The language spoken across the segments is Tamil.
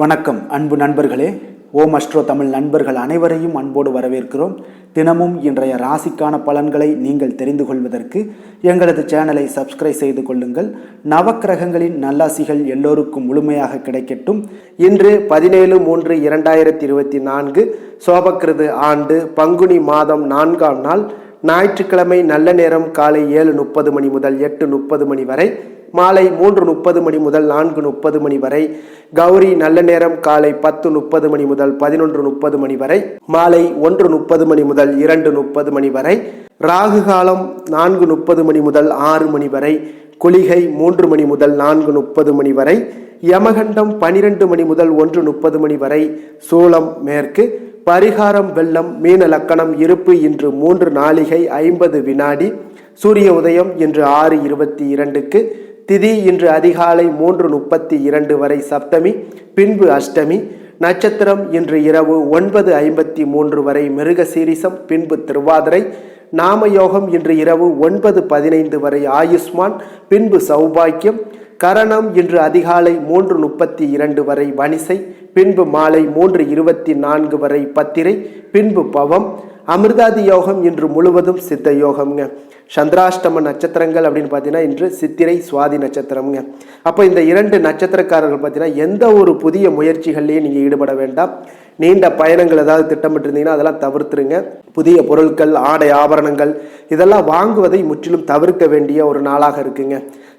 வணக்கம் அன்பு நண்பர்களே. ஓம் அஸ்ட்ரோ தமிழ் நண்பர்கள் அனைவரையும் அன்போடு வரவேற்கிறோம். தினமும் இன்றைய ராசிக்கான பலன்களை நீங்கள் தெரிந்து கொள்வதற்கு எங்களது சேனலை சப்ஸ்கிரைப் செய்து கொள்ளுங்கள். நவக்கிரகங்களின் நல்லாசிகள் எல்லோருக்கும் முழுமையாக கிடைக்கட்டும். இன்று 17/3/2024 சோபக்கிருது ஆண்டு பங்குனி மாதம் 4ஆம் நாள் ஞாயிற்றுக்கிழமை. நல்ல நேரம் காலை 7:30 மணி முதல் 8:30 மணி வரை, மாலை 3:30 மணி முதல் 4:30 மணி வரை. கௌரி நல்ல நேரம் காலை 10:30 மணி முதல் 11:30 மணி வரை, மாலை 1:30 மணி முதல் 2:30 மணி வரை. ராகு காலம் 4:30 மணி முதல் 6 மணி வரை. குளிகை 3 மணி முதல் 4:30 மணி வரை. யமகண்டம் 12 மணி முதல் 1:30 மணி வரை. சூலம் மேற்கு. பரிகாரம் வெள்ளம். மீன லக்கணம். இருப்பு இன்று 3 நாழிகை 50 வினாடி. சூரிய உதயம் இன்று 6:22க்கு. திதி இன்று அதிகாலை 3:32 வரை சப்தமி, பின்பு அஷ்டமி. நட்சத்திரம் இன்று இரவு 9:53 வரை மிருகசீரிசம், பின்பு திருவாதிரை. நாமயோகம் இன்று இரவு 9:15 வரை ஆயுஷ்மான், பின்பு சௌபாக்கியம். கரணம் இன்று அதிகாலை 3:32 வரை வனிசை, பின்பு மாலை 3:24 வரை பத்திரை, பின்பு பவம். அமிர்தாதி யோகம் இன்று முழுவதும் சித்த யோகம்ங்க. சந்திராஷ்டம நட்சத்திரங்கள் அப்படின்னு பார்த்தீங்கன்னா இன்று சித்திரை சுவாதி நட்சத்திரம்ங்க. அப்போ இந்த 2 நட்சத்திரக்காரர்கள் பார்த்தீங்கன்னா எந்த ஒரு புதிய முயற்சிகள்லையும் நீங்கள் ஈடுபட வேண்டாம். நீண்ட பயணங்கள் ஏதாவது திட்டமிட்டிருந்தீங்கன்னா அதெல்லாம் தவிர்த்துருங்க. புதிய பொருட்கள், ஆடை ஆபரணங்கள் இதெல்லாம் வாங்குவதை முற்றிலும் தவிர்க்க வேண்டிய ஒரு நாளாக இருக்குங்க.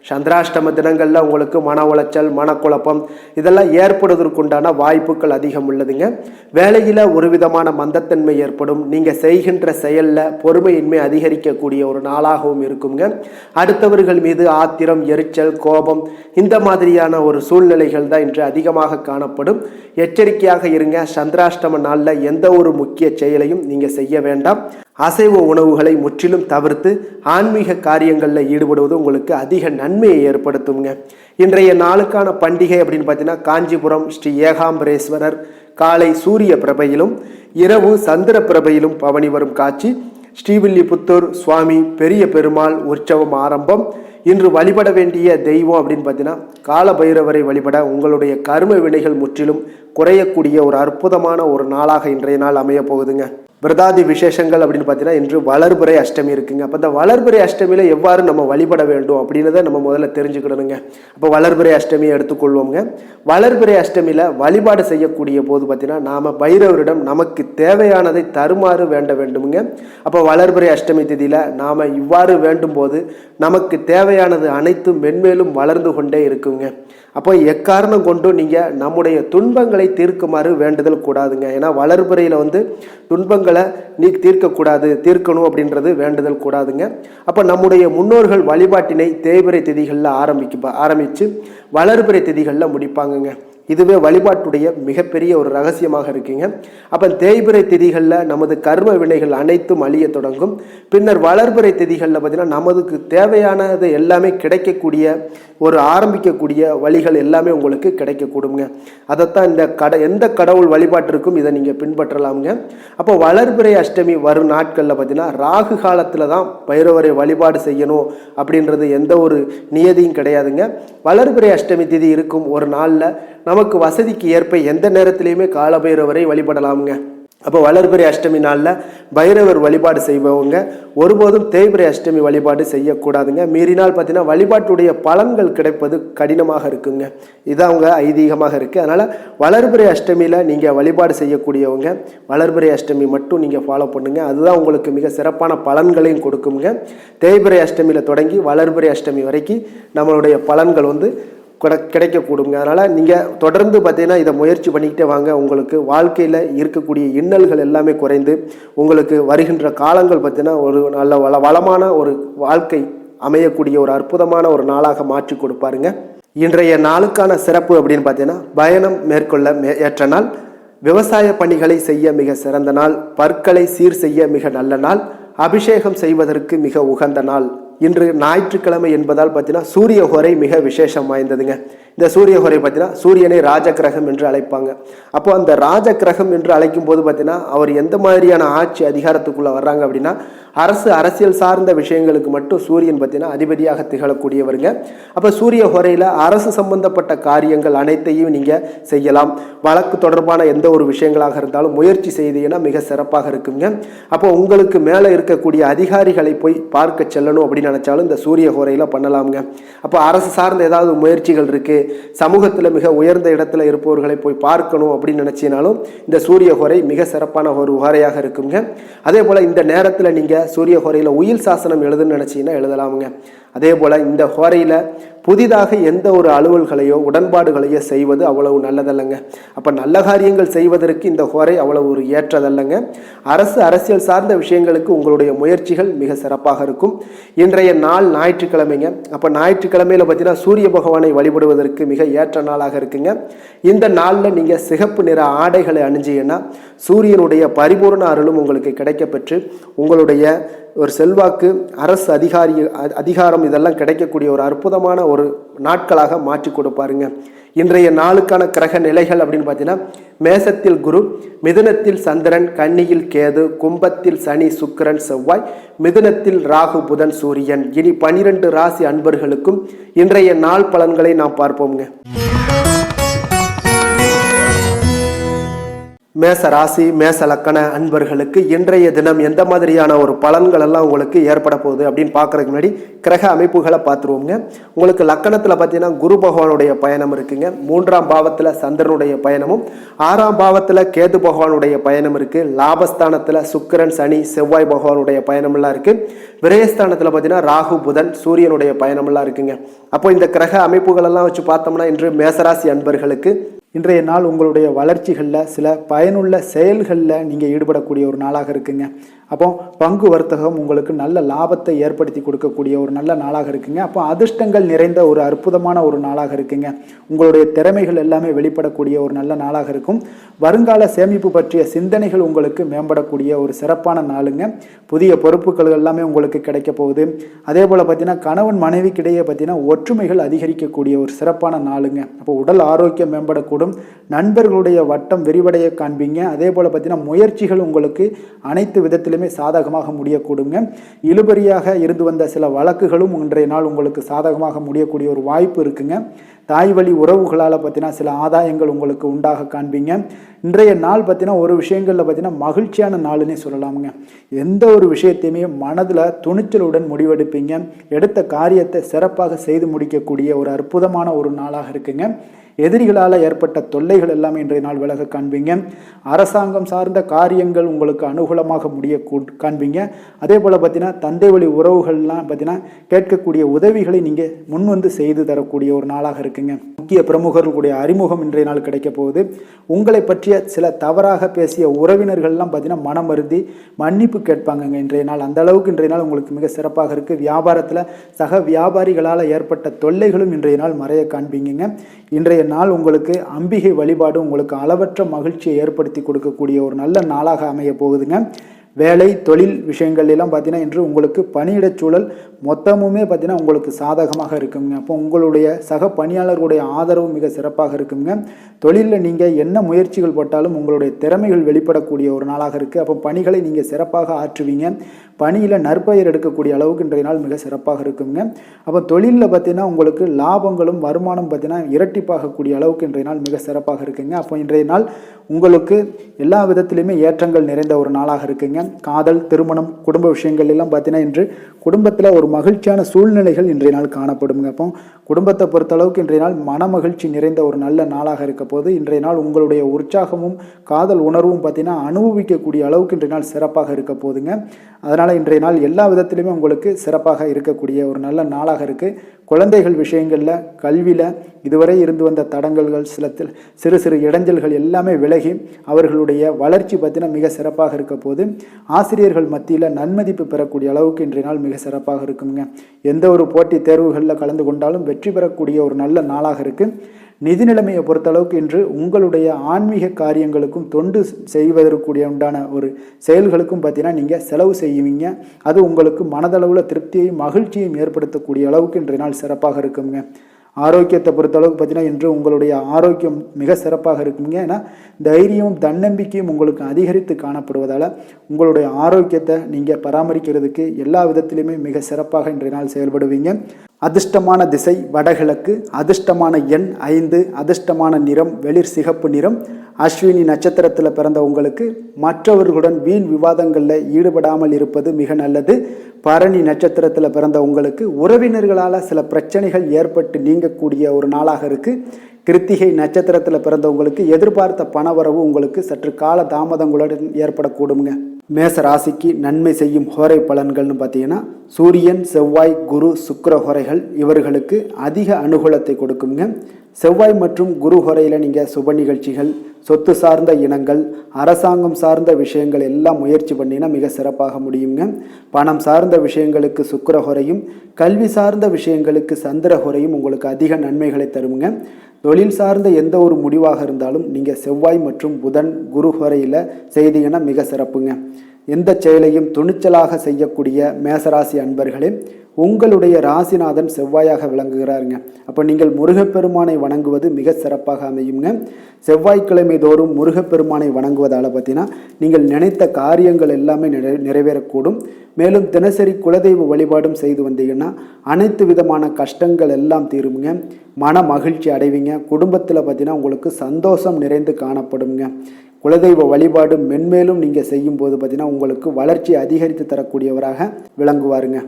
சந்திராஷ்டம தினங்களில் உங்களுக்கு மன உளைச்சல், மனக்குழப்பம் இதெல்லாம் ஏற்படுவதற்குண்டான வாய்ப்புகள் அதிகம் உள்ளதுங்க. வேலையில் ஒரு விதமான மந்தத்தன்மை ஏற்படும். நீங்கள் செய்கின்ற செயலில் பொறுமையின்மை அதிகரிக்கக்கூடிய ஒரு நாளாகவும் இருக்குங்க. அடுத்தவர்கள் மீது ஆத்திரம், எரிச்சல், கோபம் இந்த மாதிரியான ஒரு சூழ்நிலைகள் தான் இன்று அதிகமாக காணப்படும். எச்சரிக்கையாக இருங்க. சந்திராஷ்டம நாளில் எந்த ஒரு முக்கிய செயலையும் நீங்கள் செய்ய வேண்டாம். அசைவ உணவுகளை முற்றிலும் தவிர்த்து ஆன்மீக காரியங்களில் ஈடுபடுவது உங்களுக்கு அதிக நன்மையை ஏற்படுத்துங்க. இன்றைய நாளுக்கான பண்டிகை அப்படின்னு பார்த்தீங்கன்னா காஞ்சிபுரம் ஸ்ரீ ஏகாம்பரேஸ்வரர் காலை சூரிய பிரபையிலும் இரவு சந்திர பிரபையிலும் பவனி வரும் காட்சி. ஸ்ரீவில்லிபுத்தூர் சுவாமி பெரிய பெருமாள் உற்சவம் ஆரம்பம். இன்று வழிபட வேண்டிய தெய்வம் அப்படின்னு பார்த்தீங்கன்னா கால பைரவரை வழிபட உங்களுடைய கர்ம வினைகள் முற்றிலும் குறையக்கூடிய ஒரு அற்புதமான ஒரு நாளாக இன்றைய நாள் அமைய போகுதுங்க. விரதாதி விசேஷங்கள் அப்படின்னு பார்த்தீங்கன்னா இன்று வளர்பிறை அஷ்டமி இருக்குங்க. அப்போ இந்த வளர்பிறை அஷ்டமியில் எவ்வாறு நம்ம வழிபட வேண்டும் அப்படின்றத நம்ம முதல்ல தெரிஞ்சுக்கிடணுங்க. அப்போ வளர்பிறை அஷ்டமியை எடுத்துக்கொள்வோங்க. வளர்பிறை அஷ்டமியில் வழிபாடு செய்யக்கூடிய போது பார்த்தீங்கன்னா நாம் பைரவரிடம் நமக்கு தேவையானதை தருமாறு வேண்ட வேண்டுமுங்க. அப்போ வளர்பிறை அஷ்டமி திதியில் நாம் இவ்வாறு வேண்டும் போது நமக்கு தேவையானது அனைத்தும் மென்மேலும் வளர்ந்து கொண்டே இருக்குங்க. அப்போ எக்காரணம் கொண்டும் நீங்கள் நம்முடைய துன்பங்களை தீர்க்குமாறு வேண்டுதல் கூடாதுங்க. ஏன்னா வளர்பிறையில் துன்பங்களை நீ தீர்க்கணும் அப்படின்றது வேண்டுதல் கூடாதுங்க. அப்போ நம்முடைய முன்னோர்கள் வழிபாட்டினை தேய்பிறை திதிகளில் ஆரம்பித்து வளர்பிறை திதிகளில் முடிப்பாங்கங்க. இதுவே வழிபாட்டுடைய மிகப்பெரிய ஒரு ரகசியமாக இருக்குங்க. அப்போ தேய்பிறை திதிகளில் நமது கர்ம வினைகள் அனைத்தும் அழிய தொடங்கும். பின்னர் வளர்பிறை திதிகளில் பார்த்தீங்கன்னா நமதுக்கு தேவையானது எல்லாமே கிடைக்கக்கூடிய ஒரு ஆரம்பிக்கக்கூடிய வழிகள் எல்லாமே உங்களுக்கு கிடைக்கக்கூடுங்க. அதைத்தான் எந்த கடவுள் வழிபாட்டிற்கும் இதை நீங்கள் பின்பற்றலாமுங்க. அப்போ வளர்பிறை அஷ்டமி வரும் நாட்களில் பார்த்தீங்கன்னா ராகு காலத்தில் தான் பைரவரை வழிபாடு செய்யணும் அப்படின்றது எந்த ஒரு நியதியும் கிடையாதுங்க. வளர்பிறை அஷ்டமி திதி இருக்கும் ஒரு நாளில் நமக்கு வசதிக்கு ஏற்ப எந்த நேரத்திலையுமே கால பைரவரை வழிபடலாமுங்க. அப்போ வளர்பிறை அஷ்டமி நாளில் பைரவர் வழிபாடு செய்பவங்க ஒருபோதும் தேய்பிறை அஷ்டமி வழிபாடு செய்யக்கூடாதுங்க. மீறினால் பார்த்தீங்கன்னா வழிபாட்டுடைய பலன்கள் கிடைப்பது கடினமாக இருக்குங்க. இது அவங்க ஐதீகமாக இருக்குது. அதனால் வளர்பிறை அஷ்டமியில் நீங்கள் வழிபாடு செய்யக்கூடியவங்க வளர்பிறை அஷ்டமி மட்டும் நீங்கள் ஃபாலோ பண்ணுங்க. அதுதான் உங்களுக்கு மிக சிறப்பான பலன்களையும் கொடுக்குங்க. தேய்பிறை அஷ்டமியில் தொடங்கி வளர்பிறை அஷ்டமி வரைக்கும் நம்மளுடைய பலன்கள் கிடைக்கக்கூடுங்க. அதனால் நீங்கள் தொடர்ந்து பார்த்தீங்கன்னா இதை முயற்சி பண்ணிக்கிட்டே வாங்க. உங்களுக்கு வாழ்க்கையில் இருக்கக்கூடிய இன்னல்கள் எல்லாமே குறைந்து உங்களுக்கு வருகின்ற காலங்கள் பார்த்தீங்கன்னா ஒரு நல்ல வளமான ஒரு வாழ்க்கை அமையக்கூடிய ஒரு அற்புதமான ஒரு நாளாக மாற்றி கொடுப்பாருங்க. இன்றைய நாளுக்கான சிறப்பு அப்படின்னு பார்த்தீங்கன்னா பயணம் மேற்கொள்ள ஏற்ற நாள், விவசாய பணிகளை செய்ய மிக சிறந்த நாள், பற்களை சீர் செய்ய மிக நல்ல நாள், அபிஷேகம் செய்வதற்கு மிக உகந்த நாள், இன்று ஞாயிற்றுக்கிழமை என்பதால் பார்த்தீங்கன்னா சூரிய ஹோரை மிக விசேஷம் வாய்ந்ததுங்க. இந்த சூரிய ஹோரை பார்த்தீங்கன்னா சூரியனை ராஜ கிரகம் என்று அழைப்பாங்க. அப்போ அந்த ராஜ கிரகம் என்று அழைக்கும் போது பார்த்தீங்கன்னா அவர் எந்த மாதிரியான ஆட்சி அதிகாரத்துக்குள்ள வர்றாங்க அப்படின்னா அரசியல் சார்ந்த விஷயங்களுக்கு மட்டும் சூரியன் பார்த்தீங்கன்னா அதிபதியாக திகழக்கூடியவருங்க. அப்போ சூரிய ஹோரையில் அரசு சம்பந்தப்பட்ட காரியங்கள் அனைத்தையும் நீங்கள் செய்யலாம். வழக்கு தொடர்பான எந்த ஒரு விஷயங்களாக இருந்தாலும் முயற்சி செய்தீங்கன்னா மிக சிறப்பாக இருக்குங்க. அப்போ உங்களுக்கு மேலே இருக்கக்கூடிய அதிகாரிகளை போய் பார்க்க செல்லணும் அப்படின்னு நினைச்சாலும் இந்த சூரிய ஹோரையில் பண்ணலாமுங்க. அப்போ அரசு சார்ந்த ஏதாவது முயற்சிகள் இருக்குது, சமூகத்தில் மிக உயர்ந்த இடத்துல இருப்பவர்களை போய் பார்க்கணும் அப்படின்னு நினைச்சினாலும் இந்த சூரிய ஹோரை மிக சிறப்பான ஒரு ஹோரையாக இருக்குங்க. அதே போல் இந்த நேரத்தில் நீங்கள் சூரிய ஹோரையில் உயில் சாசனம் எழுதுன்னு நினைச்சீங்கன்னா எழுதலாமுங்க. அதே போல் இந்த ஹோரையில் புதிதாக எந்த ஒரு அலுவல்களையோ உடன்பாடுகளையோ செய்வது அவ்வளவு நல்லதல்லங்க. அப்போ நல்ல காரியங்கள் செய்வதற்கு இந்த ஹோரை அவ்வளவு ஒரு ஏற்றதல்லங்க. அரசியல் சார்ந்த விஷயங்களுக்கு உங்களுடைய முயற்சிகள் மிக சிறப்பாக இருக்கும். இன்றைய நாள் ஞாயிற்றுக்கிழமைங்க. அப்போ ஞாயிற்றுக்கிழமையில் பார்த்தீங்கன்னா சூரிய பகவானை வழிபடுவதற்கு மிக ஏற்ற நாளாக இருக்குங்க. இந்த நாளில் நீங்கள் சிகப்பு நிற ஆடைகளை அணிஞ்சீங்கன்னா சூரியனுடைய பரிபூர்ண அருளும் உங்களுக்கு கிடைக்கப்பெற்று உங்களுடைய ஒரு செல்வாக்கு, அரசு அதிகாரம் இதெல்லாம் கிடைக்கக்கூடிய ஒரு அற்புதமான ஒரு நாட்களாக மாற்றி கொடுப்பாருங்க. இன்றைய நாளுக்கான கிரக நிலைகள் அப்படின்னு பார்த்தீங்கன்னா மேசத்தில் குரு, மிதுனத்தில் சந்திரன், கன்னியில் கேது, கும்பத்தில் சனி, சுக்கிரன், செவ்வாய், மிதுனத்தில் ராகு, புதன், சூரியன். இனி 12 ராசி அன்பர்களுக்கும் இன்றைய நாள் பலன்களை நாம் பார்ப்போம்ங்க. மேச ராசி மேச லக்கண அன்பர்களுக்கு இன்றைய தினம் எந்த மாதிரியான ஒரு பலன்கள் எல்லாம் உங்களுக்கு ஏற்பட போகுது அப்படின்னு பார்க்கறதுக்கு முன்னாடி கிரக அமைப்புகளை பார்த்துருவோங்க. உங்களுக்கு லக்கணத்தில் பார்த்தீங்கன்னா குரு பகவானுடைய பயணம் இருக்குங்க. 3ஆம் பாவத்தில் சந்திரனுடைய பயணமும் 6ஆம் பாவத்தில் கேது பகவானுடைய பயணம் இருக்குது. லாபஸ்தானத்தில் சுக்கிரன், சனி, செவ்வாய் பகவானுடைய பயணமெல்லாம் இருக்குது. விரயஸ்தானத்தில் பார்த்தீங்கன்னா ராகு, புதன், சூரியனுடைய பயணமெல்லாம் இருக்குங்க. அப்போ இந்த கிரக அமைப்புகளெல்லாம் வச்சு பார்த்தோம்னா இன்று மேசராசி அன்பர்களுக்கு இன்றைய நாள் உங்களுடைய வளர்ச்சிகளில் சில பயனுள்ள செயல்களில் நீங்கள் ஈடுபடக்கூடிய ஒரு நாளாக இருக்குங்க. அப்போ பங்கு வர்த்தகம் உங்களுக்கு நல்ல லாபத்தை ஏற்படுத்தி கொடுக்கக்கூடிய ஒரு நல்ல நாளாக இருக்குங்க. அப்போ அதிர்ஷ்டங்கள் நிறைந்த ஒரு அற்புதமான ஒரு நாளாக இருக்குங்க. உங்களுடைய திறமைகள் எல்லாமே வெளிப்படக்கூடிய ஒரு நல்ல நாளாக இருக்கும். வருங்கால சேமிப்பு பற்றிய சிந்தனைகள் உங்களுக்கு மேம்படக்கூடிய ஒரு சிறப்பான நாளுங்க. புதிய பொறுப்புகள் எல்லாமே உங்களுக்கு கிடைக்க போகுது. அதே போல் பார்த்தீங்கன்னா கணவன் மனைவிக்கிடையே பார்த்தீங்கன்னா ஒற்றுமைகள் அதிகரிக்கக்கூடிய ஒரு சிறப்பான நாளுங்க. அப்போ உடல் ஆரோக்கியம் மேம்படக்கூடும். நண்பர்களுடைய வட்டம் விரிவடைய காண்பீங்க. அதே போல் பார்த்தீங்கன்னா முயற்சிகள் உங்களுக்கு அனைத்து விதத்திலும் சாதகமாக முடியக்கூடுங்க. இழுபறியாக இருந்து வந்த சில வழக்குகளும் இன்றைய நாள் உங்களுக்கு சாதகமாக முடியக்கூடிய ஒரு வாய்ப்பு இருக்குங்க. தாய் வழி உறவுகளால் பார்த்தீங்கன்னா சில ஆதாயங்கள் உங்களுக்கு உண்டாக காண்பீங்க. இன்றைய நாள் பார்த்தீங்கன்னா ஒரு விஷயங்களில் பார்த்தீங்கன்னா மகிழ்ச்சியான நாளுன்னே சொல்லலாமுங்க. எந்த ஒரு விஷயத்தையுமே மனதில் துணிச்சலுடன் முடிவெடுப்பீங்க. எடுத்த காரியத்தை சிறப்பாக செய்து முடிக்கக்கூடிய ஒரு அற்புதமான ஒரு நாளாக இருக்குங்க. எதிரிகளால் ஏற்பட்ட தொல்லைகள் எல்லாமே இன்றைய நாள் விலக காண்பீங்க. அரசாங்கம் சார்ந்த காரியங்கள் உங்களுக்கு அனுகூலமாக முடிய காண்பீங்க. அதே போல் பார்த்தீங்கன்னா தந்தை வழி உறவுகள்லாம் பார்த்தீங்கன்னா கேட்கக்கூடிய உதவிகளை நீங்கள் முன் வந்து செய்து தரக்கூடிய ஒரு நாளாக இருக்குங்க. முக்கிய பிரமுகர்களுடைய அறிமுகம் இன்றைய நாள் கிடைக்க போகுது. உங்களை பற்றிய சில தவறாக பேசிய உறவினர்கள்லாம் பார்த்தீங்கன்னா மனம் வருந்தி மன்னிப்பு கேட்பாங்கங்க இன்றைய நாள். அந்த அளவுக்கு இன்றைய நாள் உங்களுக்கு மிக சிறப்பாக இருக்குது. வியாபாரத்தில் சக வியாபாரிகளால் ஏற்பட்ட தொல்லைகளும் இன்றைய நாள் மறைய காண்பீங்க. இன்றைய நாள் உங்களுக்கு அம்பிகை வழிபாடு உங்களுக்கு அளவற்ற மகிழ்ச்சியை ஏற்படுத்தி கொடுக்கக்கூடிய ஒரு நல்ல நாளாக அமைய போகுதுங்க. வேலை தொழில் விஷயங்கள் எல்லாம் பார்த்தீங்கன்னா இன்று உங்களுக்கு பணியிடச் சூழல் மொத்தமுமே பார்த்தீங்கன்னா உங்களுக்கு சாதகமாக இருக்குங்க. அப்போ உங்களுடைய சக பணியாளர்களுடைய ஆதரவு மிக சிறப்பாக இருக்குங்க. தொழிலில் நீங்கள் என்ன முயற்சிகள் போட்டாலும் உங்களுடைய திறமைகள் வெளிப்படக்கூடிய ஒரு நாளாக இருக்குது. அப்போ பணிகளை நீங்கள் சிறப்பாக ஆற்றுவீங்க. பணியில் நற்பெயர் எடுக்கக்கூடிய அளவுக்கு இன்றைய நாள் மிக சிறப்பாக இருக்குங்க. அப்போ தொழிலில் பார்த்தீங்கன்னா உங்களுக்கு லாபங்களும் வருமானம் பார்த்தீங்கன்னா இரட்டிப்பாகக்கூடிய அளவுக்கு இன்றைய நாள் மிக சிறப்பாக இருக்குங்க. அப்போ இன்றைய நாள் உங்களுக்கு எல்லா விதத்திலையுமே ஏற்றங்கள் நிறைந்த ஒரு நாளாக இருக்குங்க. காதல், திருமணம், குடும்ப விஷயங்கள் எல்லாம் பார்த்தீங்கன்னா இன்று குடும்பத்தில் ஒரு மகிழ்ச்சியான சூழ்நிலைகள் இன்றைய நாள் காணப்படுங்க. அப்போ குடும்பத்தை பொறுத்தளவுக்கு இன்றைய நாள் மன மகிழ்ச்சி நிறைந்த ஒரு நல்ல நாளாக இருக்க போது இன்றைய நாள் உங்களுடைய உற்சாகமும் காதல் உணர்வும் பார்த்தீங்கன்னா அனுபவிக்கக்கூடிய அளவுக்கு இன்றைய நாள் சிறப்பாக இருக்க போதுங்க. அதனால் இன்றைய நாள் எல்லா விதத்திலுமே உங்களுக்கு சிறப்பாக இருக்கக்கூடிய ஒரு நல்ல நாளாக இருக்குது. குழந்தைகள் விஷயங்களில் கல்வியில் இதுவரை இருந்து வந்த தடங்கல்கள் சிறு சிறு இடைஞ்சல்கள் எல்லாமே விலகி அவர்களுடைய வளர்ச்சி பார்த்தீங்கன்னா மிக சிறப்பாக இருக்க போது ஆசிரியர்கள் மத்தியில் நன்மதிப்பு பெறக்கூடிய அளவுக்கு இன்றைய நாள் மிக சிறப்பாக இருக்குங்க. எந்த ஒரு போட்டி தேர்வுகளில் கலந்து கொண்டாலும் வெற்றி பெறக்கூடிய ஒரு நல்ல நாளாக இருக்குது. நிதி நிலைமையை பொறுத்தளவுக்கு இன்று உங்களுடைய ஆன்மீக காரியங்களுக்கும் தொண்டு செய்வதற்குரிய உண்டான ஒரு செயல்களுக்கும் பார்த்தீங்கன்னா நீங்கள் செலவு செய்வீங்க. அது உங்களுக்கு மனதளவில் திருப்தியையும் மகிழ்ச்சியையும் ஏற்படுத்தக்கூடிய அளவுக்கு இன்றைய நாள் சிறப்பாக இருக்குங்க. ஆரோக்கியத்தை பொறுத்தளவுக்கு பார்த்தீங்கன்னா இன்று உங்களுடைய ஆரோக்கியம் மிக சிறப்பாக இருக்குங்க. ஏன்னா தைரியமும் தன்னம்பிக்கையும் உங்களுக்கு அதிகரித்து காணப்படுவதால் உங்களுடைய ஆரோக்கியத்தை நீங்கள் பராமரிக்கிறதுக்கு எல்லா விதத்திலையுமே மிக சிறப்பாக இன்றைய நாள் செயல்படுவீங்க. அதிர்ஷ்டமான திசை வடகிழக்கு, அதிர்ஷ்டமான எண் 5, அதிர்ஷ்டமான நிறம் வெளிர் சிகப்பு நிறம். அஸ்வினி நட்சத்திரத்தில் பிறந்த உங்களுக்கு மற்றவர்களுடன் வீண் விவாதங்களில் ஈடுபடாமல் இருப்பது மிக நல்லது. பரணி நட்சத்திரத்தில் பிறந்த உங்களுக்கு உறவினர்களால் சில பிரச்சனைகள் ஏற்பட்டு நீங்கக்கூடிய ஒரு நாளாக இருக்குது. கிருத்திகை நட்சத்திரத்தில் பிறந்தவங்களுக்கு எதிர்பார்த்த பணவரவு உங்களுக்கு சற்று கால தாமதங்களுடன் ஏற்படக்கூடுங்க. மேச ராசிக்கு நன்மை செய்யும் ஹோரை பலன்கள்னு பார்த்தீங்கன்னா சூரியன், செவ்வாய், குரு, சுக்கிர ஹோரைகள் இவர்களுக்கு அதிக அனுகூலத்தை கொடுக்குங்க. செவ்வாய் மற்றும் குரு ஹோரையில் நீங்கள் சுப நிகழ்ச்சிகள், சொத்து சார்ந்த இனங்கள், அரசாங்கம் சார்ந்த விஷயங்கள் எல்லாம் முயற்சி பண்ணினா மிக சிறப்பாக முடியுங்க. பணம் சார்ந்த விஷயங்களுக்கு சுக்கிர ஹோரையும், கல்வி சார்ந்த விஷயங்களுக்கு சந்திர ஹோரையும் உங்களுக்கு அதிக நன்மைகளை தருங்க. தொழில் சார்ந்த எந்த ஒரு முடிவாக இருந்தாலும் நீங்கள் செவ்வாய் மற்றும் புதன், குரு ஹோரையில் செய்தீங்கன்னா மிக சிறப்புங்க. எந்த செயலையும் துணிச்சலாக செய்யக்கூடிய மேசராசி அன்பர்களே, உங்களுடைய ராசிநாதன் செவ்வாயாக விளங்குகிறாருங்க. அப்போ நீங்கள் முருகப்பெருமானை வணங்குவது மிக சிறப்பாக அமையுங்க. செவ்வாய்க்கிழமை தோறும் முருகப்பெருமானை வணங்குவதால் பார்த்தீங்கன்னா நீங்கள் நினைத்த காரியங்கள் எல்லாமே நிறைவேறக்கூடும். மேலும் தினசரி குலதெய்வ வழிபாடும் செய்து வந்தீங்கன்னா அனைத்து விதமான கஷ்டங்கள் எல்லாம் தீருங்க. மன மகிழ்ச்சி அடைவீங்க. குடும்பத்தில் பார்த்தீங்கன்னா உங்களுக்கு சந்தோஷம் நிறைந்து காணப்படுங்க. குலதெய்வ வழிபாடு மென்மேலும் நீங்கள் செய்யும்போது பார்த்தீங்கன்னா உங்களுக்கு வளர்ச்சி அதிகரித்து தரக்கூடியவராக விளங்குவாருங்க.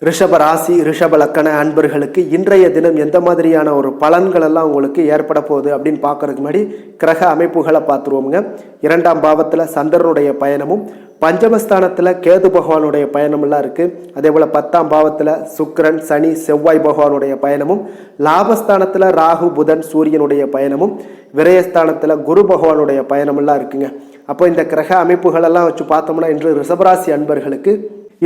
ரிஷப ராசி, ரிஷப லக்கண அன்பர்களுக்கு இன்றைய தினம் எந்த மாதிரியான ஒரு பலன்கள் எல்லாம் உங்களுக்கு ஏற்பட போகுது அப்படின்னு பார்க்கறதுக்கு முன்னாடி கிரக அமைப்புகளை பார்த்துருவோமுங்க. 2ஆம் பாவத்தில் சந்திரனுடைய பயணமும், பஞ்சமஸ்தானத்தில் கேது பகவானுடைய பயணமெல்லாம் இருக்குது. அதே போல் 10ஆம் பாவத்தில் சுக்கிரன், சனி, செவ்வாய் பகவானுடைய பயணமும், லாபஸ்தானத்தில் ராகு, புதன், சூரியனுடைய பயணமும், விரயஸ்தானத்தில் குரு பகவானுடைய பயணமெல்லாம் இருக்குங்க. அப்போ இந்த கிரக அமைப்புகளெல்லாம் வச்சு பார்த்தோம்னா இன்று ரிஷபராசி அன்பர்களுக்கு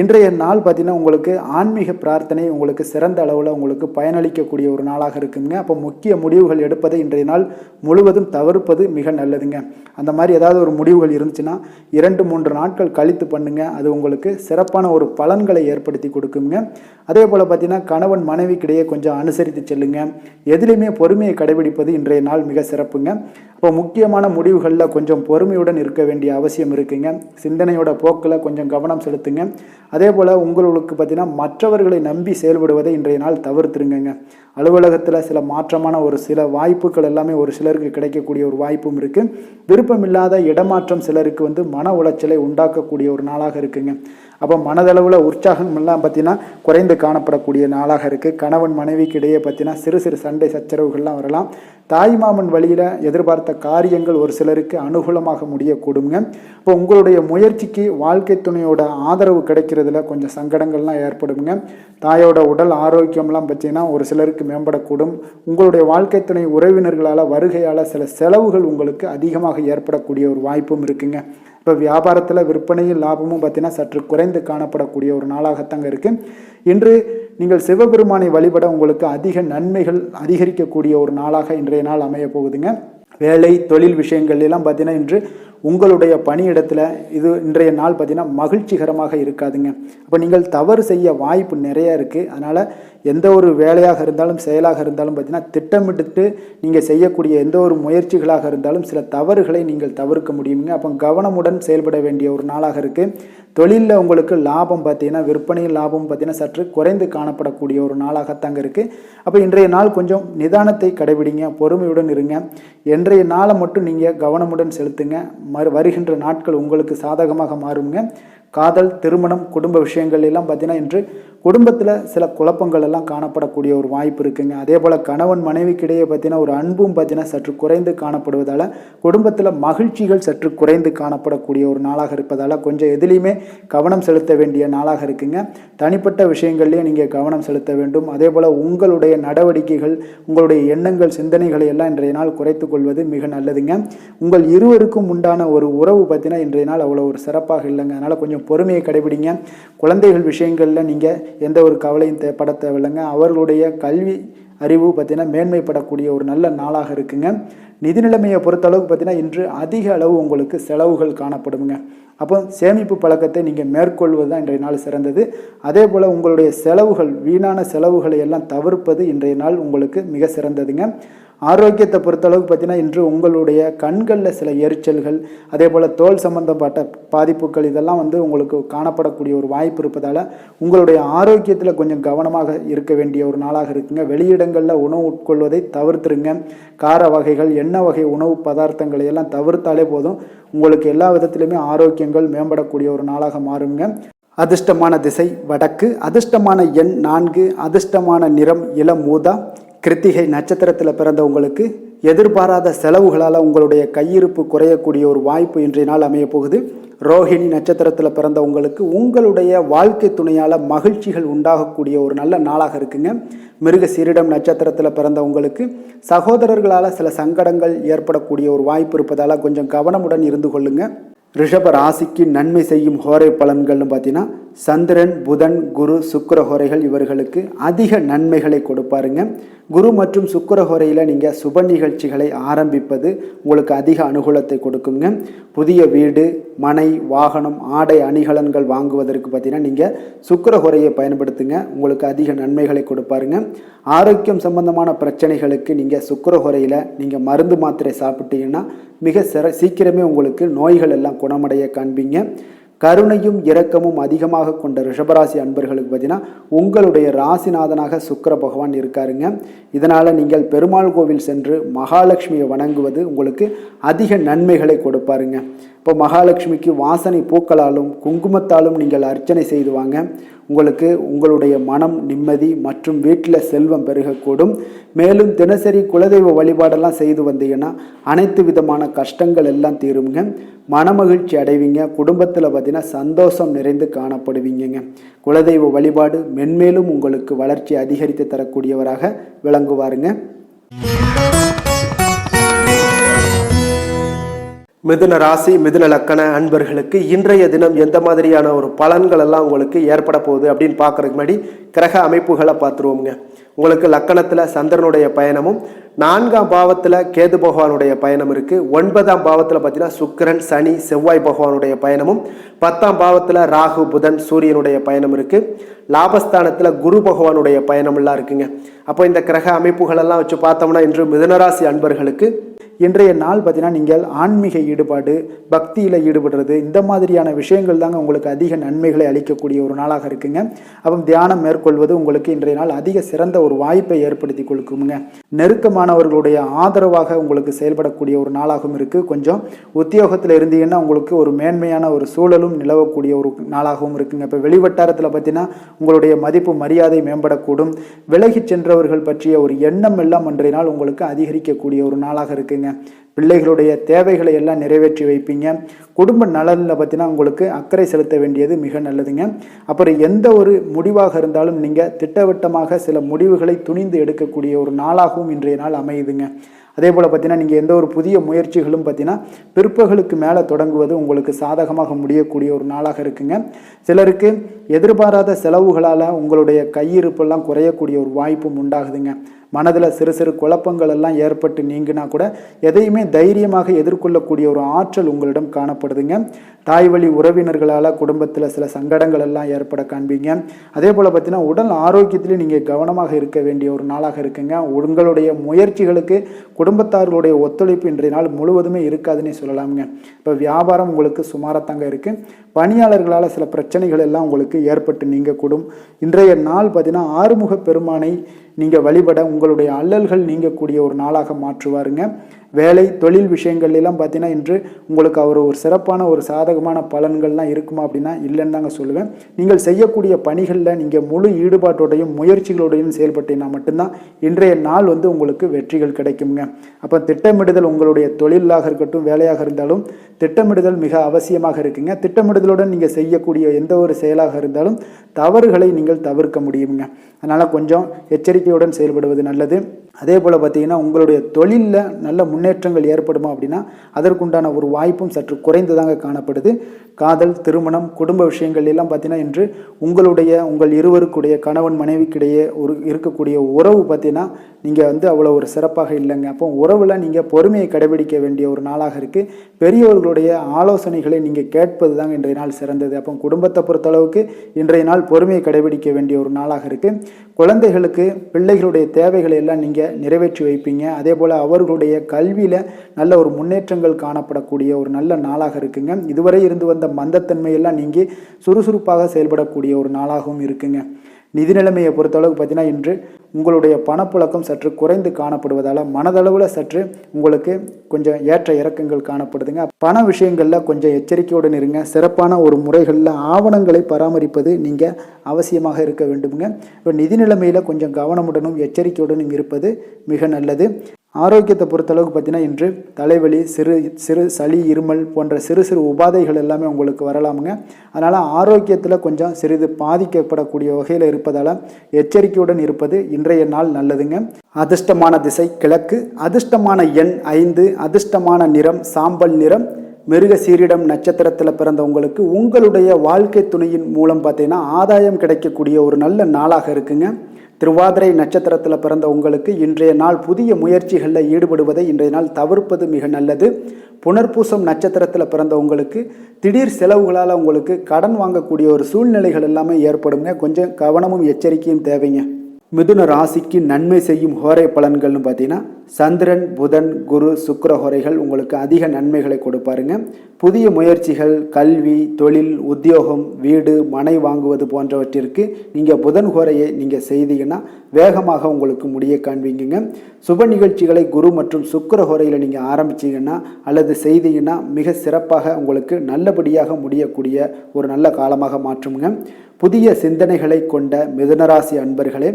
இன்றைய நாள் பார்த்தீங்கன்னா உங்களுக்கு ஆன்மீக பிரார்த்தனை உங்களுக்கு சிறந்த அளவில் உங்களுக்கு பயனளிக்கக்கூடிய ஒரு நாளாக இருக்குங்க. அப்போ முக்கிய முடிவுகள் எடுப்பதை இன்றைய நாள் முழுவதும் தவிர்ப்பது மிக நல்லதுங்க. அந்த மாதிரி ஏதாவது ஒரு முடிவுகள் இருந்துச்சுன்னா 2-3 நாட்கள் கழித்து பண்ணுங்க. அது உங்களுக்கு சிறப்பான ஒரு பலன்களை ஏற்படுத்தி கொடுக்குங்க. அதே போல் பார்த்தீங்கன்னா கணவன் மனைவிக்கிடையே கொஞ்சம் அனுசரித்து செல்லுங்க. எதிலையுமே பொறுமையை கடைபிடிப்பது இன்றைய நாள் மிக சிறப்புங்க. இப்போ முக்கியமான முடிவுகளில் கொஞ்சம் பொறுமையுடன் இருக்க வேண்டிய அவசியம் இருக்குங்க. சிந்தனையோட போக்கில் கொஞ்சம் கவனம் செலுத்துங்க. அதே போல் உங்களுக்கு பார்த்தீங்கன்னா மற்றவர்களை நம்பி செயல்படுவதை இன்றைய நாள் தவிர்த்துருங்க. அலுவலகத்தில் சில மாற்றமான ஒரு சில வாய்ப்புகள் எல்லாமே ஒரு சிலருக்கு கிடைக்கக்கூடிய ஒரு வாய்ப்பும் இருக்குது. விருப்பமில்லாத இடமாற்றம் சிலருக்கு மன உளைச்சலை உண்டாக்கக்கூடிய ஒரு நாளாக இருக்குங்க. அப்போ மனதளவில் உற்சாகம் எல்லாம் பார்த்தீங்கன்னா குறைந்து காணப்படக்கூடிய நாளாக இருக்குது. கணவன் மனைவிக்கு இடையே பார்த்தீங்கன்னா சிறு சிறு சண்டை சச்சரவுகள்லாம் வரலாம். தாய்மாமன் வழியில் எதிர்பார்த்த காரியங்கள் ஒரு சிலருக்கு அனுகூலமாக முடியக்கூடுங்க. இப்போ உங்களுடைய முயற்சிக்கு வாழ்க்கை துணையோட ஆதரவு கிடைக்கிறதுல கொஞ்சம் சங்கடங்கள்லாம் ஏற்படுங்க. தாயோட உடல் ஆரோக்கியம்லாம் பார்த்தீங்கன்னா ஒரு சிலருக்கு மேம்படக்கூடும். உங்களுடைய வாழ்க்கை துணை உறவினர்களால் வருகையால் சில செலவுகள் உங்களுக்கு அதிகமாக ஏற்படக்கூடிய ஒரு வாய்ப்பும் இருக்குங்க. இப்போ வியாபாரத்தில் விற்பனையும் லாபமும் பார்த்தீங்கன்னா சற்று குறைந்து காணப்படக்கூடிய ஒரு நாளாகத்தாங்க இருக்குது. இன்று நீங்கள் சிவபெருமானை வழிபட உங்களுக்கு அதிக நன்மைகள் அதிகரிக்கக்கூடிய ஒரு நாளாக இன்றைய நாள் அமைய போகுதுங்க. வேலை தொழில் விஷயங்கள் எல்லாம் பார்த்தீங்கன்னா இன்று உங்களுடைய பணியிடத்தில் இது இன்றைய நாள் பார்த்தீங்கன்னா மகிழ்ச்சிகரமாக இருக்காதுங்க. அப்போ நீங்கள் தவறு செய்ய வாய்ப்பு நிறைய இருக்குது. அதனால் எந்த ஒரு வேலையாக இருந்தாலும் செயலாக இருந்தாலும் பார்த்தீங்கன்னா திட்டமிட்டு நீங்கள் செய்யக்கூடிய எந்த ஒரு முயற்சிகளாக இருந்தாலும் சில தவறுகளை நீங்கள் தவிர்க்க முடியுங்க. அப்போ கவனமுடன் செயல்பட வேண்டிய ஒரு நாளாக இருக்குது. தொழிலில் உங்களுக்கு லாபம் பார்த்தீங்கன்னா விற்பனையில் லாபம் பார்த்தீங்கன்னா சற்று குறைந்து காணப்படக்கூடிய ஒரு நாளாகத்தாங்க இருக்குது. அப்போ இன்றைய நாள் கொஞ்சம் நிதானத்தை கடைபிடிங்க, பொறுமையுடன் இருங்க. இன்றைய நாளை மட்டும் நீங்கள் கவனமுடன் செலுத்துங்க. வருகின்ற நாட்கள் உங்களுக்கு சாதகமாக மாறுங்க. காதல், திருமணம், குடும்ப விஷயங்கள் எல்லாம் பார்த்தீங்கன்னா இன்று குடும்பத்தில் சில குழப்பங்கள் எல்லாம் காணப்படக்கூடிய ஒரு வாய்ப்பு இருக்குங்க. அதே போல் கணவன் மனைவிக்கிடையே பார்த்தீங்கன்னா ஒரு அன்பும் பார்த்தீங்கன்னா சற்று குறைந்து காணப்படுவதால் குடும்பத்தில் மகிழ்ச்சிகள் சற்று குறைந்து காணப்படக்கூடிய ஒரு நாளாக இருப்பதால் கொஞ்சம் எதுலேயுமே கவனம் செலுத்த வேண்டிய நாளாக இருக்குங்க. தனிப்பட்ட விஷயங்கள்லேயே நீங்கள் கவனம் செலுத்த வேண்டும். அதே போல் உங்களுடைய நடவடிக்கைகள், உங்களுடைய எண்ணங்கள், சிந்தனைகளை எல்லாம் இன்றைய நாள் குறைத்து கொள்வது மிக நல்லதுங்க. உங்கள் இருவருக்கும் உண்டான ஒரு உறவு பார்த்தீங்கன்னா இன்றைய நாள் அவ்வளோ ஒரு சிறப்பாக இல்லைங்க. அதனால் கொஞ்சம் கொஞ்சம் பொறுமையை கடைபிடிங்க. குழந்தைகள் விஷயங்களில் நீங்கள் எந்த ஒரு கவலையும் பட தேவையில்லைங்க. அவர்களுடைய கல்வி அறிவு பார்த்திங்கன்னா மேன்மைப்படக்கூடிய ஒரு நல்ல நாளாக இருக்குங்க. நிதி நிலைமையை பொறுத்தளவுக்கு பார்த்திங்கன்னா இன்று அதிக அளவு உங்களுக்கு செலவுகள் காணப்படுங்க. அப்போ சேமிப்பு பழக்கத்தை நீங்கள் மேற்கொள்வது தான் இன்றைய நாள் சிறந்தது. அதே போல் உங்களுடைய செலவுகள், வீணான செலவுகளை எல்லாம் தவிர்ப்பது இன்றைய நாள் உங்களுக்கு மிக சிறந்ததுங்க. ஆரோக்கியத்தை பொறுத்தளவுக்கு பார்த்திங்கன்னா இன்று உங்களுடைய கண்களில் சில எரிச்சல்கள், அதே போல் தோல் சம்பந்தப்பட்ட பாதிப்புகள் இதெல்லாம் உங்களுக்கு காணப்படக்கூடிய ஒரு வாய்ப்பு இருப்பதால் உங்களுடைய ஆரோக்கியத்தில் கொஞ்சம் கவனமாக இருக்க வேண்டிய ஒரு நாளாக இருக்குங்க. வெளியிடங்களில் உணவு உட்கொள்வதை தவிர்த்துருங்க. கார வகைகள், எண்ணெய் வகை உணவு பதார்த்தங்களை எல்லாம் தவிர்த்தாலே போதும். உங்களுக்கு எல்லா விதத்திலுமே ஆரோக்கியங்கள் மேம்படக்கூடிய ஒரு நாளாக மாறுங்க. அதிர்ஷ்டமான திசை வடக்கு, அதிர்ஷ்டமான எண் 4, அதிர்ஷ்டமான நிறம் இளம் ஊதா. கிருத்திகை நட்சத்திரத்தில் பிறந்தவங்களுக்கு எதிர்பாராத செலவுகளால் உங்களுடைய கையிருப்பு குறையக்கூடிய ஒரு வாய்ப்பு இன்றைய நாள் அமைய போகுது. ரோஹிணி நட்சத்திரத்தில் பிறந்தவங்களுக்கு உங்களுடைய வாழ்க்கை துணையால் மகிழ்ச்சிகள் உண்டாகக்கூடிய ஒரு நல்ல நாளாக இருக்குங்க. மிருகசீரிடம் நட்சத்திரத்தில் பிறந்தவங்களுக்கு சகோதரர்களால் சில சங்கடங்கள் ஏற்படக்கூடிய ஒரு வாய்ப்பு இருப்பதால் கொஞ்சம் கவனமுடன் இருந்து கொள்ளுங்க. ரிஷப ராசிக்கு நன்மை செய்யும் ஹோரை பலன்கள்னு பார்த்தீங்கன்னா சந்திரன், புதன், குரு, சுக்கிர ஹோரைகள் இவர்களுக்கு அதிக நன்மைகளை கொடுப்பாருங்க. குரு மற்றும் சுக்கிர ஹோரையில் நீங்கள் சுப நிகழ்ச்சிகளை ஆரம்பிப்பது உங்களுக்கு அதிக அனுகூலத்தை கொடுக்குங்க. புதிய வீடு, மனை, வாகனம், ஆடை அணிகலன்கள் வாங்குவதற்கு பார்த்தீங்கன்னா நீங்கள் சுக்கிர ஹோரையை பயன்படுத்துங்க. உங்களுக்கு அதிக நன்மைகளை கொடுப்பாருங்க. ஆரோக்கியம் சம்பந்தமான பிரச்சனைகளுக்கு நீங்கள் சுக்கிர ஹோரையில் நீங்கள் மருந்து மாத்திரை சாப்பிட்டீங்கன்னா மிக சீக்கிரமே உங்களுக்கு நோய்கள் எல்லாம் குணமடைய காண்பீங்க. கருணையும் இரக்கமும் அதிகமாக கொண்ட ரிஷபராசி அன்பர்களுக்கு பார்த்தீங்கன்னா உங்களுடைய ராசிநாதனாக சுக்கிர பகவான் இருக்காருங்க. இதனால் நீங்கள் பெருமாள் கோவில் சென்று மகாலட்சுமியை வணங்குவது உங்களுக்கு அதிக நன்மைகளை கொடுப்பாருங்க. இப்போ மகாலட்சுமிக்கு வாசனை பூக்களாலும் குங்குமத்தாலும் நீங்கள் அர்ச்சனை செய்து வாங்க. உங்களுக்கு உங்களுடைய மனம் நிம்மதி மற்றும் வீட்டில் செல்வம் பெருகக்கூடும். மேலும் தினசரி குலதெய்வ வழிபாடெல்லாம் செய்து வந்தீங்கன்னா அனைத்து விதமான கஷ்டங்கள் எல்லாம் தீருங்க. மனமகிழ்ச்சி அடைவீங்க. குடும்பத்தில் பார்த்தீங்கன்னா சந்தோஷம் நிறைந்து காணப்படுவீங்க. குலதெய்வ வழிபாடு மென்மேலும் உங்களுக்கு வளர்ச்சி அதிகரித்து தரக்கூடியவராக விளங்குவாருங்க. மிதுன ராசி, மிதுன லக்கண அன்பர்களுக்கு இன்றைய தினம் எந்த மாதிரியான ஒரு பலன்கள் எல்லாம் உங்களுக்கு ஏற்பட போகுது அப்படின்னு பார்க்கறதுக்கு முன்னாடி கிரக அமைப்புகளை பார்த்துருவோங்க. உங்களுக்கு லக்கணத்தில் சந்திரனுடைய பயணமும், 4ஆம் பாவத்தில் கேது பகவானுடைய பயணம் இருக்குது. 9ஆம் பாவத்தில் பார்த்தீங்கன்னா சுக்கிரன், சனி, செவ்வாய் பகவானுடைய பயணமும், 10ஆம் பாவத்தில் ராகு, புதன், சூரியனுடைய பயணம் இருக்குது. லாபஸ்தானத்தில் குரு பகவானுடைய பயணமெல்லாம் இருக்குங்க. அப்போ இந்த கிரக அமைப்புகளெல்லாம் வச்சு பார்த்தோம்னா இன்று மிதுனராசி அன்பர்களுக்கு இன்றைய நாள் பார்த்தீங்கன்னா நீங்கள் ஆன்மீக ஈடுபாடு, பக்தியில் ஈடுபடுறது, இந்த மாதிரியான விஷயங்கள் தாங்க உங்களுக்கு அதிக நன்மைகளை அளிக்கக்கூடிய ஒரு நாளாக இருக்குங்க. அப்போ தியானம் மேற்கொள்வது உங்களுக்கு இன்றைய நாள் அதிக சிறந்த ஒரு வாய்ப்பை ஏற்படுத்தி கொடுக்குங்க. நெருக்கமானவர்களுடைய ஆதரவாக உங்களுக்கு செயல்படக்கூடிய ஒரு நாளாகவும் இருக்குது. கொஞ்சம் உத்தியோகத்தில் இருந்தீங்கன்னா உங்களுக்கு ஒரு மேன்மையான ஒரு சூழலும் நிலவக்கூடிய ஒரு நாளாகவும் இருக்குங்க. இப்போ வெளிவட்டாரத்தில் பார்த்தீங்கன்னா உங்களுடைய மதிப்பு மரியாதை மேம்படக்கூடும். விலகி சென்றவர்கள் பற்றிய ஒரு எண்ணம் எல்லாம் இன்றைய நாள் உங்களுக்கு அதிகரிக்கக்கூடிய ஒரு நாளாக இருக்குங்க. பிள்ளைகளுடைய தேவைகளை எல்லாம் நிறைவேற்றி வைப்பீங்க. குடும்ப நலனில் பார்த்தீங்கன்னா உங்களுக்கு அக்கறை செலுத்த வேண்டியது மிக நல்லதுங்க. அப்புறம் எந்த ஒரு முடிவாக இருந்தாலும் நீங்கள் திட்டவட்டமாக சில முடிவுகளை துணிந்து எடுக்கக்கூடிய ஒரு நாளாகவும் இன்றைய நாள் அமையுதுங்க. அதே போல் பார்த்தீங்கன்னா நீங்கள் எந்த ஒரு புதிய முயற்சிகளும் பார்த்தீங்கன்னா பிற்பகலுக்கு மேலே தொடங்குவது உங்களுக்கு சாதகமாக முடியக்கூடிய ஒரு நாளாக இருக்குங்க. சிலருக்கு எதிர்பாராத செலவுகளால் உங்களுடைய கையிருப்பெல்லாம் குறையக்கூடிய ஒரு வாய்ப்பும் உண்டாகுதுங்க. மனதில் சிறு சிறு குழப்பங்கள் எல்லாம் ஏற்பட்டு நீங்கினா கூட எதையுமே தைரியமாக எதிர்கொள்ளக்கூடிய ஒரு ஆற்றல் உங்களிடம் காணப்படுதுங்க. தாய் வழி உறவினர்களால் குடும்பத்தில் சில சங்கடங்கள் எல்லாம் ஏற்பட காண்பீங்க. அதே போல் பார்த்தீங்கன்னா உடல் ஆரோக்கியத்திலையும் நீங்கள் கவனமாக இருக்க வேண்டிய ஒரு நாளாக இருக்குங்க. உங்களுடைய முயற்சிகளுக்கு குடும்பத்தார்களுடைய ஒத்துழைப்பு இன்றைய நாள் முழுவதுமே இருக்காதுன்னு சொல்லலாமுங்க. இப்போ வியாபாரம் உங்களுக்கு சுமாரத்தாங்க இருக்குது. பணியாளர்களால் சில பிரச்சனைகள் எல்லாம் உங்களுக்கு ஏற்பட்டு நீங்கக்கூடும். இன்றைய நாள் பார்த்தீங்கன்னா ஆறுமுக பெருமானை நீங்கள் வழிபட உங்களுடைய அல்லல்கள் நீங்கக்கூடிய ஒரு நாளாக மாற்றுவாருங்க. வேலை தொழில் விஷயங்கள் எல்லாம் பார்த்தீங்கன்னா இன்று உங்களுக்கு அவர் ஒரு சிறப்பான ஒரு சாதகமான பலன்கள்லாம் இருக்குமா அப்படின்னா இல்லைன்னு தாங்க சொல்லுவேன். நீங்கள் செய்யக்கூடிய பணிகளில் நீங்கள் முழு ஈடுபாட்டோடையும் முயற்சிகளோடையும் செயல்பட்டீங்கன்னா மட்டும்தான் இன்றைய நாள் உங்களுக்கு வெற்றிகள் கிடைக்குங்க. அப்போ திட்டமிடுதல் உங்களுடைய தொழிலாக இருக்கட்டும், வேலையாக இருந்தாலும் திட்டமிடுதல் மிக அவசியமாக இருக்குங்க. திட்டமிடுதலுடன் நீங்கள் செய்யக்கூடிய எந்த ஒரு செயலாக இருந்தாலும் தவறுகளை நீங்கள் தவிர்க்க முடியுங்க. அதனால் கொஞ்சம் எச்சரிக்கையுடன் செயல்படுவது நல்லது. அதே போல் பார்த்தீங்கன்னா உங்களுடைய தொழிலில் நல்ல முன்னேற்றங்கள் ஏற்படுமா அப்படின்னா அதற்குண்டான ஒரு வாய்ப்பும் சற்று குறைந்துதாங்க காணப்படுது. காதல், திருமணம், குடும்ப விஷயங்கள் எல்லாம் பார்த்தீங்கன்னா இன்று உங்கள் இருவருக்குடைய கணவன் மனைவிக்கிடையே இருக்கக்கூடிய உறவு பார்த்தீங்கன்னா நீங்கள் அவ்வளோ ஒரு சிறப்பாக இல்லைங்க. அப்போ உறவில் நீங்கள் பொறுமையை கடைபிடிக்க வேண்டிய ஒரு நாளாக இருக்குது. பெரியவர்களுடைய ஆலோசனைகளை நீங்கள் கேட்பது தாங்க இன்றைய நாள் சிறந்தது. அப்போ குடும்பத்தை பொறுத்தளவுக்கு இன்றைய நாள் பொறுமையை கடைபிடிக்க வேண்டிய ஒரு நாளாக இருக்குது. குழந்தைகளுக்கு பிள்ளைகளுடைய தேவைகளை எல்லாம் நீங்கள் நிறைவேற்றி வைப்பீங்க. அதே போல் அவர்களுடைய கல்வியில் நல்ல ஒரு முன்னேற்றங்கள் காணப்படக்கூடிய ஒரு நல்ல நாளாக இருக்குங்க. இதுவரை இருந்து வந்த மந்தத்தன்மையெல்லாம் நீங்கி சுறுசுறுப்பாக செயல்படக்கூடிய ஒரு நாளாகவும் இருக்குங்க. நிதி நிலைமையை பொறுத்தளவுக்கு பார்த்தீங்கன்னா இன்று உங்களுடைய பணப்புழக்கம் சற்று குறைந்து காணப்படுவதால் மனதளவில் சற்று உங்களுக்கு கொஞ்சம் ஏற்ற இறக்கங்கள் காணப்படுதுங்க. பண விஷயங்களில் கொஞ்சம் எச்சரிக்கையுடன் இருங்க. சிறப்பான ஒரு முறைகளில் ஆவணங்களை பராமரிப்பது நீங்கள் அவசியமாக இருக்க வேண்டுங்க. இப்போ நிதி நிலைமையில் கொஞ்சம் கவனமுடனும் எச்சரிக்கையுடனும் இருப்பது மிக நல்லது. ஆரோக்கியத்தை பொறுத்தளவுக்கு பார்த்தீங்கன்னா இன்று தலைவலி, சிறு சளி, இருமல் போன்ற சிறு உபாதைகள் எல்லாமே உங்களுக்கு வரலாமுங்க. அதனால் ஆரோக்கியத்தில் கொஞ்சம் சிறிது பாதிக்கப்படக்கூடிய வகையில் இருப்பதால் எச்சரிக்கையுடன் இருப்பது இன்றைய நாள் நல்லதுங்க. அதிர்ஷ்டமான திசை கிழக்கு, அதிர்ஷ்டமான எண் 5, அதிர்ஷ்டமான நிறம் சாம்பல் நிறம். மிருக சீரிடம் நட்சத்திரத்தில் பிறந்த உங்களுக்கு உங்களுடைய வாழ்க்கை துணையின் மூலம் பார்த்தீங்கன்னா ஆதாயம் கிடைக்கக்கூடிய ஒரு நல்ல நாளாக இருக்குங்க. திருவாதிரை நட்சத்திரத்தில் பிறந்த உங்களுக்கு இன்றைய நாள் புதிய முயற்சிகளில் ஈடுபடுவதை இன்றைய நாள் தவிர்ப்பது மிக நல்லது. புனர்பூசம் நட்சத்திரத்தில் பிறந்த உங்களுக்கு திடீர் செலவுகளால் உங்களுக்கு கடன் வாங்கக்கூடிய ஒரு சூழ்நிலைகள் எல்லாமே ஏற்படுங்க. கொஞ்சம் கவனமும் எச்சரிக்கையும் தேவைங்க. மிதுன ராசிக்கு நன்மை செய்யும் ஹோரை பலன்கள்னு பார்த்தீங்கன்னா சந்திரன், புதன், குரு, சுக்கிர ஹோரைகள் உங்களுக்கு அதிக நன்மைகளை கொடுப்பாருங்க. புதிய முயற்சிகள், கல்வி, தொழில், உத்தியோகம், வீடு, மனை வாங்குவது போன்றவற்றிற்கு நீங்கள் புதன் ஹோரையை நீங்கள் செய்தீங்கன்னா வேகமாக உங்களுக்கு முடிய காண்பீங்க. சுப நிகழ்ச்சிகளை குரு மற்றும் சுக்கிர ஹோரையில் நீங்கள் ஆரம்பிச்சிங்கன்னா அல்லது செய்தீங்கன்னா மிக சிறப்பாக உங்களுக்கு நல்லபடியாக முடியக்கூடிய ஒரு நல்ல காலமாக மாற்றுங்க. புதிய சிந்தனைகளை கொண்ட மிதுனராசி அன்பர்களே,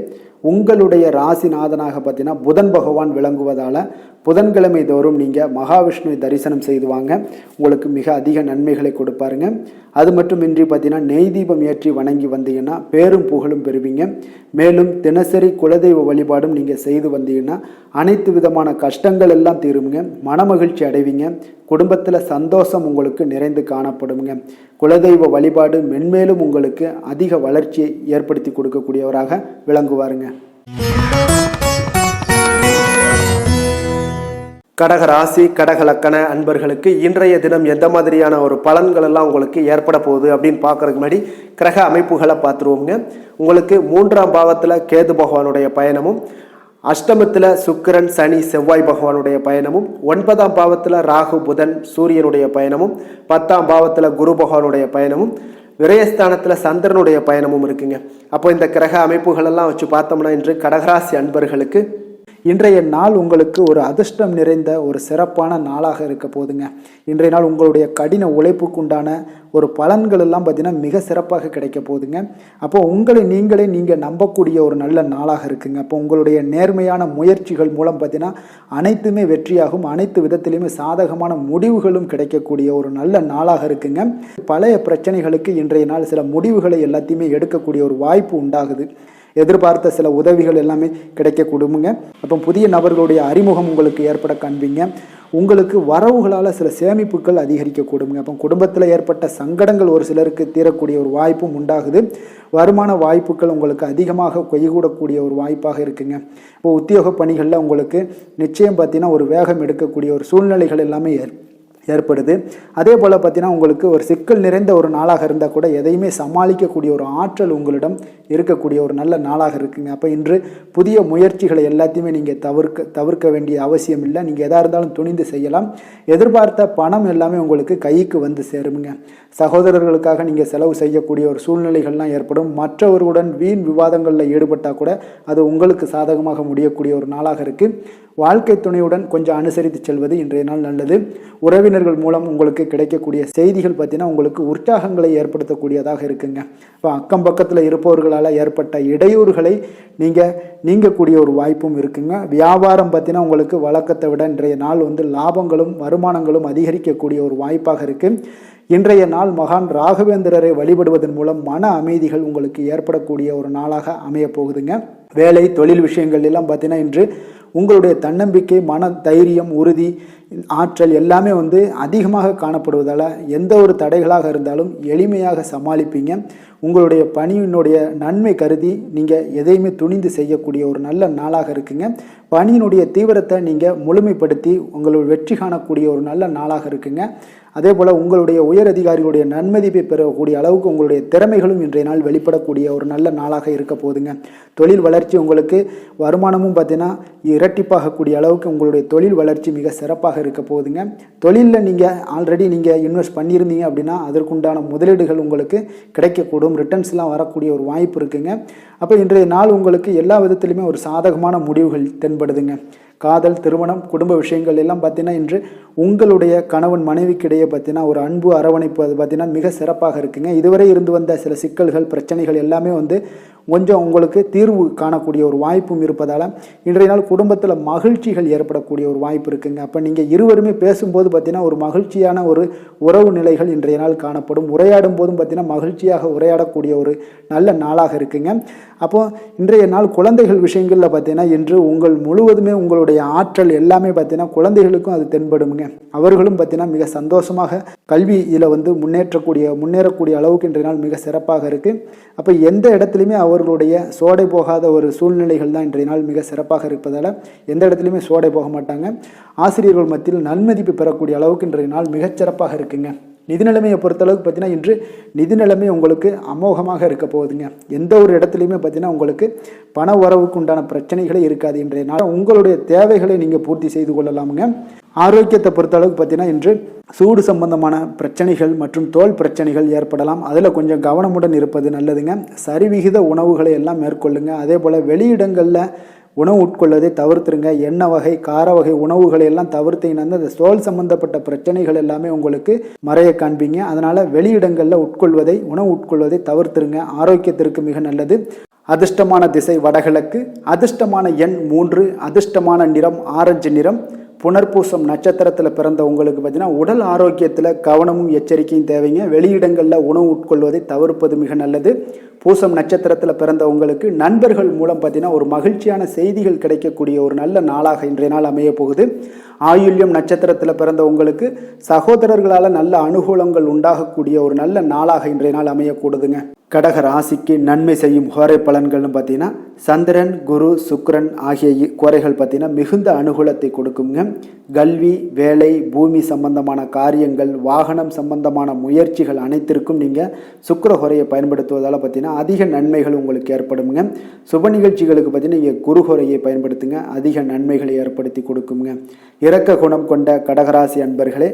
உங்களுடைய ராசிநாதனாக பார்த்தீங்கன்னா புதன் பகவான் விளங்குவதால் புதன்கிழமை தோறும் நீங்கள் மகாவிஷ்ணுவை தரிசனம் செய்து வாங்க. உங்களுக்கு மிக அதிக நன்மைகளை கொடுப்பாருங்க. அது மட்டுமின்றி பார்த்தீங்கன்னா நெய் தீபம் ஏற்றி வணங்கி வந்தீங்கன்னா பேரும் புகழும் பெறுவீங்க. மேலும் தினசரி குலதெய்வ வழிபாடும் நீங்கள் செய்து வந்தீங்கன்னா அனைத்து விதமான கஷ்டங்கள் எல்லாம் தீருங்க. மனமகிழ்ச்சி அடைவீங்க. குடும்பத்தில் சந்தோஷம் உங்களுக்கு நிறைந்து காணப்படுங்க. குலதெய்வ வழிபாடு மென்மேலும் உங்களுக்கு அதிக வளர்ச்சியை ஏற்படுத்தி கொடுக்கக்கூடியவராக விளங்குவாருங்க. கடக ராசி, கடக லக்கண அன்பர்களுக்கு இன்றைய தினம் எந்த மாதிரியான ஒரு பலன்கள் எல்லாம் உங்களுக்கு ஏற்பட போகுது அப்படின்னு பார்க்கறதுக்கு முன்னாடி கிரக அமைப்புகளை பார்த்துருவோங்க. உங்களுக்கு 3ஆம் பாவத்தில் கேது பகவானுடைய பயணமும், அஷ்டமத்தில் சுக்கிரன், சனி, செவ்வாய் பகவானுடைய பயணமும், 9ஆம் பாவத்தில் ராகு, புதன், சூரியனுடைய பயணமும், 10ஆம் பாவத்தில் குரு பகவானுடைய பயணமும், விரயஸ்தானத்தில் சந்திரனுடைய பயணமும் இருக்குங்க. அப்போ இந்த கிரக அமைப்புகள் எல்லாம் வச்சு பார்த்தோம்னா இன்று கடகராசி அன்பர்களுக்கு இன்றைய நாள் உங்களுக்கு ஒரு அதிர்ஷ்டம் நிறைந்த ஒரு சிறப்பான நாளாக இருக்க போதுங்க. இன்றைய நாள் உங்களுடைய கடின உழைப்புக்குண்டான ஒரு பலன்கள் எல்லாம் பார்த்தீங்கன்னா மிக சிறப்பாக கிடைக்க போகுதுங்க. அப்போ உங்களை நீங்கள் நம்பக்கூடிய ஒரு நல்ல நாளாக இருக்குங்க. அப்போ உங்களுடைய நேர்மையான முயற்சிகள் மூலம் பார்த்தீங்கன்னா அனைத்துமே வெற்றியாகும். அனைத்து விதத்திலையுமே சாதகமான முடிவுகளும் கிடைக்கக்கூடிய ஒரு நல்ல நாளாக இருக்குங்க. பழைய பிரச்சனைகளுக்கு இன்றைய நாள் சில முடிவுகளை எல்லாத்தையுமே எடுக்கக்கூடிய ஒரு வாய்ப்பு உண்டாகுது. எதிர்பார்த்த சில உதவிகள் எல்லாமே கிடைக்கக்கூடுமுங்க. அப்போ புதிய நபர்களுடைய அறிமுகம் உங்களுக்கு ஏற்பட காண்பீங்க. உங்களுக்கு வரவுகளால் சில சேமிப்புகள் அதிகரிக்கக்கூடுங்க. அப்போ குடும்பத்தில் ஏற்பட்ட சங்கடங்கள் ஒரு சிலருக்கு தீரக்கூடிய ஒரு வாய்ப்பும் உண்டாகுது. வருமான வாய்ப்புகள் உங்களுக்கு அதிகமாக கைகூடக்கூடிய ஒரு வாய்ப்பாக இருக்குங்க. இப்போ உத்தியோக பணிகளில் உங்களுக்கு நிச்சயம் பார்த்தீங்கன்னா ஒரு வேகம் எடுக்கக்கூடிய ஒரு சூழ்நிலைகள் எல்லாமே ஏற்படுது. அதே போல் பார்த்தீங்கன்னா உங்களுக்கு ஒரு சிக்கல் நிறைந்த ஒரு நாளாக இருந்தால் கூட எதையுமே சமாளிக்கக்கூடிய ஒரு ஆற்றல் உங்களிடம் இருக்கக்கூடிய ஒரு நல்ல நாளாக இருக்குங்க. அப்போ இன்று புதிய முயற்சிகளை எல்லாத்தையுமே நீங்கள் தவிர்க்க வேண்டிய அவசியம் இல்லை. நீங்கள் எதாக இருந்தாலும் துணிந்து செய்யலாம். எதிர்பார்த்த பணம் எல்லாமே உங்களுக்கு கைக்கு வந்து சேருங்க. சகோதரர்களுக்காக நீங்கள் செலவு செய்யக்கூடிய ஒரு சூழ்நிலைகள்லாம் ஏற்படும். மற்றவர்களுடன் வீண் விவாதங்களில் ஈடுபட்டால் கூட அது உங்களுக்கு சாதகமாக முடியக்கூடிய ஒரு நாளாக இருக்குது. வாழ்க்கை துணையுடன் கொஞ்சம் அனுசரித்து செல்வது இன்றைய நாள் நல்லது. உறவினர்கள் மூலம் உங்களுக்கு கிடைக்கக்கூடிய செய்திகள் பார்த்தீங்கன்னா உங்களுக்கு உற்சாகங்களை ஏற்படுத்தக்கூடியதாக இருக்குங்க. இப்போ அக்கம் பக்கத்தில் இருப்பவர்களால் ஏற்பட்ட இடையூறுகளை நீங்கக்கூடிய ஒரு வாய்ப்பும் இருக்குங்க. வியாபாரம் பார்த்தீங்கன்னா உங்களுக்கு வழக்கத்தை விட இன்றைய நாள் லாபங்களும் வருமானங்களும் அதிகரிக்கக்கூடிய ஒரு வாய்ப்பாக இருக்குது. இன்றைய நாள் மகான் ராகவேந்திரரை வழிபடுவதன் மூலம் மன அமைதிகள் உங்களுக்கு ஏற்படக்கூடிய ஒரு நாளாக அமைய போகுதுங்க. வேலை தொழில் விஷயங்கள் எல்லாம் பார்த்தீங்கன்னா இன்று உங்களுடைய தன்னம்பிக்கை, மன தைரியம், உறுதி, ஆற்றல் எல்லாமே வந்து அதிகமாக காணப்படுவதால் எந்த ஒரு தடைகளாக இருந்தாலும் எளிமையாக சமாளிப்பீங்க. உங்களுடைய பணியினுடைய நன்மை கருதி நீங்கள் எதையுமே துணிந்து செய்யக்கூடிய ஒரு நல்ல நாளாக இருக்குங்க. பணியினுடைய தீவிரத்தை நீங்கள் முழுமைப்படுத்தி உங்களுடைய வெற்றி காணக்கூடிய ஒரு நல்ல நாளாக இருக்குங்க. அதே போல் உங்களுடைய உயர் அதிகாரிகளுடைய நன்மதிப்பை பெறக்கூடிய அளவுக்கு உங்களுடைய திறமைகளும் இன்றைய நாள் வெளிப்படக்கூடிய ஒரு நல்ல நாளாக இருக்க போகுதுங்க. தொழில் வளர்ச்சி உங்களுக்கு வருமானமும் பார்த்தீங்கன்னா இரட்டிப்பாகக்கூடிய அளவுக்கு உங்களுடைய தொழில் வளர்ச்சி மிக சிறப்பாக இருக்க போகுதுங்க. தொழிலில் நீங்கள் ஆல்ரெடி நீங்கள் இன்வெஸ்ட் பண்ணியிருந்தீங்க அப்படின்னா அதற்குண்டான முதலீடுகள் உங்களுக்கு கிடைக்கக்கூடும், ரிட்டர்ன்ஸ்லாம் வரக்கூடிய ஒரு வாய்ப்பு இருக்குங்க. அப்போ இன்றைய நாள் உங்களுக்கு எல்லா விதத்திலுமே ஒரு சாதகமான முடிவுகள் தென்படுதுங்க. காதல், திருமணம், குடும்ப விஷயங்கள் எல்லாம் பார்த்தீங்கன்னா இன்று உங்களுடைய கணவன் மனைவிக்கிடையே பார்த்தீங்கன்னா ஒரு அன்பு அரவணைப்பு அது பார்த்தீங்கன்னா மிக சிறப்பாக இருக்குங்க. இதுவரை இருந்து வந்த சில சிக்கல்கள், பிரச்சனைகள் எல்லாமே வந்து கொஞ்சம் உங்களுக்கு தீர்வு காணக்கூடிய ஒரு வாய்ப்பும் இருப்பதால் இன்றைய நாள் குடும்பத்தில் மகிழ்ச்சிகள் ஏற்படக்கூடிய ஒரு வாய்ப்பு இருக்குங்க. அப்போ நீங்கள் இருவருமே பேசும்போது பார்த்தீங்கன்னா ஒரு மகிழ்ச்சியான ஒரு உறவு நிலைகள் இன்றைய நாள் காணப்படும். உரையாடும் போதும் பார்த்தீங்கன்னா மகிழ்ச்சியாக உரையாடக்கூடிய ஒரு நல்ல நாளாக இருக்குங்க. அப்போது இன்றைய நாள் குழந்தைகள் விஷயங்களில் பார்த்தீங்கன்னா இன்று முழுவதுமே உங்களுடைய ஆற்றல் எல்லாமே பார்த்தீங்கன்னா குழந்தைகளுக்கும் அது தென்படுங்க. அவர்களும் பார்த்தீங்கன்னா மிக சந்தோஷமாக கல்வியில் வந்து முன்னேறக்கூடிய அளவுக்கு இன்றைய நாள் மிக சிறப்பாக இருக்குது. அப்போ எந்த இடத்துலையுமே அவர்களுடைய சோடை போகாத ஒரு சூழ்நிலைகள் தான் இன்றைய நாள் மிக சிறப்பாக இருப்பதால் எந்த இடத்துலையுமே சோடை போக மாட்டாங்க. ஆசிரியர்கள் மத்தியில் நன்மதிப்பு பெறக்கூடிய அளவுக்கு இன்றைய நாள் மிகச்சிறப்பாக இருக்குங்க. நிதி நிலைமையை பொறுத்தளவுக்கு பார்த்தீங்கன்னா இன்று நிதி நிலைமை உங்களுக்கு அமோகமாக இருக்க போகுதுங்க. எந்த ஒரு இடத்துலையுமே பார்த்தீங்கன்னா உங்களுக்கு பண வரவுக்கு உண்டான பிரச்சனைகளே இருக்காது. இன்றைய நாள் உங்களுடைய தேவைகளை நீங்கள் பூர்த்தி செய்து கொள்ளலாமுங்க. ஆரோக்கியத்தை பொறுத்தளவுக்கு பார்த்தீங்கன்னா இன்று சூடு சம்பந்தமான பிரச்சனைகள் மற்றும் தோல் பிரச்சனைகள் ஏற்படலாம். அதில் கொஞ்சம் கவனமுடன் இருப்பது நல்லதுங்க. சரிவிகித உணவுகளை எல்லாம் மேற்கொள்ளுங்க. அதே போல் வெளியிடங்களில் உணவு உட்கொள்வதை தவிர்த்துருங்க. எண்ணெய் வகை, கார வகை உணவுகளை எல்லாம் தவிர்த்தீங்கன்னா அந்த தோல் சம்பந்தப்பட்ட பிரச்சனைகள் எல்லாமே உங்களுக்கு மறைய காண்பீங்க. அதனால் வெளியிடங்களில் உணவு உட்கொள்வதை தவிர்த்துருங்க. ஆரோக்கியத்திற்கு மிக நல்லது. அதிர்ஷ்டமான திசை வடகிழக்கு, அதிர்ஷ்டமான எண் 3, அதிர்ஷ்டமான நிறம் ஆரஞ்சு நிறம். புனர்பூசம் நட்சத்திரத்தில் பிறந்த உங்களுக்கு பார்த்தீங்கன்னா உடல் ஆரோக்கியத்தில் கவனமும் எச்சரிக்கையும் தேவைங்க. வெளியிடங்களில் உணவு உட்கொள்வதை தவிர்ப்பது மிக நல்லது. பூசம் நட்சத்திரத்தில் பிறந்த உங்களுக்கு நண்பர்கள் மூலம் பார்த்தீங்கன்னா ஒரு மகிழ்ச்சியான செய்திகள் கிடைக்கக்கூடிய ஒரு நல்ல நாளாக இன்றைய நாள் அமைய போகுது. ஆயுள்யம் நட்சத்திரத்தில் பிறந்த உங்களுக்கு சகோதரர்களால் நல்ல அனுகூலங்கள் உண்டாகக்கூடிய ஒரு நல்ல நாளாக இன்றைய நாள் அமையக்கூடுதுங்க. கடக ராசிக்கு நன்மை செய்யும் ஹோரை பலன்கள்னு பார்த்தீங்கன்னா சந்திரன், குரு, சுக்கிரன் ஆகிய குறைகள் பார்த்தீங்கன்னா மிகுந்த அனுகூலத்தை கொடுக்குங்க. கல்வி, வேலை, பூமி சம்பந்தமான காரியங்கள், வாகனம் சம்பந்தமான முயற்சிகள் அனைத்திற்கும் நீங்கள் சுக்கிர ஹோரையை பயன்படுத்துவதால் பார்த்தீங்கன்னா அதிக நன்மைகள் உங்களுக்கு ஏற்படுங்க. சுப நிகழ்ச்சிகளுக்கு பார்த்தீங்கன்னா நீங்கள் குரு ஹோரையை பயன்படுத்துங்க, அதிக நன்மைகளை ஏற்படுத்தி கொடுக்குங்க. இரக்க குணம் கொண்ட கடகராசி அன்பர்களே,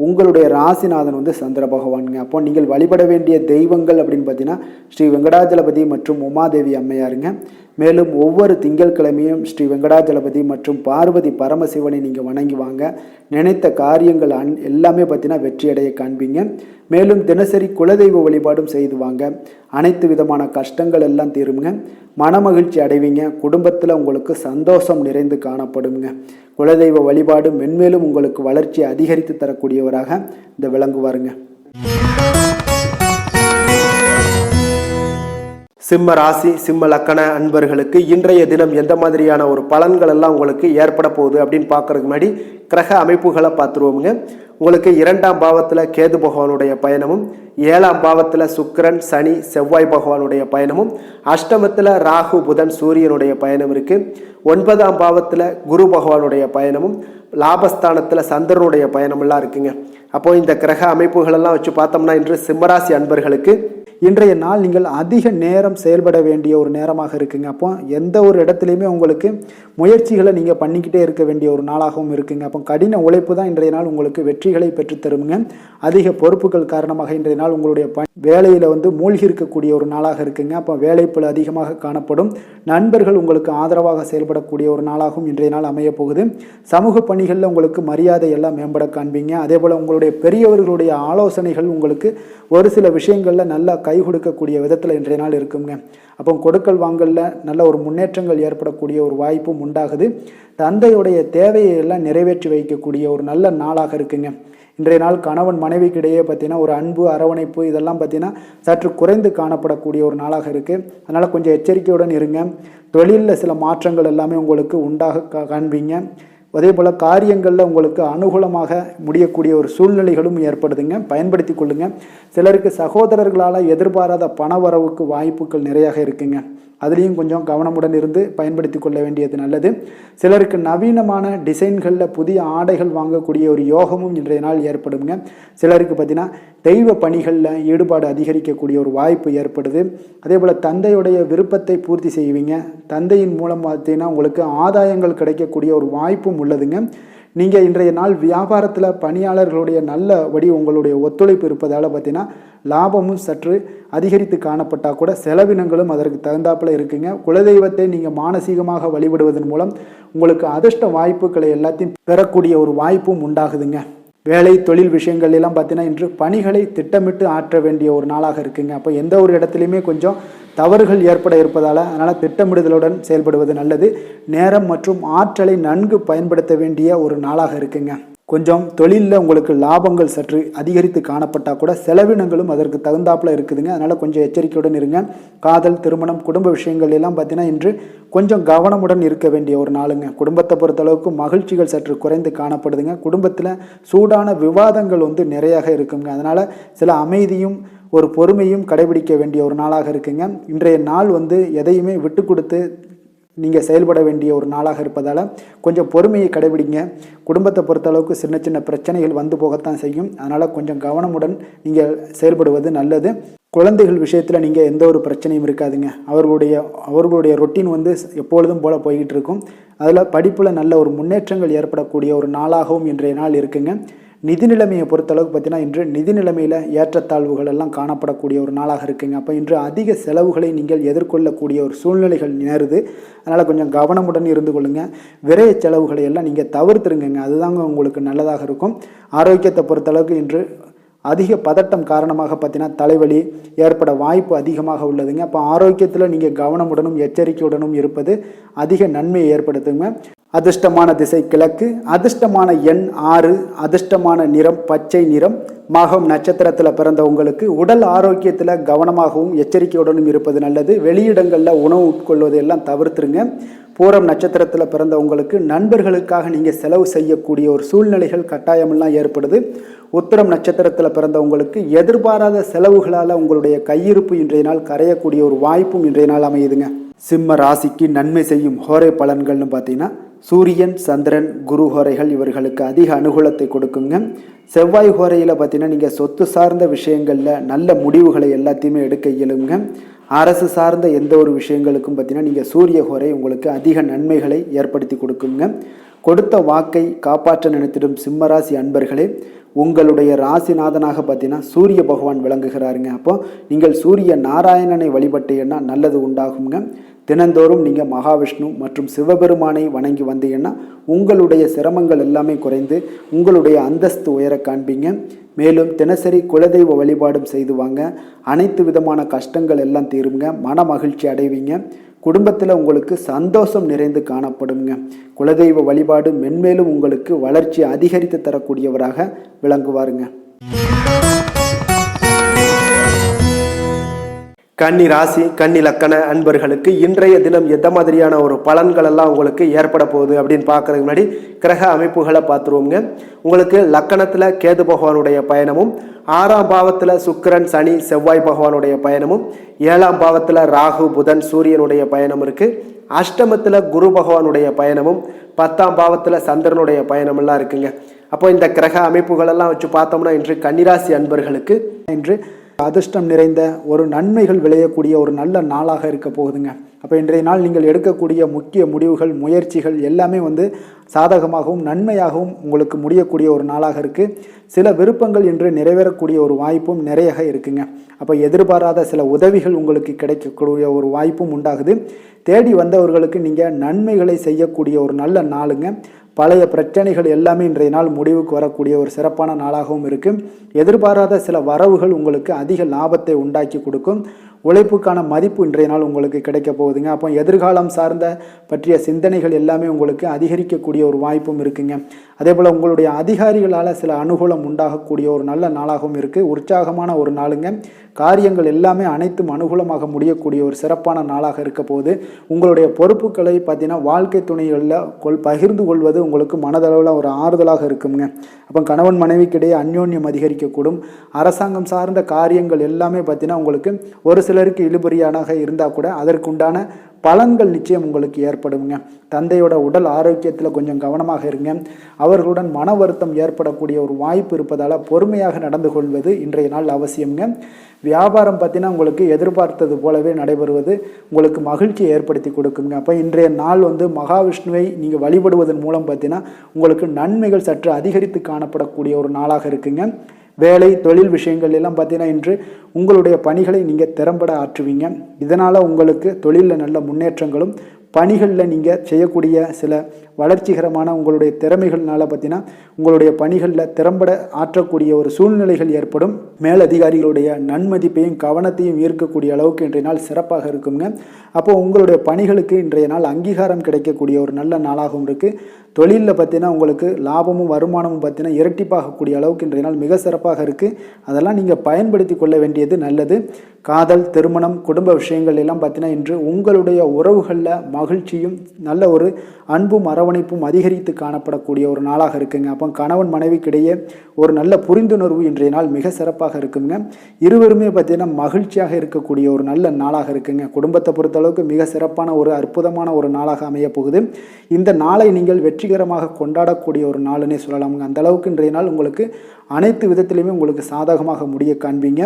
உங்களுடைய ராசிநாதன் வந்து சந்திர பகவானுங்க. அப்போ நீங்கள் வழிபட வேண்டிய தெய்வங்கள் அப்படின்னு பார்த்தீங்கன்னா ஸ்ரீ வெங்கடாஜலபதி மற்றும் உமாதேவி அம்மையாருங்க. மேலும் ஒவ்வொரு திங்கட்கிழமையும் ஸ்ரீ வெங்கடாஜலபதி மற்றும் பார்வதி பரமசிவனை நீங்கள் வணங்கி வாங்க. நினைத்த காரியங்கள் எல்லாமே பார்த்தீங்கன்னா வெற்றியடைய காண்பீங்க. மேலும் தினசரி குலதெய்வ வழிபாடும் செய்து வாங்க. அனைத்து விதமான கஷ்டங்கள் எல்லாம் தீருங்க. மனமகிழ்ச்சி அடைவீங்க. குடும்பத்தில் உங்களுக்கு சந்தோஷம் நிறைந்து காணப்படுங்க. குலதெய்வ வழிபாடு மென்மேலும் உங்களுக்கு வளர்ச்சி அதிகரித்து தரக்கூடியவராக இந்த விளங்குவாருங்க. சிம்ம ராசி, சிம்ம லக்கண அன்பர்களுக்கு இன்றைய தினம் எந்த மாதிரியான ஒரு பலன்கள் எல்லாம் உங்களுக்கு ஏற்பட போகுது அப்படின்னு பார்க்கறதுக்கு முன்னாடி கிரக அமைப்புகளை பார்த்துருவோமுங்க. உங்களுக்கு 2ஆம் பாவத்தில் கேது பகவானுடைய பயணமும், 7ஆம் பாவத்தில் சுக்கிரன், சனி, செவ்வாய் பகவானுடைய பயணமும், அஷ்டமத்தில் ராகு, புதன், சூரியனுடைய பயணம் இருக்குது. 9ஆம் பாவத்தில் குரு பகவானுடைய பயணமும், லாபஸ்தானத்தில் சந்திரனுடைய பயணமெல்லாம் இருக்குங்க. அப்போ இந்த கிரக அமைப்புகளெல்லாம் வச்சு பார்த்தோம்னா இன்று சிம்மராசி அன்பர்களுக்கு இன்றைய நாள் நீங்கள் அதிக நேரம் செயல்பட வேண்டிய ஒரு நேரமாக இருக்குங்க. அப்போ எந்த ஒரு இடத்துலையுமே உங்களுக்கு முயற்சிகளை நீங்கள் பண்ணிக்கிட்டே இருக்க வேண்டிய ஒரு நாளாகவும் இருக்குங்க. அப்போ கடின உழைப்பு தான் இன்றைய நாள் உங்களுக்கு வெற்றிகளை பெற்றுத்தருங்க. அதிக பொறுப்புகள் காரணமாக இன்றைய நாள் உங்களுடைய வேலையில் வந்து மூழ்கி இருக்கக்கூடிய ஒரு நாளாக இருக்குங்க. அப்போ வேலைப்பளு அதிகமாக காணப்படும். நண்பர்கள் உங்களுக்கு ஆதரவாக செயல்படக்கூடிய ஒரு நாளாகவும் இன்றைய நாள் அமைய போகுது. சமூக பணிகளில் உங்களுக்கு மரியாதை எல்லாம் மேம்பட காண்பீங்க. அதே போல் உங்களுடைய பெரியவர்களுடைய ஆலோசனைகள் உங்களுக்கு ஒரு சில விஷயங்களில் நல்லா கை கொடுக்கக்கூடிய விதத்தில் இன்றைய நாள் இருக்குங்க. அப்போ கொடுக்கல் வாங்கலில் நல்ல ஒரு முன்னேற்றங்கள் ஏற்படக்கூடிய ஒரு வாய்ப்பும் உண்டாகுது. தந்தையுடைய தேவையை எல்லாம் நிறைவேற்றி வைக்கக்கூடிய ஒரு நல்ல நாளாக இருக்குங்க. இன்றைய நாள் கணவன் மனைவிக்கிடையே பார்த்தீங்கன்னா ஒரு அன்பு அரவணைப்பு இதெல்லாம் பார்த்தீங்கன்னா சற்று குறைந்து காணப்படக்கூடிய ஒரு நாளாக இருக்குது. அதனால் கொஞ்சம் எச்சரிக்கையுடன் இருங்க. தொழிலில் சில மாற்றங்கள் எல்லாமே உங்களுக்கு உண்டாக காண்பீங்க. அதே போல் காரியங்களில் உங்களுக்கு அனுகூலமாக முடியக்கூடிய ஒரு சூழ்நிலைகளும் ஏற்படுதுங்க, பயன்படுத்தி கொள்ளுங்கள். சிலருக்கு சகோதரர்களால் எதிர்பாராத பண வரவுக்கு வாய்ப்புகள் நிறையாக இருக்குங்க. அதுலேயும் கொஞ்சம் கவனமுடன் இருந்து பயன்படுத்தி கொள்ள வேண்டியது நல்லது. சிலருக்கு நவீனமான டிசைன்களில் புதிய ஆடைகள் வாங்கக்கூடிய ஒரு யோகமும் இன்றைய நாள் ஏற்படுங்க. சிலருக்கு பார்த்தீங்கன்னா தெய்வ பணிகளில் ஈடுபாடு அதிகரிக்கக்கூடிய ஒரு வாய்ப்பு ஏற்படுது. அதே போல் தந்தையுடைய விருப்பத்தை பூர்த்தி செய்வீங்க. தந்தையின் மூலம் பார்த்தீங்கன்னா உங்களுக்கு ஆதாயங்கள் கிடைக்கக்கூடிய ஒரு வாய்ப்பும் உள்ளதுங்க. நீங்கள் இன்றைய நாள் வியாபாரத்தில் பணியாளர்களுடைய நல்லபடி உங்களுடைய ஒத்துழைப்பு இருப்பதால் பார்த்தீங்கன்னா லாபமும் சற்று அதிகரித்து காணப்பட்டால் கூட செலவினங்களும் அதற்கு தகுந்தாப்பில் இருக்குங்க. குலதெய்வத்தை நீங்கள் மானசீகமாக வழிபடுவதன் மூலம் உங்களுக்கு அதிர்ஷ்ட வாய்ப்புகளை எல்லாத்தையும் பெறக்கூடிய ஒரு வாய்ப்பும் உண்டாகுதுங்க. வேலை தொழில் விஷயங்கள் எல்லாம் பார்த்தீங்கன்னா இன்று பணிகளை திட்டமிட்டு ஆற்ற வேண்டிய ஒரு நாளாக இருக்குங்க. அப்போ எந்த ஒரு இடத்துலையுமே கொஞ்சம் தவறுகள் ஏற்பட இருப்பதால் அதனால் திட்டமிடுதலுடன் செயல்படுவது நல்லது. நேரம் மற்றும் ஆற்றலை நன்கு பயன்படுத்த வேண்டிய ஒரு நாளாக இருக்குங்க. கொஞ்சம் தொழிலில் உங்களுக்கு லாபங்கள் சற்று அதிகரித்து காணப்பட்டால் கூட செலவினங்களும் அதற்கு தகுந்தாப்பில் இருக்குதுங்க. அதனால் கொஞ்சம் எச்சரிக்கையுடன் இருங்க. காதல், திருமணம், குடும்ப விஷயங்கள் எல்லாம் பார்த்தீங்கன்னா இன்று கொஞ்சம் கவனமுடன் இருக்க வேண்டிய ஒரு நாளுங்க. குடும்பத்தை பொறுத்தளவுக்கு மகிழ்ச்சிகள் சற்று குறைந்து காணப்படுதுங்க. குடும்பத்தில் சூடான விவாதங்கள் நிறையாக இருக்குங்க. அதனால் சில அமைதியும் ஒரு பொறுமையும் கடைபிடிக்க வேண்டிய ஒரு நாளாக இருக்குங்க. இன்றைய நாள் எதையுமே விட்டு கொடுத்து நீங்கள் செயல்பட வேண்டிய ஒரு நாளாக இருப்பதால் கொஞ்சம் பொறுமையை கடைபிடிங்க. குடும்பத்தை பொறுத்தளவுக்கு சின்ன சின்ன பிரச்சனைகள் போகத்தான் செய்யும். அதனால் கொஞ்சம் கவனமுடன் நீங்கள் செயல்படுவது நல்லது. குழந்தைகள் விஷயத்தில் நீங்கள் எந்த ஒரு பிரச்சனையும் இருக்காதுங்க. அவர்களுடைய ரொட்டீன் எப்பொழுதும் போல் போய்கிட்டு இருக்கும். அதில் படிப்பில் நல்ல ஒரு முன்னேற்றங்கள் ஏற்படக்கூடிய ஒரு நாளாகவும் இன்றைய நாள் இருக்குங்க. நிதி நிலைமையை பொறுத்தளவுக்கு பார்த்தீங்கன்னா இன்று நிதி நிலைமையில் ஏற்றத்தாழ்வுகள் எல்லாம் காணப்படக்கூடிய ஒரு நாளாக இருக்குங்க. அப்போ இன்று அதிக செலவுகளை நீங்கள் எதிர்கொள்ளக்கூடிய ஒரு சூழ்நிலைகள் நேருது. அதனால் கொஞ்சம் கவனமுடன் இருந்து கொள்ளுங்கள். விரைய செலவுகளை எல்லாம் நீங்கள் தவிர்த்துருங்க. அதுதாங்க உங்களுக்கு நல்லதாக இருக்கும். ஆரோக்கியத்தை பொறுத்தளவுக்கு இன்று அதிக பதட்டம் காரணமாக பார்த்தீங்கன்னா தலைவலி ஏற்பட வாய்ப்பு அதிகமாக உள்ளதுங்க. அப்போ ஆரோக்கியத்தில் நீங்கள் கவனமுடனும் எச்சரிக்கையுடனும் இருப்பது அதிக நன்மையை ஏற்படுத்துங்க. அதிர்ஷ்டமான திசை கிழக்கு, அதிர்ஷ்டமான எண் 6, அதிர்ஷ்டமான நிறம் பச்சை நிறம். மகம் நட்சத்திரத்தில் பிறந்த உங்களுக்கு உடல் ஆரோக்கியத்தில் கவனமாகவும் எச்சரிக்கையுடனும் இருப்பது நல்லது. வெளியிடங்களில் உணவு உட்கொள்வதை எல்லாம் தவிர்த்துருங்க. பூரம் நட்சத்திரத்தில் பிறந்த உங்களுக்கு நண்பர்களுக்காக நீங்கள் செலவு செய்யக்கூடிய ஒரு சூழ்நிலைகள் கட்டாயமெல்லாம் ஏற்படுது. உத்திரம் நட்சத்திரத்தில் பிறந்த உங்களுக்கு எதிர்பாராத செலவுகளால் உங்களுடைய கையிருப்பு இன்றைய நாள் கரையக்கூடிய ஒரு வாய்ப்பும் இன்றைய நாள் அமையுதுங்க. சிம்ம ராசிக்கு நன்மை செய்யும் ஹோரை பலன்கள்னு பார்த்தீங்கன்னா சூரியன், சந்திரன், குரு ஹோரைகள் இவர்களுக்கு அதிக அனுகூலத்தை கொடுக்குங்க. செவ்வாய் ஹோரையில் பார்த்தீங்கன்னா நீங்கள் சொத்து சார்ந்த விஷயங்களில் நல்ல முடிவுகளை எல்லாத்தையுமே எடுக்க இயலுங்க. அரசு சார்ந்த எந்த ஒரு விஷயங்களுக்கும் பார்த்தீங்கன்னா நீங்கள் சூரிய ஹோரை உங்களுக்கு அதிக நன்மைகளை ஏற்படுத்தி கொடுக்குங்க. கொடுத்த வாக்கை காப்பாற்ற நினைத்திடும் சிம்மராசி அன்பர்களே, உங்களுடைய ராசிநாதனாக பார்த்தீங்கன்னா சூரிய பகவான் விளங்குகிறாருங்க. அப்போ நீங்கள் சூரிய நாராயணனை வழிபட்டீங்கன்னா நல்லது உண்டாகுங்க. தினந்தோறும் நீங்கள் மகாவிஷ்ணு மற்றும் சிவபெருமானை வணங்கி வந்தீங்கன்னா உங்களுடைய சிரமங்கள் எல்லாமே குறைந்து உங்களுடைய அந்தஸ்து உயர காண்பீங்க. மேலும் தினசரி குலதெய்வ வழிபாடும் செய்து வாங்க. அனைத்து விதமான கஷ்டங்கள் எல்லாம் தீருங்க. மன மகிழ்ச்சி அடைவீங்க. குடும்பத்தில் உங்களுக்கு சந்தோஷம் நிறைந்து காணப்படுங்க. குலதெய்வ வழிபாடு மென்மேலும் உங்களுக்கு வளர்ச்சி அதிகரித்து தரக்கூடியவராக விளங்குவாருங்க. கன்னி ராசி, கன்னி லக்கண அன்பர்களுக்கு இன்றைய தினம் எந்த மாதிரியான ஒரு பலன்கள் எல்லாம் உங்களுக்கு ஏற்பட போகுது அப்படின்னு பார்க்கறதுக்கு முன்னாடி கிரக அமைப்புகளை பார்த்துருவோங்க. உங்களுக்கு லக்கணத்தில் கேது பகவானுடைய பயணமும், 6ஆம் பாவத்தில் சுக்கிரன், சனி, செவ்வாய் பகவானுடைய பயணமும், 7ஆம் பாவத்தில் ராகு, புதன், சூரியனுடைய பயணம் இருக்குது. அஷ்டமத்தில் குரு பகவானுடைய பயணமும், 10ஆம் பாவத்தில் சந்திரனுடைய பயணமெல்லாம் இருக்குங்க. அப்போ இந்த கிரக அமைப்புகளெல்லாம் வச்சு பார்த்தோம்னா இன்று கன்னிராசி அன்பர்களுக்கு இன்று அதிர்ஷ்டம் நிறைந்த ஒரு நன்மைகள் விளையக்கூடிய ஒரு நல்ல நாளாக இருக்க போகுதுங்க. அப்போ இன்றைய நாள் நீங்கள் எடுக்கக்கூடிய முக்கிய முடிவுகள், முயற்சிகள் எல்லாமே சாதகமாகவும் நன்மையாகவும் உங்களுக்கு முடியக்கூடிய ஒரு நாளாக இருக்குது. சில விருப்பங்கள் இன்று நிறைவேறக்கூடிய ஒரு வாய்ப்பும் நிறைய இருக்குங்க. அப்போ எதிர்பாராத சில உதவிகள் உங்களுக்கு கிடைக்கக்கூடிய ஒரு வாய்ப்பும் உண்டாகுது. தேடி வந்தவர்களுக்கு நீங்கள் நன்மைகளை செய்யக்கூடிய ஒரு நல்ல நாளுங்க. பழைய பிரச்சனைகள் எல்லாமே இன்றைய நாள் முடிவுக்கு வரக்கூடிய ஒரு சிறப்பான நாளாகவும் இருக்குது. எதிர்பாராத சில வரவுகள் உங்களுக்கு அதிக லாபத்தை உண்டாக்கி கொடுக்கும். உழைப்புக்கான மதிப்பு இன்றைய நாள் உங்களுக்கு கிடைக்க போகுதுங்க. அப்போ எதிர்காலம் சார்ந்த பற்றிய சிந்தனைகள் எல்லாமே உங்களுக்கு அதிகரிக்கக்கூடிய ஒரு வாய்ப்பும் இருக்குங்க. அதே போல் உங்களுடைய அதிகாரிகளால் சில அனுகூலம் உண்டாகக்கூடிய ஒரு நல்ல நாளாகவும் இருக்குது. உற்சாகமான ஒரு நாளுங்க. காரியங்கள் எல்லாமே அனைத்தும் அனுகூலமாக முடியக்கூடிய ஒரு சிறப்பான நாளாக இருக்க போது. உங்களுடைய பொறுப்புகளை பார்த்தீங்கன்னா வாழ்க்கை துணைகளில் பகிர்ந்து கொள்வது உங்களுக்கு மனதளவில் ஒரு ஆறுதலாக இருக்குங்க. அப்போ கணவன் மனைவிக்கிடையே அந்யோன்யம் அதிகரிக்கக்கூடும். அரசாங்கம் சார்ந்த காரியங்கள் எல்லாமே பார்த்தீங்கன்னா உங்களுக்கு ஒரு சிலருக்கு இழுபறியானாக இருந்தால் கூட அதற்குண்டான பலன்கள் நிச்சயம் உங்களுக்கு ஏற்படுங்க. தந்தையோட உடல் ஆரோக்கியத்தில் கொஞ்சம் கவனமாக இருங்க. அவர்களுடன் மன வருத்தம் ஏற்படக்கூடிய ஒரு வாய்ப்பு இருப்பதால் பொறுமையாக நடந்து கொள்வது இன்றைய நாள் அவசியம்ங்க. வியாபாரம் பார்த்தீங்கன்னா உங்களுக்கு எதிர்பார்த்தது போலவே நடைபெறுவது உங்களுக்கு மகிழ்ச்சியை ஏற்படுத்தி கொடுக்குங்க. அப்போ இன்றைய நாள் மகாவிஷ்ணுவை நீங்கள் வழிபடுவதன் மூலம் பார்த்தீங்கன்னா உங்களுக்கு நன்மைகள் சற்று அதிகரித்து காணப்படக்கூடிய ஒரு நாளாக இருக்குங்க. வேலை தொழில் விஷயங்கள் எல்லாம் பார்த்தீங்கன்னா இன்று உங்களுடைய பணிகளை நீங்கள் திறம்பட ஆற்றுவீங்க. இதனால் உங்களுக்கு தொழிலில் நல்ல முன்னேற்றங்களும் பணிகளில் நீங்கள் செய்யக்கூடிய சில வளர்ச்சிகரமான உங்களுடைய திறமைகள்னால பார்த்தீங்கன்னா உங்களுடைய பணிகளில் திறம்பட ஆற்றக்கூடிய ஒரு சூழ்நிலைகள் ஏற்படும். மேலதிகாரிகளுடைய நன்மதிப்பையும் கவனத்தையும் ஈர்க்கக்கூடிய அளவுக்கு இன்றைய நாள் சிறப்பாக இருக்குங்க. அப்போ உங்களுடைய பணிகளுக்கு இன்றைய நாள் அங்கீகாரம் கிடைக்கக்கூடிய ஒரு நல்ல நாளாகவும் இருக்குது. தொழிலில் பார்த்தீங்கன்னா உங்களுக்கு லாபமும் வருமானமும் பார்த்தீங்கன்னா இரட்டிப்பாகக்கூடிய அளவுக்கு இன்றைய நாள் மிக சிறப்பாக இருக்குது. அதெல்லாம் நீங்கள் பயன்படுத்தி கொள்ள வேண்டியது நல்லது. காதல், திருமணம், குடும்ப விஷயங்கள் எல்லாம் பார்த்தீங்கன்னா இன்று உங்களுடைய உறவுகளில் மகிழ்ச்சியும் நல்ல ஒரு அன்பும் அரவணைப்பும் அதிகரித்து காணப்படக்கூடிய ஒரு நாளாக இருக்குங்க. அப்போ கணவன் மனைவிக்கிடையே ஒரு நல்ல புரிந்துணர்வு இன்றைய நாள் மிக சிறப்பாக இருக்குங்க. இருவருமே பார்த்தீங்கன்னா மகிழ்ச்சியாக இருக்கக்கூடிய ஒரு நல்ல நாளாக இருக்குங்க. குடும்பத்தை பொறுத்தளவுக்கு மிக சிறப்பான ஒரு அற்புதமான ஒரு நாளாக அமைய போகுது. இந்த நாளை நீங்கள் வெற்றிகரமாக கொண்டாடக்கூடிய ஒரு நாளுன்னே சொல்லலாமுங்க. அந்த அளவுக்கு இன்றைய நாள் உங்களுக்கு அனைத்து விதத்திலையுமே உங்களுக்கு சாதகமாக முடிய காண்பீங்க.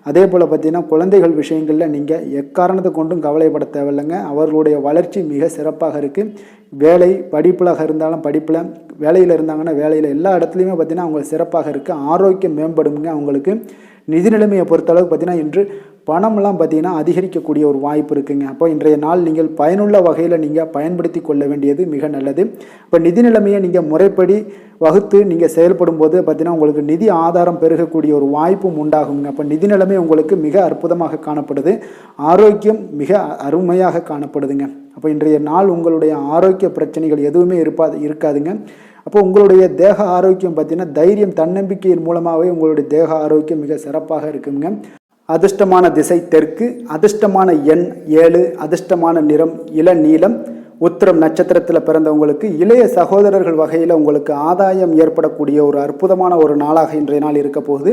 அதே போல் பார்த்தீங்கன்னா குழந்தைகள் விஷயங்களில் நீங்கள் எக்காரணத்தை கொண்டும் கவலைப்பட தேவையில்லைங்க. அவர்களுடைய வளர்ச்சி மிக சிறப்பாக இருக்குது. வேலை படிப்பிலாக இருந்தாலும் படிப்பில், வேலையில் இருந்தாங்கன்னா வேலையில், எல்லா இடத்துலையுமே பார்த்தீங்கன்னா அவங்க சிறப்பாக இருக்குது. ஆரோக்கியம் மேம்படுங்க. அவங்களுக்கு நிதி நிலைமையை பொறுத்தளவுக்கு பார்த்தீங்கன்னா இன்று பணம்லாம் பார்த்தீங்கன்னா அதிகரிக்கக்கூடிய ஒரு வாய்ப்பு இருக்குங்க. அப்போ இன்றைய நாள் நீங்கள் பயனுள்ள வகையில் நீங்கள் பயன்படுத்தி கொள்ள வேண்டியது மிக நல்லது. இப்போ நிதி நிலைமையை நீங்கள் முறைப்படி வகுத்து நீங்கள் செயல்படும் போது பார்த்தீங்கன்னா உங்களுக்கு நிதி ஆதாரம் பெருகக்கூடிய ஒரு வாய்ப்பும் உண்டாகுங்க. அப்போ நிதி நிலைமை உங்களுக்கு மிக அற்புதமாக காணப்படுது. ஆரோக்கியம் மிக அருமையாக காணப்படுதுங்க. அப்போ இன்றைய நாள் உங்களுடைய ஆரோக்கிய பிரச்சனைகள் எதுவுமே இருக்காதுங்க. அப்போ உங்களுடைய தேக ஆரோக்கியம் பார்த்தீங்கன்னா தைரியம், தன்னம்பிக்கையின் மூலமாகவே உங்களுடைய தேக ஆரோக்கியம் மிக சிறப்பாக இருக்குங்க. அதிர்ஷ்டமான திசை தெற்கு, அதிர்ஷ்டமான எண் 7, அதிர்ஷ்டமான நிறம் இளநீலம். உத்திரம் நட்சத்திரத்தில் பிறந்தவங்களுக்கு இளைய சகோதரர்கள் வகையில் உங்களுக்கு ஆதாயம் ஏற்படக்கூடிய ஒரு அற்புதமான ஒரு நாளாக இன்றைய நாள் இருக்க போகுது.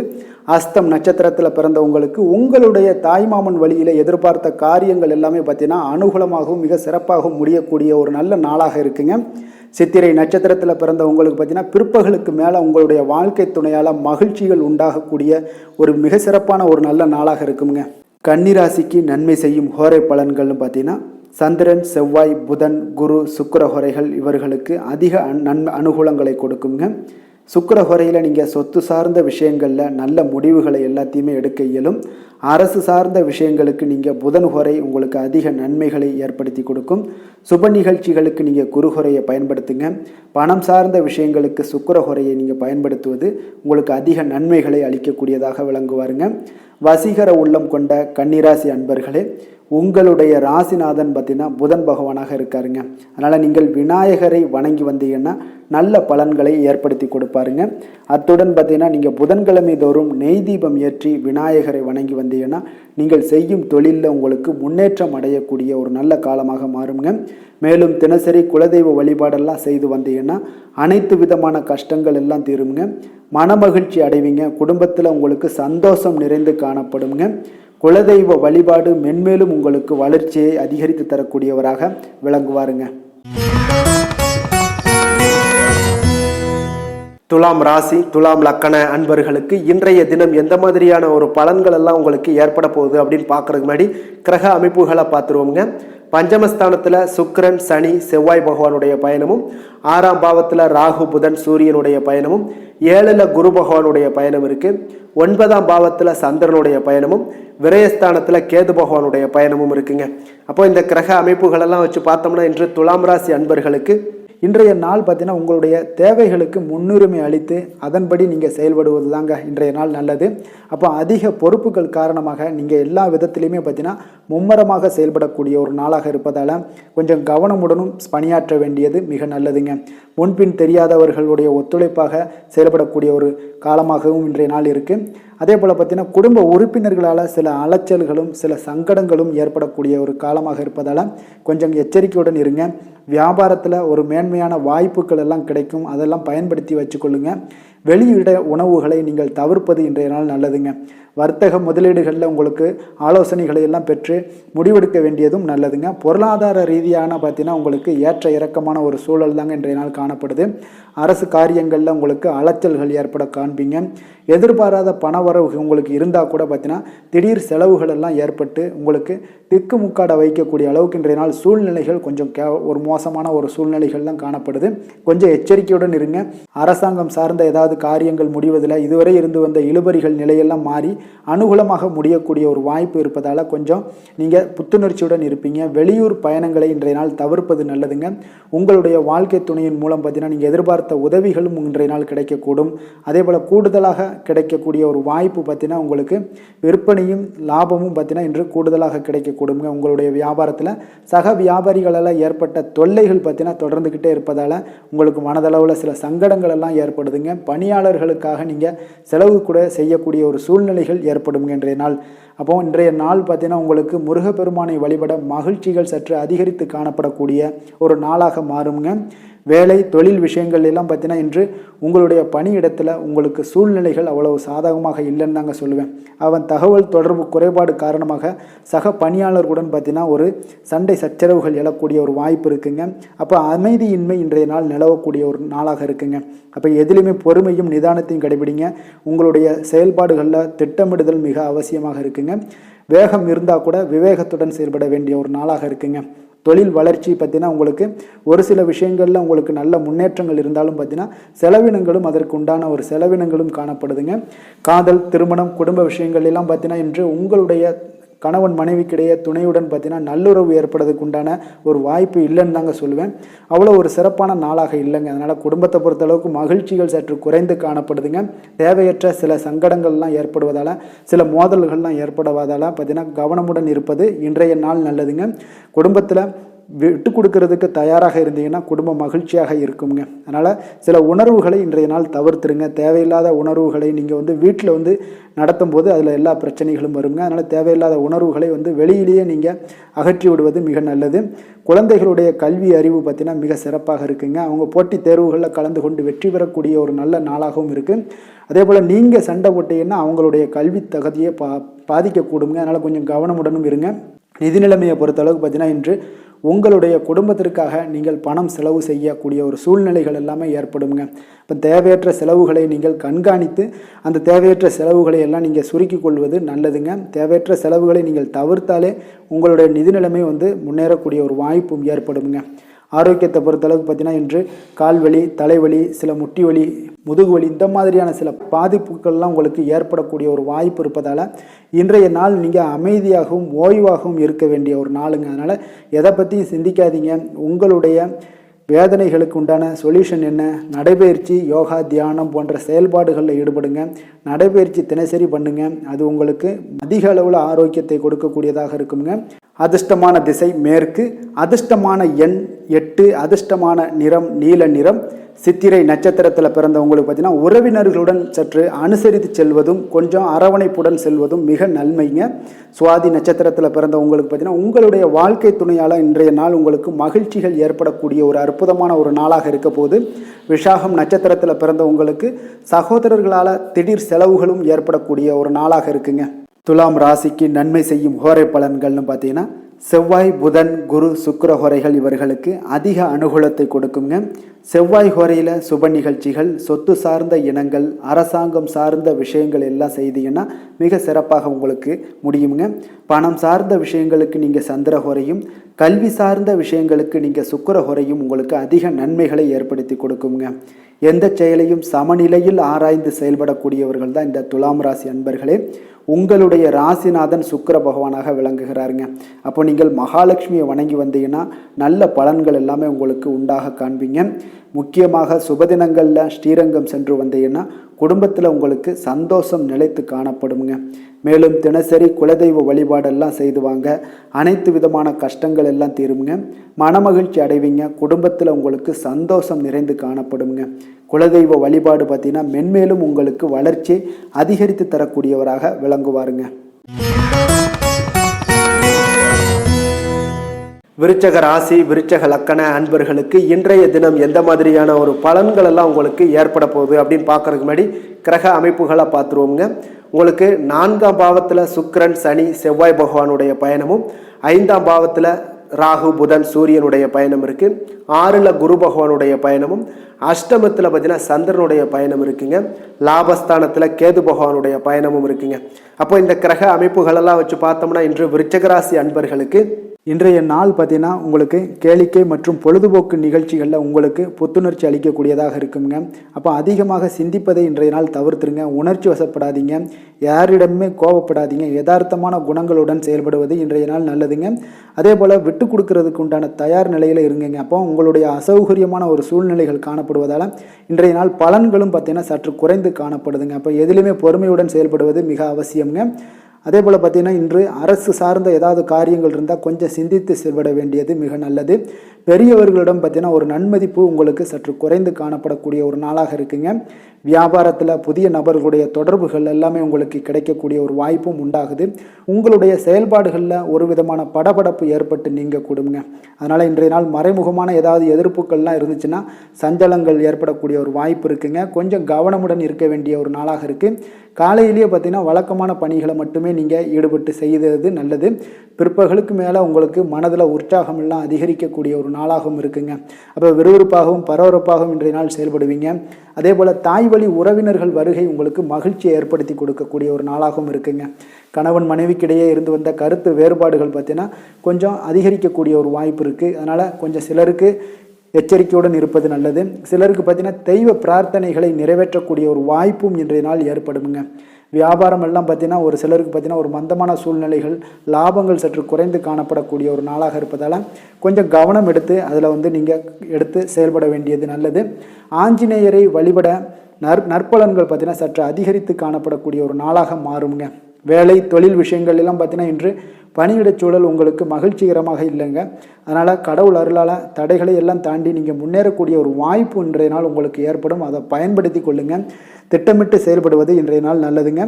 அஸ்தம் நட்சத்திரத்தில் பிறந்தவங்களுக்கு உங்களுடைய தாய்மாமன் வழியில் எதிர்பார்த்த காரியங்கள் எல்லாமே பார்த்தீங்கன்னா அனுகூலமாகவும் மிக சிறப்பாகவும் முடியக்கூடிய ஒரு நல்ல நாளாக இருக்குங்க. சித்திரை நட்சத்திரத்தில் பிறந்த உங்களுக்கு பார்த்தீங்கன்னா பிற்பகலுக்கு மேலே உங்களுடைய வாழ்க்கை துணையால் மகிழ்ச்சிகள் உண்டாகக்கூடிய ஒரு மிக சிறப்பான ஒரு நல்ல நாளாக இருக்குங்க. கன்னிராசிக்கு நன்மை செய்யும் ஹோரை பலன்கள்னு பார்த்தீங்கன்னா சந்திரன், செவ்வாய், புதன், குரு, சுக்கிர ஹோரைகள் இவர்களுக்கு அதிக அனுகூலங்களை கொடுக்குங்க. சுக்கிர ஹோரையில் நீங்கள் சொத்து சார்ந்த விஷயங்களில் நல்ல முடிவுகளை எல்லாத்தையுமே எடுக்க இயலும். அரசு சார்ந்த விஷயங்களுக்கு நீங்கள் புதன் ஹோரை உங்களுக்கு அதிக நன்மைகளை ஏற்படுத்தி கொடுக்கும். சுப நிகழ்ச்சிகளுக்கு நீங்கள் குரு ஹோரையை பயன்படுத்துங்க. பணம் சார்ந்த விஷயங்களுக்கு சுக்கிர ஹோரையை நீங்கள் பயன்படுத்துவது உங்களுக்கு அதிக நன்மைகளை அளிக்கக்கூடியதாக விளங்குவாருங்க. வசீகர உள்ளம் கொண்ட கன்னிராசி அன்பர்களே, உங்களுடைய ராசிநாதன் பார்த்தீங்கன்னா புதன் பகவானாக இருக்காருங்க. அதனால் நீங்கள் விநாயகரை வணங்கி வந்தீங்கன்னா நல்ல பலன்களை ஏற்படுத்தி கொடுப்பாருங்க. அத்துடன் பார்த்தீங்கன்னா நீங்கள் புதன்கிழமை தோறும் நெய் தீபம் ஏற்றி விநாயகரை வணங்கி வந்தீங்கன்னா நீங்கள் செய்யும் தொழிலில் உங்களுக்கு முன்னேற்றம் அடையக்கூடிய ஒரு நல்ல காலமாக மாறுங்க. மேலும் தினசரி குலதெய்வ வழிபாடெல்லாம் செய்து வந்தீங்கன்னா அனைத்து விதமான கஷ்டங்கள் எல்லாம் தீருங்க. மனமகிழ்ச்சி அடைவீங்க. குடும்பத்தில் உங்களுக்கு சந்தோஷம் நிறைந்து காணப்படுங்க. குலதெய்வ வழிபாடு மென்மேலும் உங்களுக்கு வளர்ச்சியை அதிகரித்து தரக்கூடியவராக விளங்குவாருங்க. துலாம் ராசி, துலாம் லக்கண அன்பர்களுக்கு இன்றைய தினம் எந்த மாதிரியான ஒரு பலன்கள் எல்லாம் உங்களுக்கு ஏற்பட போகுது அப்படின்னு பார்க்கறதுக்கு முன்னாடி கிரக அமைப்புகளை பார்த்துருவோங்க. பஞ்சமஸ்தானத்தில் சுக்கிரன், சனி, செவ்வாய் பகவானுடைய பயணமும், 6ஆம் பாவத்தில் ராகு, புதன், சூரியனுடைய பயணமும், 7ல் குரு பகவானுடைய பயணம் இருக்குது. 9ஆம் பாவத்தில் சந்திரனுடைய பயணமும், விரயஸ்தானத்தில் கேது பகவானுடைய பயணமும் இருக்குங்க. அப்போ இந்த கிரக அமைப்புகளெல்லாம் வச்சு பார்த்தோம்னா இன்று துலாம் ராசி அன்பர்களுக்கு இன்றைய நாள் பார்த்தீங்கன்னா உங்களுடைய தேவைகளுக்கு முன்னுரிமை அளித்து அதன்படி நீங்கள் செயல்படுவது தாங்க இன்றைய நாள் நல்லது. அப்போ அதிக பொறுப்புகள் காரணமாக நீங்கள் எல்லா விதத்திலையுமே பார்த்தீங்கன்னா மும்மரமாக செயல்படக்கூடிய ஒரு நாளாக இருப்பதால் கொஞ்சம் கவனமுடனும் பணியாற்ற வேண்டியது மிக நல்லதுங்க. முன்பின் தெரியாதவர்களுடைய ஒத்துழைப்பாக செயல்படக்கூடிய ஒரு காலமாகவும் இன்றைய நாள் இருக்குது. அதே போல் பார்த்தீங்கன்னா குடும்ப உறுப்பினர்களால் சில அலைச்சல்களும் சில சங்கடங்களும் ஏற்படக்கூடிய ஒரு காலமாக இருப்பதால் கொஞ்சம் எச்சரிக்கையுடன் இருங்க. வியாபாரத்தில் ஒரு மேன்மையான வாய்ப்புகள் எல்லாம் கிடைக்கும், அதெல்லாம் பயன்படுத்தி வச்சுக்கொள்ளுங்க. வெளியிட உணவுகளை நீங்கள் தவிர்ப்பது இன்றைய நாள் நல்லதுங்க. வர்த்தக முதலீடுகளில் உங்களுக்கு ஆலோசனைகளை எல்லாம் பெற்று முடிவெடுக்க வேண்டியதும் நல்லதுங்க. பொருளாதார ரீதியான பார்த்தீங்கன்னா உங்களுக்கு ஏற்ற இறக்கமான ஒரு சூழல் தாங்க இன்றைய நாள் காணப்படுது. அரசு காரியங்களில் உங்களுக்கு அலைச்சல்கள் ஏற்பட காண்பீங்க. எதிர்பாராத பணவரவு உங்களுக்கு இருந்தால் கூட பார்த்தீங்கன்னா திடீர் செலவுகள் எல்லாம் ஏற்பட்டு உங்களுக்கு திக்குமுக்காட வைக்கக்கூடிய அளவுக்கு இன்றைய நாள் சூழ்நிலைகள் கொஞ்சம் ஒரு மோசமான ஒரு சூழ்நிலைகள் தான் காணப்படுது. கொஞ்சம் எச்சரிக்கையுடன் இருங்க. அரசாங்கம் சார்ந்த ஏதாவது காரியங்கள் முடிவதில் இதுவரை இருந்து வந்த இழுபறிகள் நிலையெல்லாம் மாறி அனுகூலமாக முடியக்கூடிய ஒரு வாய்ப்பு இருப்பதால் கொஞ்சம் நீங்கள் புத்துணர்ச்சியுடன் இருப்பீங்க. வெளியூர் பயணங்களை இன்றைய நாள் தவிர்ப்பது நல்லதுங்க. உங்களுடைய வாழ்க்கை துணையின் மூலம் பார்த்தீங்கன்னா நீங்கள் எதிர்பார்த்த உதவிகளும் இன்றைய நாள் கிடைக்கக்கூடும். அதே போல் கூடுதலாக கிடைக்கக்கூடிய ஒரு வாய்ப்பு பார்த்தீங்கன்னா உங்களுக்கு விற்பனையும் லாபமும் பார்த்தீங்கன்னா இன்று கூடுதலாக கிடைக்கக்கூடுங்க. உங்களுடைய வியாபாரத்தில் சக வியாபாரிகளால் ஏற்பட்ட தொல்லைகள் பார்த்தீங்கன்னா தொடர்ந்துக்கிட்டே இருப்பதால் உங்களுக்கு மனதளவில் சில சங்கடங்கள் எல்லாம் ஏற்படுதுங்க. பணியாளர்களுக்காக நீங்கள் செலவு கூட செய்யக்கூடிய ஒரு சூழ்நிலைகள் ஏற்படும் இன்றைய நாள். அப்போ இன்றைய நாள் பார்த்தீங்கன்னா உங்களுக்கு முருகப்பெருமானை வழிபட மகிழ்ச்சிகள் சற்று அதிகரித்து காணப்படக்கூடிய ஒரு நாளாக மாறுங்க. வேலை தொழில் விஷயங்கள் எல்லாம் பார்த்தீங்கன்னா இன்று உங்களுடைய பணியிடத்தில் உங்களுக்கு சூழ்நிலைகள் அவ்வளவு சாதகமாக இல்லைன்னு தாங்க சொல்லுவேன். அவன் தகவல் தொடர்பு குறைபாடு காரணமாக சக பணியாளர்களுடன் பார்த்தீங்கன்னா ஒரு சண்டை சச்சரவுகள் எழக்கூடிய ஒரு வாய்ப்பு இருக்குங்க. அப்போ அமைதியின்மை இன்றைய நாள் நிலவக்கூடிய ஒரு நாளாக இருக்குங்க. அப்போ எதிலுமே பொறுமையும் நிதானத்தையும் கடைபிடிங்க. உங்களுடைய செயல்பாடுகளில் திட்டமிடுதல் மிக அவசியமாக இருக்குங்க. வேகம் இருந்தால் கூட விவேகத்துடன் செயல்பட வேண்டிய ஒரு நாளாக இருக்குங்க. தொழில் வளர்ச்சி பார்த்தீங்கன்னா உங்களுக்கு ஒரு சில விஷயங்களில் உங்களுக்கு நல்ல முன்னேற்றங்கள் இருந்தாலும் பார்த்தீங்கன்னா செலவினங்களும் அதற்கு உண்டான ஒரு செலவினங்களும் காணப்படுதுங்க. காதல் திருமணம் குடும்ப விஷயங்கள் எல்லாம் பார்த்தீங்கன்னா இன்று உங்களுடைய கணவன் மனைவிக்கிடையே துணையுடன் பார்த்தீங்கன்னா நல்லுறவு ஏற்படுறதுக்கு உண்டான ஒரு வாய்ப்பு இல்லைன்னு தாங்க சொல்லுவேன். அவ்வளோ ஒரு சிறப்பான நாளாக இல்லைங்க. அதனால் குடும்பத்தை பொறுத்தளவுக்கு மகிழ்ச்சிகள் சற்று குறைந்து காணப்படுதுங்க. தேவையற்ற சில சங்கடங்கள்லாம் ஏற்படுவதால் சில மோதல்கள்லாம் ஏற்படுவதால் பார்த்தீங்கன்னா கவனமுடன் இருப்பது இன்றைய நாள் நல்லதுங்க. குடும்பத்தில் விட்டு கொடுக்கறதுக்கு தயாராக இருந்தீங்கன்னா குடும்பம் மகிழ்ச்சியாக இருக்குங்க. அதனால் சில உணர்வுகளை இன்றைய நாள் தவிர்த்துருங்க. தேவையில்லாத உணர்வுகளை நீங்கள் வீட்டில் நடத்தும் போது அதில் எல்லா பிரச்சனைகளும் வருங்க. அதனால் தேவையில்லாத உணர்வுகளை வெளியிலேயே நீங்கள் அகற்றி விடுவது மிக நல்லது. குழந்தைகளுடைய கல்வி அறிவு பார்த்தீங்கன்னா மிக சிறப்பாக இருக்குங்க. அவங்க போட்டித் தேர்வுகளில் கலந்து கொண்டு வெற்றி பெறக்கூடிய ஒரு நல்ல நாளாகவும் இருக்குது. அதே போல் நீங்கள் சண்டை போட்டீங்கன்னா அவங்களுடைய கல்வி தகுதியை பாதிக்கக்கூடுங்க. அதனால் கொஞ்சம் கவனமுடனும் இருங்க. நிதி நிலைமையை பொறுத்தளவுக்கு பார்த்தீங்கன்னா இன்று உங்களுடைய குடும்பத்திற்காக நீங்கள் பணம் செலவு செய்யக்கூடிய ஒரு சூழ்நிலைகள் எல்லாமே ஏற்படுங்க. இப்போ தேவையற்ற செலவுகளை நீங்கள் கண்காணித்து அந்த தேவையற்ற செலவுகளை எல்லாம் நீங்கள் சுருக்கிக் கொள்வது நல்லதுங்க. தேவையற்ற செலவுகளை நீங்கள் தவிர்த்தாலே உங்களுடைய நிதி நிலைமை முன்னேறக்கூடிய ஒரு வாய்ப்பும் ஏற்படுங்க. ஆரோக்கியத்தை பொறுத்தளவுக்கு பார்த்தீங்கன்னா இன்று கால்வலி தலைவலி சில முட்டி வலி முதுகு வலி இந்த மாதிரியான சில பாதிப்புகள்லாம் உங்களுக்கு ஏற்படக்கூடிய ஒரு வாய்ப்பு இருப்பதால் இன்றைய நாள் நீங்கள் அமைதியாகவும் ஓய்வாகவும் இருக்க வேண்டிய ஒரு நாளுங்க. அதனால் எதை பற்றியும் சிந்திக்காதீங்க. உங்களுடைய வேதனைகளுக்கு உண்டான சொல்யூஷன் என்ன? நடைபயிற்சி யோகா தியானம் போன்ற செயல்பாடுகளில் ஈடுபடுங்க. நடைபயிற்சி தினசரி பண்ணுங்க. அது உங்களுக்கு அதிக அளவில் ஆரோக்கியத்தை கொடுக்கக்கூடியதாக இருக்குங்க. அதிர்ஷ்டமான திசை மேற்கு, அதிர்ஷ்டமான எண் 8, அதிர்ஷ்டமான நிறம் நீல நிறம். சித்திரை நட்சத்திரத்தில் பிறந்தவங்களுக்கு பார்த்தீங்கன்னா உறவினர்களுடன் சற்று அனுசரித்து செல்வதும் கொஞ்சம் அரவணைப்புடன் செல்வதும் மிக நன்மைங்க. சுவாதி நட்சத்திரத்தில் பிறந்தவங்களுக்கு பார்த்தீங்கன்னா உங்களுடைய வாழ்க்கை துணையால் இன்றைய நாள் உங்களுக்கு மகிழ்ச்சிகள் ஏற்படக்கூடிய ஒரு அற்புதமான ஒரு நாளாக இருக்க போது. விஷாகம் நட்சத்திரத்தில் பிறந்தவங்களுக்கு சகோதரர்களால் திடீர் செலவுகளும் ஏற்படக்கூடிய ஒரு நாளாக இருக்குங்க. துலாம் ராசிக்கு நன்மை செய்யும் ஹோரை பலன்கள்னு பார்த்தீங்கன்னா செவ்வாய் புதன் குரு சுக்கிர ஹோரைகள் இவர்களுக்கு அதிக அனுகூலத்தை கொடுக்குங்க. செவ்வாய் ஹோரையில் சுப நிகழ்ச்சிகள் சொத்து சார்ந்த இனங்கள் அரசாங்கம் சார்ந்த விஷயங்கள் எல்லாம் செய்தீங்கன்னா மிக சிறப்பாக உங்களுக்கு முடியுங்க. பணம் சார்ந்த விஷயங்களுக்கு நீங்கள் சந்திர ஹோரையும் கல்வி சார்ந்த விஷயங்களுக்கு நீங்கள் சுக்கிர ஹோரையும் உங்களுக்கு அதிக நன்மைகளை ஏற்படுத்தி கொடுக்குங்க. எந்த செயலையும் சமநிலையில் ஆராய்ந்து செயல்படக்கூடியவர்கள் தான் இந்த துலாம் ராசி அன்பர்களே. உங்களுடைய ராசிநாதன் சுக்கிர பகவானாக விளங்குகிறாருங்க. அப்போ நீங்கள் மகாலட்சுமியை வணங்கி வந்தீங்கன்னா நல்ல பலன்கள் எல்லாமே உங்களுக்கு உண்டாக காண்பீங்க. முக்கியமாக சுபதினங்களில் ஸ்ரீரங்கம் சென்று வந்தீங்கன்னா குடும்பத்தில் உங்களுக்கு சந்தோஷம் நிலைத்து காணப்படுங்க. மேலும் தினசரி குலதெய்வ வழிபாடெல்லாம் செய்து வாங்க, அனைத்து விதமான கஷ்டங்கள் எல்லாம் தீருங்க, மனமகிழ்ச்சி அடைவீங்க, குடும்பத்தில் உங்களுக்கு சந்தோஷம் நிறைந்து காணப்படுங்க. குலதெய்வ வழிபாடு பார்த்தீங்கன்னா மென்மேலும் உங்களுக்கு வளர்ச்சி அதிகரித்து தரக்கூடியவராக விளங்குவாருங்க. விருச்சக ராசி விருச்சக லக்கண அன்பர்களுக்கு இன்றைய தினம் எந்த மாதிரியான ஒரு பலன்கள் எல்லாம் உங்களுக்கு ஏற்பட போகுது அப்படின்னு பார்க்கறதுக்கு முன்னாடி கிரக அமைப்புகளை பார்த்துருவோங்க. உங்களுக்கு 4ஆம் பாவத்தில் சுக்கிரன் சனி செவ்வாய் பகவானுடைய பயணமும், 5ஆம் பாவத்தில் ராகு புதன் சூரியனுடைய பயணம் இருக்குது, 6ல் குரு பகவானுடைய பயணமும், அஷ்டமத்தில் பார்த்தீங்கன்னா சந்திரனுடைய பயணம் இருக்குங்க, லாபஸ்தானத்தில் கேது பகவானுடைய பயணமும் இருக்குங்க. அப்போ இந்த கிரக அமைப்புகளெல்லாம் வச்சு பார்த்தோம்னா இன்று விருச்சக ராசி அன்பர்களுக்கு இன்றைய நாள் பார்த்தீங்கன்னா உங்களுக்கு கேளிக்கை மற்றும் பொழுதுபோக்கு நிகழ்ச்சிகளில் உங்களுக்கு புத்துணர்ச்சி அளிக்கக்கூடியதாக இருக்குங்க. அப்போ அதிகமாக சிந்திப்பதை இன்றைய நாள் தவிர்த்துருங்க. உணர்ச்சி வசப்படாதீங்க, யாரிடமே கோபப்படாதீங்க, யதார்த்தமான குணங்களுடன் செயல்படுவது இன்றைய நாள் நல்லதுங்க. அதே போல் விட்டு கொடுக்கறதுக்கு உண்டான தயார் நிலையில் இருங்குங்க. அப்போ உங்களுடைய அசௌகரியமான ஒரு சூழ்நிலைகள் காணப்படுவதால் இன்றைய நாள் பலன்களும் பார்த்தீங்கன்னா சற்று குறைந்து காணப்படுதுங்க. அப்போ எதிலுமே பொறுமையுடன் செயல்படுவது மிக அவசியம்ங்க. அதே போல் பார்த்திங்கன்னா இன்று அரசு சார்ந்த ஏதாவது காரியங்கள் இருந்தால் கொஞ்சம் சிந்தித்து செயல்பட வேண்டியது மிக நல்லது. பெரியவர்களிடம் பார்த்திங்கன்னா ஒரு நன்மதிப்பு உங்களுக்கு சற்று குறைந்து காணப்படக்கூடிய ஒரு நாளாக இருக்குங்க. வியாபாரத்தில் புதிய நபர்களுடைய தொடர்புகள் எல்லாமே உங்களுக்கு கிடைக்கக்கூடிய ஒரு வாய்ப்பும் உண்டாகுது. உங்களுடைய செயல்பாடுகளில் ஒரு விதமான படபடப்பு ஏற்பட்டு நீங்க கூடுங்க. அதனால் இன்றைய நாள் மறைமுகமான ஏதாவது எதிர்ப்புகள்லாம் இருந்துச்சுன்னா சஞ்சலங்கள் ஏற்படக்கூடிய ஒரு வாய்ப்பு இருக்குங்க. கொஞ்சம் கவனமுடன் இருக்க வேண்டிய ஒரு நாளாக இருக்குது. காலையிலேயே பார்த்தீங்கன்னா வழக்கமான பணிகளை மட்டுமே நீங்கள் ஈடுபட்டு செய்வது நல்லது. பிற்பகலுக்கு மேலே உங்களுக்கு மனதில் உற்சாகம் எல்லாம் அதிகரிக்கக்கூடிய ஒரு நாளாகவும் இருக்குங்க. அப்போ விறுவிறுப்பாகவும் பரபரப்பாகவும் இன்றைய நாள் செயல்படுவீங்க. அதே போல் தாய் வழி உறவினர்கள் வருகை உங்களுக்கு மகிழ்ச்சியை ஏற்படுத்தி கொடுக்கக்கூடிய ஒரு நாளாகவும் இருக்குங்க. கணவன் மனைவிக்கிடையே இருந்து வந்த கருத்து வேறுபாடுகள் பார்த்தீங்கன்னா கொஞ்சம் அதிகரிக்கக்கூடிய ஒரு வாய்ப்பு இருக்குது. அதனால் கொஞ்சம் சிலருக்கு எச்சரிக்கையுடன் இருப்பது நல்லது. சிலருக்கு பார்த்தீங்கன்னா தெய்வ பிரார்த்தனைகளை நிறைவேற்றக்கூடிய ஒரு வாய்ப்பும் இன்றைய நாள் ஏற்படுங்க. வியாபாரம் எல்லாம் பார்த்தீங்கன்னா ஒரு சிலருக்கு பார்த்தீங்கன்னா ஒரு மந்தமான சூழ்நிலைகள், லாபங்கள் சற்று குறைந்து காணப்படக்கூடிய ஒரு நாளாக இருப்பதால் கொஞ்சம் கவனம் எடுத்து அதில் நீங்கள் எடுத்து செயல்பட வேண்டியது நல்லது. ஆஞ்சநேயரை வழிபட நற்பலன்கள் பார்த்தீங்கன்னா சற்று அதிகரித்து காணப்படக்கூடிய ஒரு நாளாக மாறுங்க. வேலை தொழில் விஷயங்கள் எல்லாம் பார்த்தீங்கன்னா இன்று பணியிடச் சூழல் உங்களுக்கு மகிழ்ச்சிகரமாக இல்லைங்க. அதனால் கடவுள் அருளால் தடைகளை எல்லாம் தாண்டி நீங்கள் முன்னேறக்கூடிய ஒரு வாய்ப்பு இன்றைய நாள் உங்களுக்கு ஏற்படும். அதை பயன்படுத்தி கொள்ளுங்கள். திட்டமிட்டு செயல்படுவது இன்றைய நாள் நல்லதுங்க.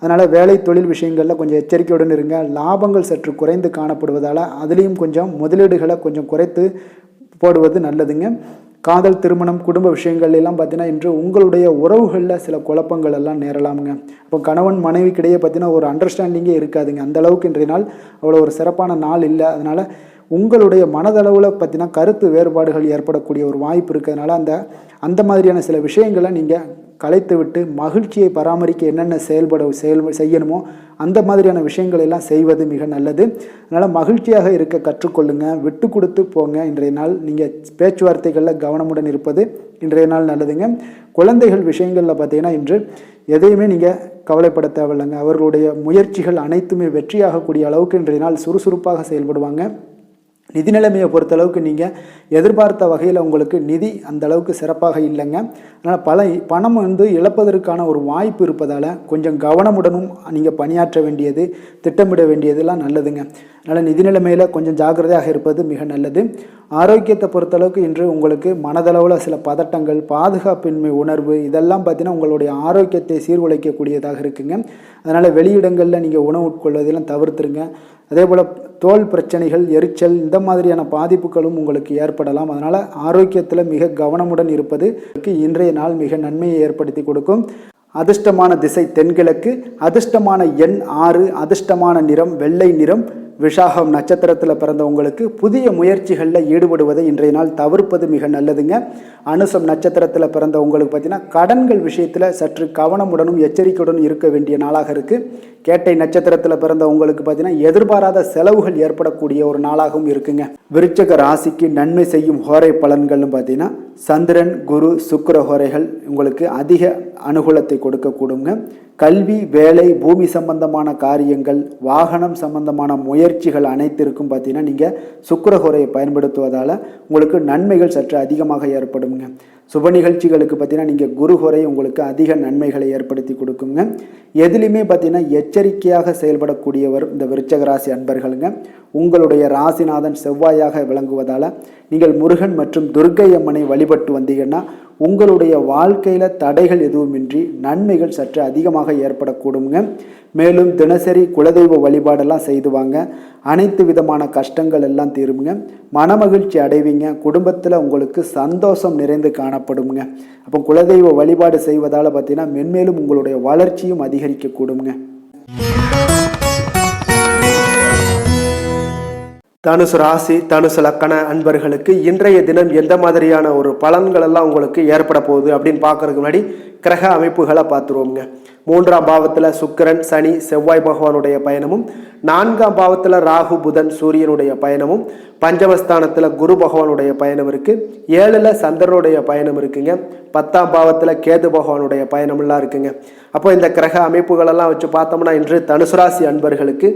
அதனால் வேலை தொழில் விஷயங்களில் கொஞ்சம் எச்சரிக்கையுடன் இருங்க. லாபங்கள் சற்று குறைந்து காணப்படுவதால் அதுலேயும் கொஞ்சம் முதலீடுகளை கொஞ்சம் குறைத்து போடுவது நல்லதுங்க. காதல் திருமணம் குடும்ப விஷயங்கள் எல்லாம் பார்த்தீங்கன்னா இன்று உங்களுடைய உறவுகளில் சில குழப்பங்கள் எல்லாம் நேரலாமுங்க. அப்போ கணவன் மனைவிக்கிடையே பார்த்தீங்கன்னா ஒரு அண்டர்ஸ்டாண்டிங்கே இருக்காதுங்க. அந்த அளவுக்கு இன்றைய நாள் அவ்வளோ ஒரு சிறப்பான நாள் இல்லை. அதனால் உங்களுடைய மனதளவில் பார்த்தீங்கன்னா கருத்து வேறுபாடுகள் ஏற்படக்கூடிய ஒரு வாய்ப்பு இருக்கிறதுனால அந்த மாதிரியான சில விஷயங்களை நீங்கள் கலைத்து விட்டு மகிழ்ச்சியை பராமரிக்க என்னென்ன செய்யணுமோ அந்த மாதிரியான விஷயங்கள் எல்லாம் செய்வது மிக நல்லது. அதனால் மகிழ்ச்சியாக இருக்க கற்றுக்கொள்ளுங்க, விட்டு கொடுத்து போங்க. இன்றைய நாள் நீங்கள் பேச்சுவார்த்தைகளில் கவனமுடன் இருப்பது இன்றைய நாள் நல்லதுங்க. குழந்தைகள் விஷயங்களில் பார்த்தீங்கன்னா இன்று எதையுமே நீங்கள் கவலைப்பட தேவையில்லைங்க. அவர்களுடைய முயற்சிகள் அனைத்துமே வெற்றியாகக்கூடிய அளவுக்கு இன்றைய நாள் சுறுசுறுப்பாக செயல்படுவாங்க. நிதி நிலைமையை பொறுத்தளவுக்கு நீங்கள் எதிர்பார்த்த வகையில் உங்களுக்கு நிதி அந்த அளவுக்கு சிறப்பாக இல்லைங்க. அதனால் பணம் இழப்பதற்கான ஒரு வாய்ப்பு இருப்பதால் கொஞ்சம் கவனமுடனும் நீங்கள் பணியாற்ற வேண்டியது திட்டமிட வேண்டியதெல்லாம் நல்லதுங்க. அதனால் நிதி நிலைமையில் கொஞ்சம் ஜாக்கிரதையாக இருப்பது மிக நல்லது. ஆரோக்கியத்தை பொறுத்தளவுக்கு இன்று உங்களுக்கு மனதளவில் சில பதட்டங்கள், பாதுகாப்பின்மை உணர்வு இதெல்லாம் பார்த்தீங்கன்னா உங்களுடைய ஆரோக்கியத்தை சீர்குலைக்கக்கூடியதாக இருக்குங்க. அதனால் வெளியிடங்களில் நீங்கள் உணவு உட்கொள்வதெல்லாம் தவிர்த்துருங்க. அதே போல் தோல் பிரச்சனைகள், எரிச்சல் இந்த மாதிரியான பாதிப்புகளும் உங்களுக்கு ஏற்படலாம். அதனால் ஆரோக்கியத்தில் மிக கவனமுடன் இருப்பது இன்றைய நாள் மிக நன்மையை ஏற்படுத்தி கொடுக்கும். அதிர்ஷ்டமான திசை தென்கிழக்கு, அதிர்ஷ்டமான எண் 6, அதிர்ஷ்டமான நிறம் வெள்ளை நிறம், விஷாகம் நட்சத்திரத்தில் பிறந்தவங்களுக்கு புதிய முயற்சிகளில் ஈடுபடுவதை இன்றைய நாள் தவிர்ப்பது மிக நல்லதுங்க. அனுசம் நட்சத்திரத்தில் பிறந்தவங்களுக்கு பார்த்தீங்கன்னா கடன்கள் விஷயத்தில் சற்று கவனமுடனும் எச்சரிக்கையுடனும் இருக்க வேண்டிய நாளாக இருக்குது. கேட்டை நட்சத்திரத்தில் பிறந்தவங்களுக்கு பார்த்தீங்கன்னா எதிர்பாராத செலவுகள் ஏற்படக்கூடிய ஒரு நாளாகவும் இருக்குங்க. விருச்சக ராசிக்கு நன்மை செய்யும் ஹோரை பலன்கள்னு பார்த்தீங்கன்னா சந்திரன், குரு, சுக்கிர ஹோரைகள் உங்களுக்கு அதிக அனுகூலத்தை கொடுக்கக்கூடுங்க. கல்வி, வேலை, பூமி சம்பந்தமான காரியங்கள், வாகனம் சம்பந்தமான முயற்சிகள் அனைத்திற்கும் பார்த்தீங்கன்னா நீங்கள் சுக்கிரஹோரையை பயன்படுத்துவதால் உங்களுக்கு நன்மைகள் சற்று அதிகமாக ஏற்படுங்க. சுப நிகழ்ச்சிகளுக்கு பார்த்தீங்கன்னா நீங்கள் குருஹோரை உங்களுக்கு அதிக நன்மைகளை ஏற்படுத்தி கொடுக்குங்க. எதுலையுமே பார்த்தீங்கன்னா எச்சரிக்கையாக செயல்படக்கூடியவர் இந்த விருச்சக ராசி அன்பர்களுங்க. உங்களுடைய ராசிநாதன் செவ்வாயாக விளங்குவதால் நீங்கள் முருகன் மற்றும் துர்க்கை அம்மனை வழிபட்டு வந்தீங்கன்னா உங்களுடைய வாழ்க்கையில் தடைகள் எதுவுமின்றி நன்மைகள் சற்று அதிகமாக ஏற்படக்கூடுங்க. மேலும் தினசரி குலதெய்வ வழிபாடெல்லாம் செய்து வாங்க. அனைத்து விதமான கஷ்டங்கள் எல்லாம் தீருங்க. மனமகிழ்ச்சி அடைவீங்க. குடும்பத்தில் உங்களுக்கு சந்தோஷம் நிறைந்து காணப்படுங்க. அப்போ குலதெய்வ வழிபாடு செய்வதால் பார்த்தீங்கன்னா மென்மேலும் உங்களுடைய வளர்ச்சியும் அதிகரிக்க கூடுங்க. தனுசு ராசி, தனுசு லக்கண அன்பர்களுக்கு இன்றைய தினம் எந்த மாதிரியான ஒரு பலன்கள் எல்லாம் உங்களுக்கு ஏற்பட போகுது அப்படின்னு பார்க்கறதுக்கு முன்னாடி கிரக அமைப்புகளை பார்த்துருவோங்க. 3ஆம் பாவத்தில் சுக்கிரன், சனி, செவ்வாய் பகவானுடைய பயணமும், 4ஆம் பாவத்தில் ராகு, புதன், சூரியனுடைய பயணமும், பஞ்சமஸ்தானத்தில் குரு பகவானுடைய பயணம் இருக்குது. 7ல் சந்திரனுடைய பயணம் இருக்குங்க. 10ஆம் பாவத்தில் கேது பகவானுடைய பயணமெல்லாம் இருக்குங்க. அப்போ இந்த கிரக அமைப்புகளெல்லாம் வச்சு பார்த்தோம்னா இன்று தனுசு ராசி அன்பர்களுக்கு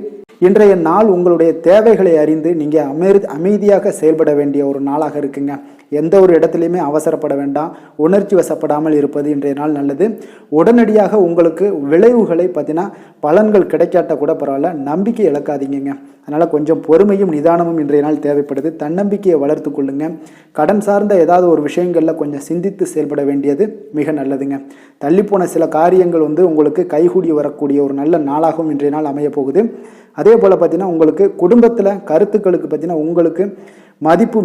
இன்றைய நாள் உங்களுடைய தேவைகளை அறிந்து நீங்கள் அமைதியாக செயல்பட வேண்டிய ஒரு நாளாக இருக்குங்க. எந்த ஒரு இடத்துலையுமே அவசரப்பட வேண்டாம். உணர்ச்சி வசப்படாமல் இருப்பது இன்றைய நாள் நல்லது. உடனடியாக உங்களுக்கு விளைவுகளை பார்த்தீங்கன்னா பலன்கள் கிடைக்காட்ட கூட பரவாயில்ல, நம்பிக்கை இழக்காதீங்க. அதனால் கொஞ்சம் பொறுமையும் நிதானமும் இன்றைய நாள் தேவைப்படுது. தன்னம்பிக்கையை வளர்த்து கொள்ளுங்க. கடன் சார்ந்த ஏதாவது ஒரு விஷயங்களில் கொஞ்சம் சிந்தித்து செயல்பட வேண்டியது மிக நல்லதுங்க. தள்ளிப்போன சில காரியங்கள் உங்களுக்கு கைகூடி வரக்கூடிய ஒரு நல்ல நாளாகவும் இன்றைய நாள் அமைய போகுது. அதே போல் பார்த்தீங்கன்னா உங்களுக்கு குடும்பத்தில் கருத்துக்களுக்கு பார்த்தீங்கன்னா உங்களுக்கு மதிப்பு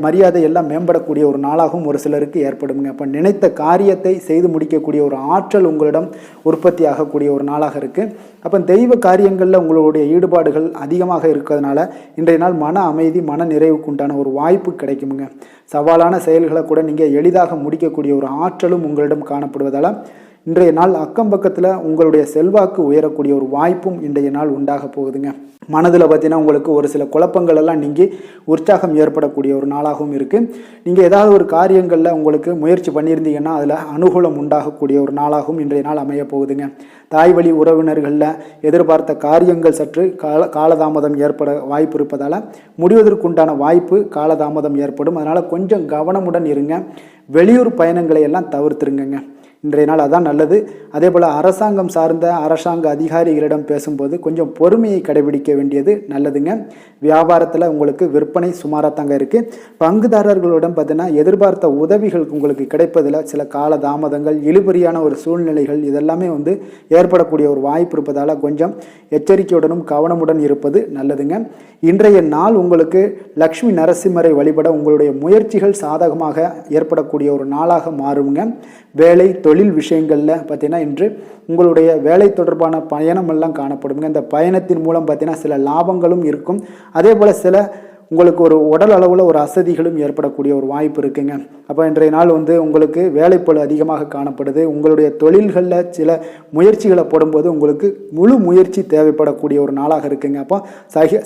மரியாதை எல்லாம் மேம்படக்கூடிய ஒரு நாளாகவும் ஒரு சிலருக்கு ஏற்படுங்க. அப்போ நினைத்த காரியத்தை செய்து முடிக்கக்கூடிய ஒரு ஆற்றல் உங்களிடம் உற்பத்தி ஆகக்கூடிய ஒரு நாளாக இருக்குது. அப்போ தெய்வ காரியங்களில் உங்களுடைய ஈடுபாடுகள் அதிகமாக இருக்கிறதுனால இன்றைய நாள் மன அமைதி, மன நிறைவுக்கு உண்டான ஒரு வாய்ப்பு கிடைக்குமுங்க. சவாலான செயல்களை கூட நீங்கள் எளிதாக முடிக்கக்கூடிய ஒரு ஆற்றலும் உங்களிடம் காணப்படுவதால் இன்றைய நாள் அக்கம் பக்கத்தில் உங்களுடைய செல்வாக்கு உயரக்கூடிய ஒரு வாய்ப்பும் இன்றைய நாள் உண்டாக போகுதுங்க. மனதில் பார்த்தீங்கன்னா உங்களுக்கு ஒரு சில குழப்பங்கள் எல்லாம் நீங்கி உற்சாகம் ஏற்படக்கூடிய ஒரு நாளாகவும் இருக்குது. நீங்கள் ஏதாவது ஒரு காரியங்களில் உங்களுக்கு முயற்சி பண்ணியிருந்தீங்கன்னா அதில் அனுகூலம் உண்டாகக்கூடிய ஒரு நாளாகவும் இன்றைய நாள் அமைய போகுதுங்க. தாய் வழி உறவினர்களில் எதிர்பார்த்த காரியங்கள் சற்று காலதாமதம் ஏற்பட வாய்ப்பு இருப்பதால் முடிவதற்குண்டான வாய்ப்பு காலதாமதம் ஏற்படும். அதனால் கொஞ்சம் கவனமுடன் இருங்க. வெளியூர் பயணங்களை எல்லாம் தவிர்த்துருங்க. இன்றைய நாள் அதான் நல்லது. அதே போல் அரசாங்கம் சார்ந்த அரசாங்க அதிகாரிகளிடம் பேசும்போது கொஞ்சம் பொறுமையை கடைபிடிக்க வேண்டியது நல்லதுங்க. வியாபாரத்தில் உங்களுக்கு விற்பனை சுமாராக தாங்க இருக்குது. பங்குதாரர்களுடன் பார்த்தீங்கன்னா எதிர்பார்த்த உதவிகள் உங்களுக்கு கிடைப்பதில் சில கால தாமதங்கள், இழுபறியான ஒரு சூழ்நிலைகள் இதெல்லாமே ஏற்படக்கூடிய ஒரு வாய்ப்பு இருப்பதால் கொஞ்சம் எச்சரிக்கையுடனும் கவனமுடன் இருப்பது நல்லதுங்க. இன்றைய நாள் உங்களுக்கு லக்ஷ்மி நரசிம்மரை வழிபட உங்களுடைய முயற்சிகள் சாதகமாக ஏற்படக்கூடிய ஒரு நாளாக மாறுங்க. வேலை தொழில் விஷயங்களில் பார்த்தீங்கன்னா இன்று உங்களுடைய வேலை தொடர்பான பயணமெல்லாம் காணப்படுங்க. இந்த பயணத்தின் மூலம் பார்த்தீங்கன்னா சில லாபங்களும் இருக்கும். அதே போல் சில உங்களுக்கு ஒரு உடல் அளவில் ஒரு அசதிகளும் ஏற்படக்கூடிய ஒரு வாய்ப்பு இருக்குங்க. அப்போ இன்றைய நாள் உங்களுக்கு வேலைப்பளு அதிகமாக காணப்படுது. உங்களுடைய தொழில்களில் சில முயற்சிகளை போடும்போது உங்களுக்கு முழு முயற்சி தேவைப்படக்கூடிய ஒரு நாளாக இருக்குங்க. அப்போ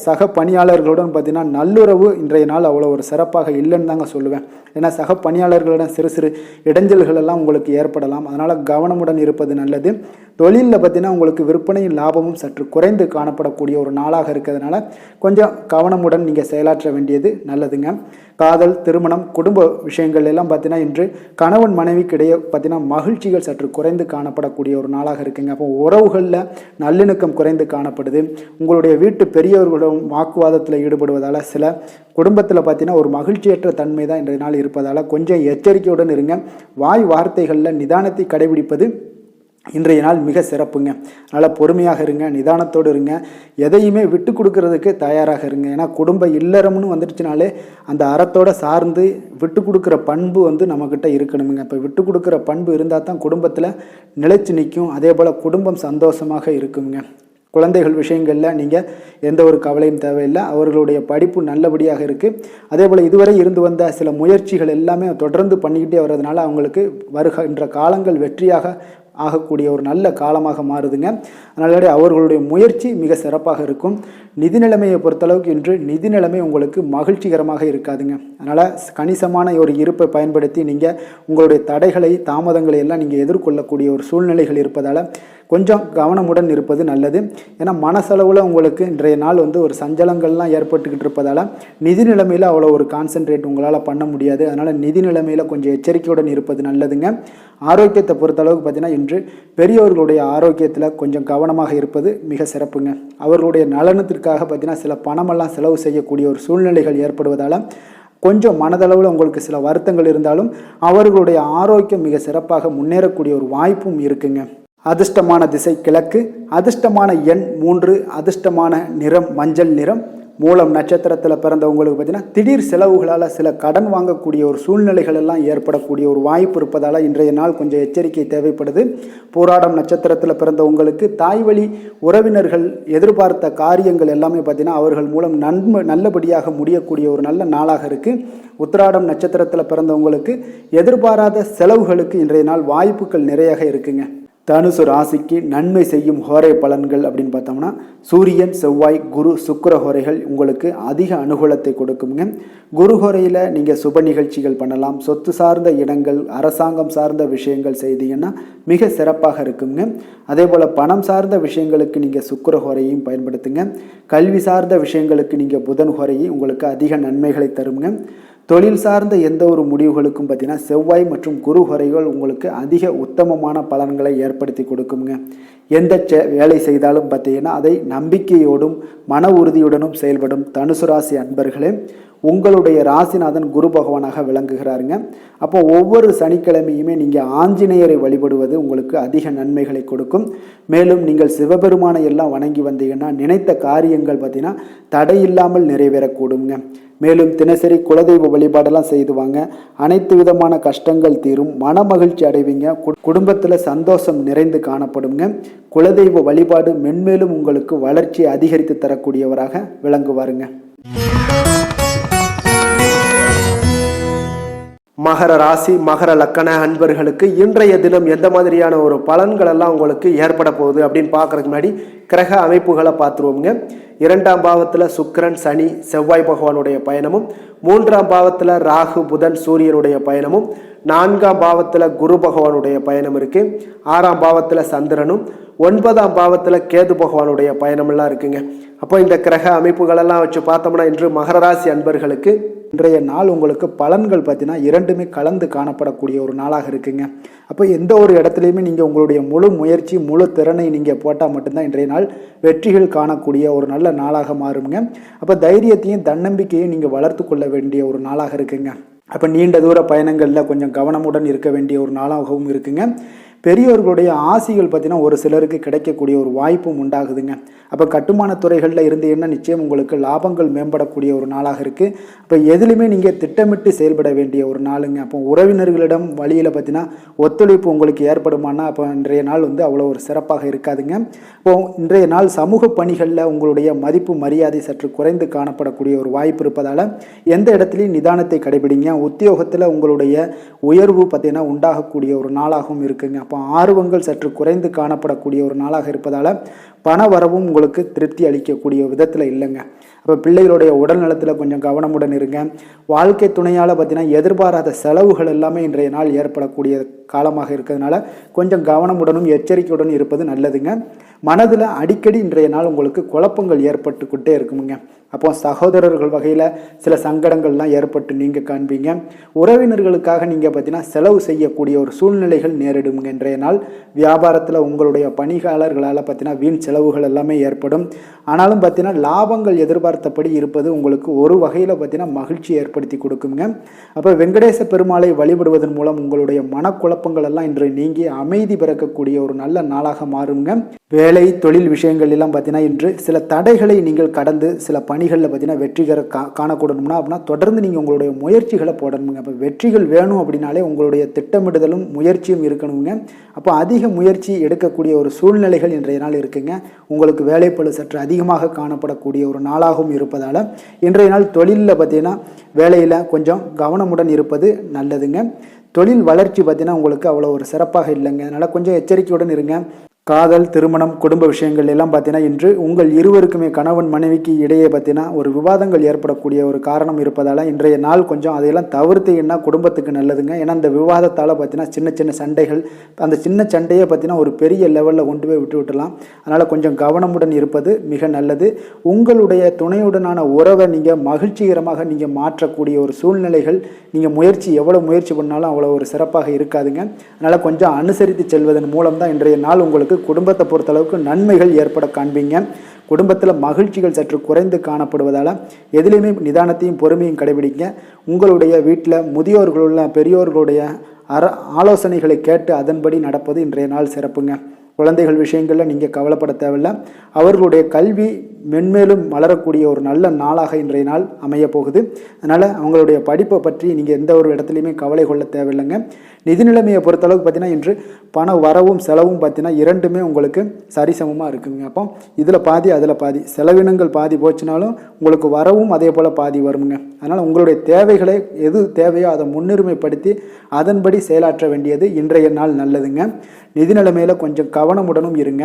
சக பணியாளர்களுடன் பார்த்தீங்கன்னா நல்லுறவு இன்றைய நாள் அவ்வளோ ஒரு சிறப்பாக இல்லைன்னு தாங்க சொல்லுவேன். ஏன்னா சக பணியாளர்களிடம் சிறு சிறு இடைஞ்சல்கள் எல்லாம் உங்களுக்கு ஏற்படலாம். அதனால் கவனமுடன் இருப்பது நல்லது. தொழிலில் பார்த்தீங்கன்னா உங்களுக்கு விற்பனையும் லாபமும் சற்று குறைந்து காணப்படக்கூடிய ஒரு நாளாக இருக்கிறதுனால கொஞ்சம் கவனமுடன் நீங்கள் செயலாற்ற வேண்டியது நல்லதுங்க. காதல், திருமணம், குடும்ப விஷயங்கள் எல்லாம் பார்த்தீங்கன்னா இன்று கணவன் மனைவிக்கிடையே பார்த்தீங்கன்னா மகிழ்ச்சிகள் சற்று குறைந்து காணப்படக்கூடிய ஒரு நாளாக இருக்குங்க. அப்போ உறவுகளில் நல்லிணக்கம் குறைந்து காணப்படுது. உங்களுடைய வீட்டு பெரியவர்களுடன் வாக்குவாதத்தில் ஈடுபடுவதால் சில குடும்பத்தில் பார்த்தீங்கன்னா ஒரு மகிழ்ச்சியற்ற தன்மை தான் இன்றைய நாள் இருப்பதால் கொஞ்சம் எச்சரிக்கையுடன் இருங்க. வாய் வார்த்தைகளில் நிதானத்தை கடைபிடிப்பது இன்றைய நாள் மிக சிறப்புங்க. அதனால் பொறுமையாக இருங்க, நிதானத்தோடு இருங்க. எதையுமே விட்டு கொடுக்கறதுக்கு தயாராக இருங்க. ஏன்னா குடும்ப இல்லறம்னு வந்துடுச்சுனாலே அந்த அறத்தோடு சார்ந்து விட்டு கொடுக்குற பண்பு நம்மக்கிட்ட இருக்கணுங்க. இப்போ விட்டு கொடுக்குற பண்பு இருந்தால் தான் குடும்பத்தில் நிலைச்சு நிற்கும். அதே போல் குடும்பம் சந்தோஷமாக இருக்குங்க. குழந்தைகள் விஷயங்களில் நீங்கள் எந்த ஒரு கவலையும் தேவையில்லை. அவர்களுடைய படிப்பு நல்லபடியாக இருக்குது. அதே போல் இதுவரை இருந்து வந்த சில முயற்சிகள் எல்லாமே தொடர்ந்து பண்ணிக்கிட்டே வர்றதுனால அவங்களுக்கு வருகின்ற காலங்கள் வெற்றியாக ஆகக்கூடிய ஒரு நல்ல காலமாக மாறுதுங்க. அதனால அவர்களுடைய முயற்சி மிக சிறப்பாக இருக்கும். நிதி நிலைமையை பொறுத்தளவுக்கு இன்று நிதி நிலைமை உங்களுக்கு மகிழ்ச்சிகரமாக இருக்காதுங்க. அதனால் கணிசமான ஒரு இருப்பை பயன்படுத்தி நீங்கள் உங்களுடைய தடைகளை தாமதங்களை எல்லாம் நீங்கள் எதிர்கொள்ளக்கூடிய ஒரு சூழ்நிலைகள் இருப்பதால் கொஞ்சம் கவனமுடன் இருப்பது நல்லது. ஏன்னா மனசளவில் உங்களுக்கு இன்றைய நாள் ஒரு சஞ்சலங்கள்லாம் ஏற்பட்டுக்கிட்டு இருப்பதால் நிதி நிலைமையில் அவ்வளோ ஒரு கான்சென்ட்ரேட் உங்களால் பண்ண முடியாது. அதனால் நிதி நிலைமையில் கொஞ்சம் எச்சரிக்கையுடன் இருப்பது நல்லதுங்க. ஆரோக்கியத்தை பொறுத்தளவுக்கு பார்த்தீங்கன்னா இன்று பெரியவர்களுடைய ஆரோக்கியத்தில் கொஞ்சம் கவனமாக இருப்பது மிக சிறப்புங்க. அவர்களுடைய நலனத்திற்காக பார்த்தீங்கன்னா சில பணமெல்லாம் செலவு செய்யக்கூடிய ஒரு சூழ்நிலைகள் ஏற்படுவதால் கொஞ்சம் மனதளவில் உங்களுக்கு சில வருத்தங்கள் இருந்தாலும் அவர்களுடைய ஆரோக்கியம் மிக சிறப்பாக முன்னேறக்கூடிய ஒரு வாய்ப்பும் இருக்குங்க. அதிர்ஷ்டமான திசை கிழக்கு, அதிர்ஷ்டமான எண் 3, அதிர்ஷ்டமான நிறம் மஞ்சள் நிறம். மூலம் நட்சத்திரத்தில் பிறந்தவங்களுக்கு பார்த்தீங்கன்னா திடீர் செலவுகளால் சில கடன் வாங்கக்கூடிய ஒரு சூழ்நிலைகள் எல்லாம் ஏற்படக்கூடிய ஒரு வாய்ப்பு இருப்பதால் இன்றைய நாள் கொஞ்சம் எச்சரிக்கை தேவைப்படுது. பூராடம் நட்சத்திரத்தில் பிறந்தவங்களுக்கு தாய்வழி உறவினர்கள் எதிர்பார்த்த காரியங்கள் எல்லாமே பார்த்தீங்கன்னா அவர்கள் மூலம் நல்லபடியாக முடியக்கூடிய ஒரு நல்ல நாளாக இருக்குது. உத்திராடம் நட்சத்திரத்தில் பிறந்தவங்களுக்கு எதிர்பாராத செலவுகளுக்கு இன்றைய நாள் வாய்ப்புகள் நிறையாக இருக்குங்க. தனுசு ராசிக்கு நன்மை செய்யும் ஹோரை பலன்கள் அப்படின்னு பார்த்தோம்னா சூரியன், செவ்வாய், குரு, சுக்கிர ஹோரைகள் உங்களுக்கு அதிக அனுகூலத்தை கொடுக்குங்க. குரு ஹோரையில் நீங்கள் சுப நிகழ்ச்சிகள் பண்ணலாம். சொத்து சார்ந்த இடங்கள், அரசாங்கம் சார்ந்த விஷயங்கள் செய்தீங்கன்னா மிக சிறப்பாக இருக்குங்க. அதே போல் பணம் சார்ந்த விஷயங்களுக்கு நீங்கள் சுக்கிர ஹோரையும் பயன்படுத்துங்க. கல்வி சார்ந்த விஷயங்களுக்கு நீங்கள் புதன் ஹோரையும் உங்களுக்கு அதிக நன்மைகளை தருங்க. தொழில் சார்ந்த எந்த ஒரு முடிவுகளுக்கும் பார்த்தீங்கன்னா செவ்வாய் மற்றும் குரு ஹோரைகள் உங்களுக்கு அதிக உத்தமமான பலன்களை ஏற்படுத்தி கொடுக்குங்க. எந்த வேலை செய்தாலும் பார்த்தீங்கன்னா அதை நம்பிக்கையோடும் மன உறுதியுடனும் செயல்படும் தனுசு ராசி அன்பர்களே, உங்களுடைய ராசிநாதன் குரு பகவானாக விளங்குகிறாருங்க. அப்போ ஒவ்வொரு சனிக்கிழமையுமே நீங்கள் ஆஞ்சநேயரை வழிபடுவது உங்களுக்கு அதிக நன்மைகளை கொடுக்கும். மேலும் நீங்கள் சிவபெருமானை எல்லாம் வணங்கி வந்தீங்கன்னா நினைத்த காரியங்கள் பார்த்தீங்கன்னா தடையில்லாமல் நிறைவேறக்கூடுங்க. மேலும் தினசரி குலதெய்வ வழிபாடெல்லாம் செய்துவாங்க. அனைத்து விதமான கஷ்டங்கள் தீரும், மன மகிழ்ச்சி அடைவீங்க, குடும்பத்தில் சந்தோஷம் நிறைந்து காணப்படுங்க. குலதெய்வ வழிபாடு மென்மேலும் உங்களுக்கு வளர்ச்சியை அதிகரித்து தரக்கூடியவராக விளங்குவாருங்க. மகர ராசி மகர லக்கண அன்பர்களுக்கு இன்றைய தினம் எந்த மாதிரியான ஒரு பலன்கள் எல்லாம் உங்களுக்கு ஏற்பட போகுது அப்படின்னு பார்க்கறதுக்கு முன்னாடி கிரக அமைப்புகளை பார்த்துருவோங்க. 2ஆம் பாவத்தில் சுக்கிரன், சனி, செவ்வாய் பகவானுடைய பயணமும், 3ஆம் பாவத்தில் ராகு, புதன், சூரியனுடைய பயணமும், 4ஆம் பாவத்தில் குரு பகவானுடைய பயணம் இருக்கு. 6ஆம் பாவத்தில் சந்திரனும், 9ஆம் பாவத்தில் கேது பகவானுடைய பயணமெல்லாம் இருக்குங்க. அப்போ இந்த கிரக அமைப்புகளெல்லாம் வச்சு பார்த்தோம்னா இன்று மகர ராசி அன்பர்களுக்கு இன்றைய நாள் உங்களுக்கு பலன்கள் பார்த்தீங்கன்னா இரண்டுமே கலந்து காணப்படக்கூடிய ஒரு நாளாக இருக்குங்க. அப்போ எந்த ஒரு இடத்துலையுமே நீங்கள் உங்களுடைய முழு முயற்சி முழு திறனை நீங்கள் போட்டால் மட்டும்தான் இன்றைய நாள் வெற்றிகள் காணக்கூடிய ஒரு நல்ல நாளாக மாறுங்க. அப்போ தைரியத்தையும் தன்னம்பிக்கையும் நீங்கள் வளர்த்து கொள்ள வேண்டிய ஒரு நாளாக இருக்குங்க. அப்போ நீண்ட தூர பயணங்களில் கொஞ்சம் கவனமுடன் இருக்க வேண்டிய ஒரு நாளாகவும் இருக்குங்க. பெரியவர்களுடைய ஆசிகள் பார்த்தீங்கன்னா ஒரு சிலருக்கு கிடைக்கக்கூடிய ஒரு வாய்ப்பும் உண்டாகுதுங்க. அப்போ கட்டுமான துறைகளில் இருந்தீங்கன்னா நிச்சயம் உங்களுக்கு லாபங்கள் மேம்படக்கூடிய ஒரு நாளாக இருக்குது. அப்போ எதுலையுமே நீங்கள் திட்டமிட்டு செயல்பட வேண்டிய ஒரு நாளுங்க. அப்போ உறவினர்களிடம் வழியில் பார்த்தீங்கன்னா ஒத்துழைப்பு உங்களுக்கு ஏற்படுமானா அப்போ இன்றைய நாள் அவ்வளோ ஒரு சிறப்பாக இருக்காதுங்க. இப்போ இன்றைய நாள் சமூக பணிகளில் உங்களுடைய மதிப்பு மரியாதை சற்று குறைந்து காணப்படக்கூடிய ஒரு வாய்ப்பு இருப்பதால் எந்த இடத்துலையும் நிதானத்தை கடைபிடிங்க. உத்தியோகத்தில் உங்களுடைய உயர்வு பார்த்தீங்கன்னா உண்டாகக்கூடிய ஒரு நாளாகவும் இருக்குங்க. அப்போ ஆர்வங்கள் சற்று குறைந்து காணப்படக்கூடிய ஒரு நாளாக இருப்பதால் பண வரவும் உங்களுக்கு திருப்தி அளிக்கக்கூடிய விதத்தில் இல்லைங்க. அப்போ பிள்ளைகளுடைய உடல் நலத்தில் கொஞ்சம் கவனமுடன் இருங்க. வாழ்க்கை துணையால் பார்த்தீங்கன்னா எதிர்பாராத செலவுகள் எல்லாமே இன்றைய நாள் ஏற்படக்கூடிய காலமாக இருக்கிறதுனால கொஞ்சம் கவனமுடனும் எச்சரிக்கையுடன் இருப்பது நல்லதுங்க. மனதில் அடிக்கடி இன்றைய நாள் உங்களுக்கு குழப்பங்கள் ஏற்பட்டுக்கிட்டே இருக்குங்க. அப்போ சகோதரர்கள் வகையில் சில சங்கடங்கள்லாம் ஏற்பட்டு நீங்கள் காண்பீங்க. உறவினர்களுக்காக நீங்கள் பார்த்தீங்கன்னா செலவு செய்யக்கூடிய ஒரு சூழ்நிலைகள் நேரிடுங்க. இன்றைய நாள் வியாபாரத்தில் உங்களுடைய பணியாளர்களால் பார்த்தீங்கன்னா வீண் செலவுகள் எல்லாமே ஏற்படும். ஆனாலும் பார்த்தீங்கன்னா லாபங்கள் எதிர்பார்த்தபடி இருப்பது உங்களுக்கு ஒரு வகையில் பார்த்தீங்கன்னா மகிழ்ச்சி ஏற்படுத்தி கொடுக்குங்க. அப்போ வெங்கடேச பெருமாளை வழிபடுவதன் மூலம் உங்களுடைய மனக்குழப்பங்கள் எல்லாம் இன்று நீங்கி அமைதி பிறக்கக்கூடிய ஒரு நல்ல நாளாக மாறுங்க. வேலை தொழில் விஷயங்கள் எல்லாம் பார்த்தீங்கன்னா இன்று சில தடைகளை நீங்கள் கடந்து சில பணிகளில் பார்த்தீங்கன்னா வெற்றிகர காணக்கூடணும்னா அப்படின்னா தொடர்ந்து நீங்கள் உங்களுடைய முயற்சிகளை போடணுங்க. அப்போ வெற்றிகள் வேணும் அப்படின்னாலே உங்களுடைய திட்டமிடுதலும் முயற்சியும் இருக்கணுங்க. அப்போ அதிக முயற்சி எடுக்கக்கூடிய ஒரு சூழ்நிலைகள் இன்றைய நாள் இருக்குங்க. உங்களுக்கு வேலைப்பளு சற்று அதிகமாக காணப்படக்கூடிய ஒரு நாளாகவும் இருப்பதால் இன்றைய நாள் தொழிலில் பார்த்தீங்கன்னா வேலையில் கொஞ்சம் கவனமுடன் இருப்பது நல்லதுங்க. தொழில் வளர்ச்சி பார்த்தீங்கன்னா உங்களுக்கு அவ்வளோ ஒரு சிறப்பாக இல்லைங்க. அதனால் கொஞ்சம் எச்சரிக்கையுடன் இருங்க. காதல், திருமணம், குடும்ப விஷயங்கள் எல்லாம் பார்த்தீங்கன்னா இன்று உங்கள் இருவருக்குமே கணவன் மனைவிக்கு இடையே பார்த்தீங்கன்னா ஒரு விவாதங்கள் ஏற்படக்கூடிய ஒரு காரணம் இருப்பதால் இன்றைய நாள் கொஞ்சம் அதையெல்லாம் தவிர்த்தீங்கன்னா குடும்பத்துக்கு நல்லதுங்க. ஏன்னா அந்த விவாதத்தால் பார்த்தீங்கன்னா சின்ன சின்ன சண்டைகள், அந்த சின்ன சண்டையை பார்த்தீங்கன்னா ஒரு பெரிய லெவலில் கொண்டு போய் விட்டுலாம். அதனால் கொஞ்சம் கவனமுடன் இருப்பது மிக நல்லது. உங்களுடைய துணையுடனான உறவை நீங்கள் மகிழ்ச்சிகரமாக நீங்கள் மாற்றக்கூடிய ஒரு சூழ்நிலைகள் நீங்கள் எவ்வளோ முயற்சி பண்ணாலும் அவ்வளோ ஒரு சிறப்பாக இருக்காதுங்க. அதனால் கொஞ்சம் அனுசரித்து செல்வதன் மூலம் தான் இன்றைய நாள் உங்களுக்கு குடும்பத்தை பொறுத்தளவுக்கு நன்மைகள் ஏற்பட காண்பீங்க. குடும்பத்தில் மகிழ்ச்சிகள் சற்று குறைந்து காணப்படுவதால் எதிலையுமே நிதானத்தையும் பொறுமையும் கடைபிடிங்க. உங்களுடைய வீட்டில் முதியோர்களுள்ள பெரியோர்களுடைய ஆலோசனைகளை கேட்டு அதன்படி நடப்பது இன்றைய நாள் சிறப்புங்க. குழந்தைகள் விஷயங்களில் நீங்கள் கவலைப்பட தேவையில்லை. அவர்களுடைய கல்வி மென்மேலும் வளரக்கூடிய ஒரு நல்ல நாளாக இன்றைய நாள் அமைய போகுது. அதனால் அவங்களுடைய படிப்பை பற்றி நீங்கள் எந்த ஒரு இடத்துலையுமே கவலை கொள்ள தேவையில்லைங்க. நிதி நிலைமையை பொறுத்தளவுக்கு பார்த்தீங்கன்னா இன்று பண வரவும் செலவும் பார்த்தீங்கன்னா இரண்டுமே உங்களுக்கு சரிசமமாக இருக்குங்க. அப்போ இதில் பாதி அதில் பாதி, செலவினங்கள் பாதி போச்சுனாலும் உங்களுக்கு வரவும் அதே போல் பாதி வருங்க. அதனால் உங்களுடைய தேவைகளை எது தேவையோ அதை முன்னுரிமைப்படுத்தி அதன்படி செயலாற்ற வேண்டியது இன்றைய நாள் நல்லதுங்க. நிதி நிலைமையில் கொஞ்சம் கவனமுடனும் இருங்க.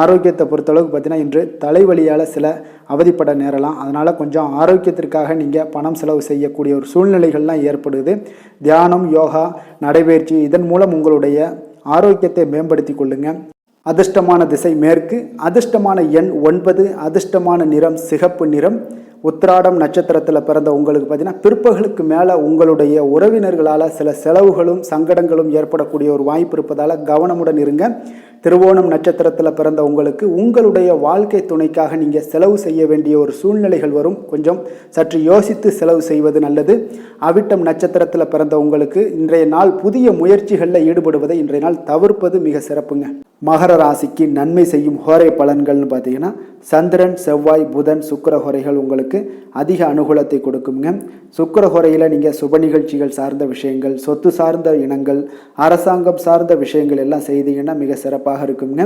ஆரோக்கியத்தை பொறுத்தளவுக்கு பார்த்தீங்கன்னா இன்று தலைவலியால் சில அவதிப்பட நேரலாம். அதனால் கொஞ்சம் ஆரோக்கியத்திற்காக நீங்கள் பணம் செலவு செய்யக்கூடிய ஒரு சூழ்நிலைகள்லாம் ஏற்படுது. தியானம், யோகா, நடைபயிற்சி இதன் மூலம் உங்களுடைய ஆரோக்கியத்தை மேம்படுத்தி கொள்ளுங்க. அதிர்ஷ்டமான திசை மேற்கு, அதிர்ஷ்டமான எண் 9, அதிர்ஷ்டமான நிறம் சிகப்பு நிறம். உத்திராடம் நட்சத்திரத்தில் பிறந்த உங்களுக்கு பார்த்தீங்கன்னா பிற்பகலுக்கு மேலே உங்களுடைய உறவினர்களால் சில செலவுகளும் சங்கடங்களும் ஏற்படக்கூடிய ஒரு வாய்ப்பு இருப்பதால் கவனமுடன் இருங்க. திருவோணம் நட்சத்திரத்தில் பிறந்த உங்களுக்கு உங்களுடைய வாழ்க்கை துணைக்காக நீங்கள் செலவு செய்ய வேண்டிய ஒரு சூழ்நிலைகள் வரும். கொஞ்சம் சற்று யோசித்து செலவு செய்வது நல்லது. அவிட்டம் நட்சத்திரத்தில் பிறந்த உங்களுக்கு இன்றைய நாள் புதிய முயற்சிகளில் ஈடுபடுவதை இன்றைய நாள் தவிர்ப்பது மிக சிறப்புங்க. மகர ராசிக்கு நன்மை செய்யும் ஹோரை பலன்கள்னு பார்த்தீங்கன்னா சந்திரன், செவ்வாய், புதன், சுக்கிர ஹோரைகள் உங்களுக்கு அதிக அனுகூலத்தை கொடுக்குங்க. சுக்கிர ஹோரையில் நீங்கள் சுப நிகழ்ச்சிகள் சார்ந்த விஷயங்கள், சொத்து சார்ந்த இனங்கள், அரசாங்கம் சார்ந்த விஷயங்கள் எல்லாம் செய்தீங்கன்னா மிக சிறப்பாக இருக்குங்க.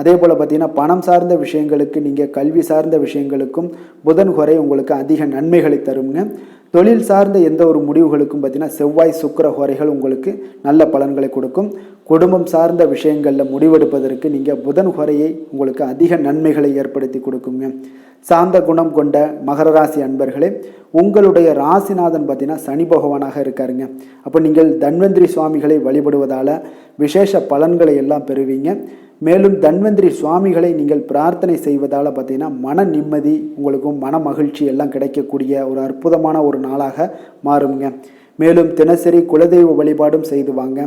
அதே போல் பார்த்தீங்கன்னா பணம் சார்ந்த விஷயங்களுக்கு, நீங்கள் கல்வி சார்ந்த விஷயங்களுக்கும் புதன் ஹோரை உங்களுக்கு அதிக நன்மைகளை தருங்க. தொழில் சார்ந்த எந்த ஒரு முடிவுகளுக்கும் பார்த்தீங்கன்னா செவ்வாய், சுக்கிர ஹோரைகள் உங்களுக்கு நல்ல பலன்களை கொடுக்கும். குடும்பம் சார்ந்த விஷயங்களில் முடிவெடுப்பதற்கு நீங்கள் புதன் ஹோரையை உங்களுக்கு அதிக நன்மைகளை ஏற்படுத்தி கொடுக்குங்க. சாந்த குணம் கொண்ட மகர ராசி அன்பர்களே, உங்களுடைய ராசிநாதன் பார்த்தீங்கன்னா சனி பகவானாக இருக்காருங்க. அப்போ நீங்கள் தன்வந்திரி சுவாமிகளை வழிபடுவதால் விசேஷ பலன்களை எல்லாம் பெறுவீங்க. மேலும் தன்வந்திரி சுவாமிகளை நீங்கள் பிரார்த்தனை செய்வதால் பார்த்தீங்கன்னா மன நிம்மதி, உங்களுக்கும் மன மகிழ்ச்சி எல்லாம் கிடைக்கக்கூடிய ஒரு அற்புதமான ஒரு நாளாக மாறுங்க. மேலும் தினசரி குலதெய்வ வழிபாடும் செய்து வாங்க.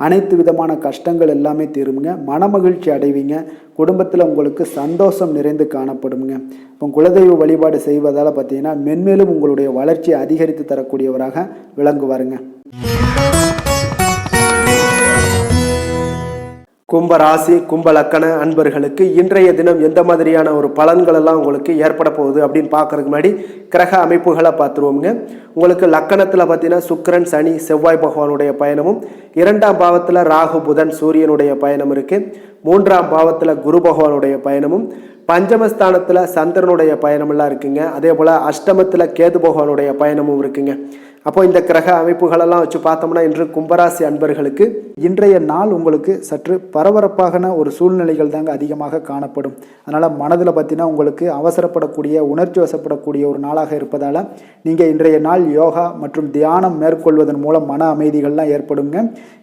அனைத்து விதமான கஷ்டங்கள் எல்லாமே தீருங்க. மனமகிழ்ச்சி அடைவீங்க. குடும்பத்தில் உங்களுக்கு சந்தோஷம் நிறைந்து காணப்படுங்க. இப்போ குலதெய்வ வழிபாடு செய்வதால் பார்த்தீங்கன்னா மென்மேலும் உங்களுடைய வளர்ச்சியை அதிகரித்து தரக்கூடியவராக விளங்குவாருங்க. கும்ப ராசி, கும்ப லக்கண அன்பர்களுக்கு இன்றைய தினம் எந்த மாதிரியான ஒரு பலன்கள் எல்லாம் உங்களுக்கு ஏற்பட போகுது அப்படின்னு பார்க்கறதுக்கு முன்னாடி கிரக அமைப்புகளை பார்த்துருவோங்க. உங்களுக்கு லக்கணத்தில் பார்த்தீங்கன்னா சுக்கிரன், சனி, செவ்வாய் பகவானுடைய பயணமும், 2ஆம் பாவத்தில் ராகு, புதன், சூரியனுடைய பயணம் இருக்கு. 3ஆம் பாவத்தில் குரு பகவானுடைய பயணமும், பஞ்சமஸ்தானத்தில் சந்திரனுடைய பயணமெல்லாம் இருக்குங்க. அதே போல் அஷ்டமத்தில் கேது பகவானுடைய பயணமும் இருக்குங்க. அப்போ இந்த கிரக அமைப்புகளெல்லாம் வச்சு பார்த்தோம்னா இன்று கும்பராசி அன்பர்களுக்கு இன்றைய நாள் உங்களுக்கு சற்று பரபரப்பான ஒரு சூழ்நிலைகள் தாங்க அதிகமாக காணப்படும். அதனால் மனதில் பார்த்தீங்கன்னா உங்களுக்கு அவசரப்படக்கூடிய, உணர்ச்சி வசப்படக்கூடிய ஒரு நாளாக இருப்பதால் நீங்கள் இன்றைய நாள் யோகா மற்றும் தியானம் மேற்கொள்வதன் மூலம் மன அமைதிகள்லாம் ஏற்படுங்க.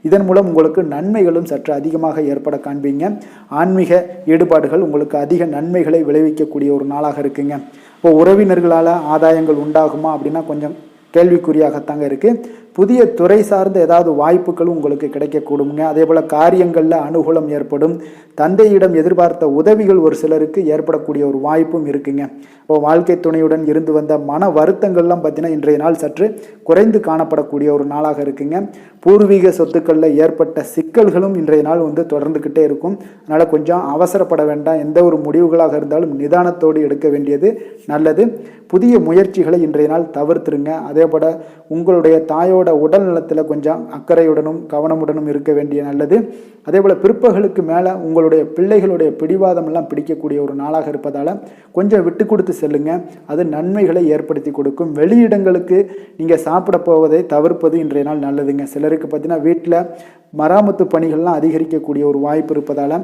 இதன் மூலம் உங்களுக்கு நன்மைகளும் சற்று அதிகமாக ஏற்பட காண்பீங்க. ஆன்மீக ஈடுபாடுகள் உங்களுக்கு அதிக நன்மைகளை விளைவிக்கக்கூடிய ஒரு நாளாக இருக்குங்க. இப்போ உறவினர்களால் ஆதாயங்கள் உண்டாகுமா அப்படின்னா கொஞ்சம் கேள்விக்குறியாகத்தாங்க இருக்குது. புதிய துறை சார்ந்த ஏதாவது வாய்ப்புகளும் உங்களுக்கு கிடைக்கக்கூடுங்க. அதே போல் காரியங்களில் அனுகூலம் ஏற்படும். தந்தையிடம் எதிர்பார்த்த உதவிகள் ஒரு சிலருக்கு ஏற்படக்கூடிய ஒரு வாய்ப்பும் இருக்குங்க. இப்போ வாழ்க்கை துணையுடன் இருந்து வந்த மன வருத்தங்கள்லாம் பார்த்தீங்கன்னா இன்றைய நாள் சற்று குறைந்து காணப்படக்கூடிய ஒரு நாளாக இருக்குங்க. பூர்வீக சொத்துக்களில் ஏற்பட்ட சிக்கல்களும் இன்றைய நாள் தொடர்ந்துக்கிட்டே இருக்கும். அதனால் கொஞ்சம் அவசரப்பட வேண்டாம். எந்த ஒரு முடிவுகளாக இருந்தாலும் நிதானத்தோடு எடுக்க வேண்டியது நல்லது. புதிய முயற்சிகளை இன்றைய நாள் தவிர்த்துருங்க. அதே போல் உங்களுடைய தாயோட உடல் நலத்தில் கொஞ்சம் அக்கறையுடனும் கவனமுடனும் இருக்க வேண்டிய நல்லது. அதே போல் பிற்பகலுக்கு மேலே உங்களுடைய பிள்ளைகளுடைய பிடிவாதம் எல்லாம் பிடிக்கக்கூடிய ஒரு நாளாக இருப்பதால் கொஞ்சம் விட்டு கொடுத்து செல்லுங்க. அது நன்மைகளை ஏற்படுத்தி கொடுக்கும். வெளியிடங்களுக்கு நீங்கள் சாப்பிட போவதை தவிர்ப்பது இன்றைய நாள் நல்லதுங்க. சிலருக்கு பார்த்தீங்கன்னா வீட்டில் மராமத்து பணிகள்லாம் அதிகரிக்கக்கூடிய ஒரு வாய்ப்பு இருப்பதால்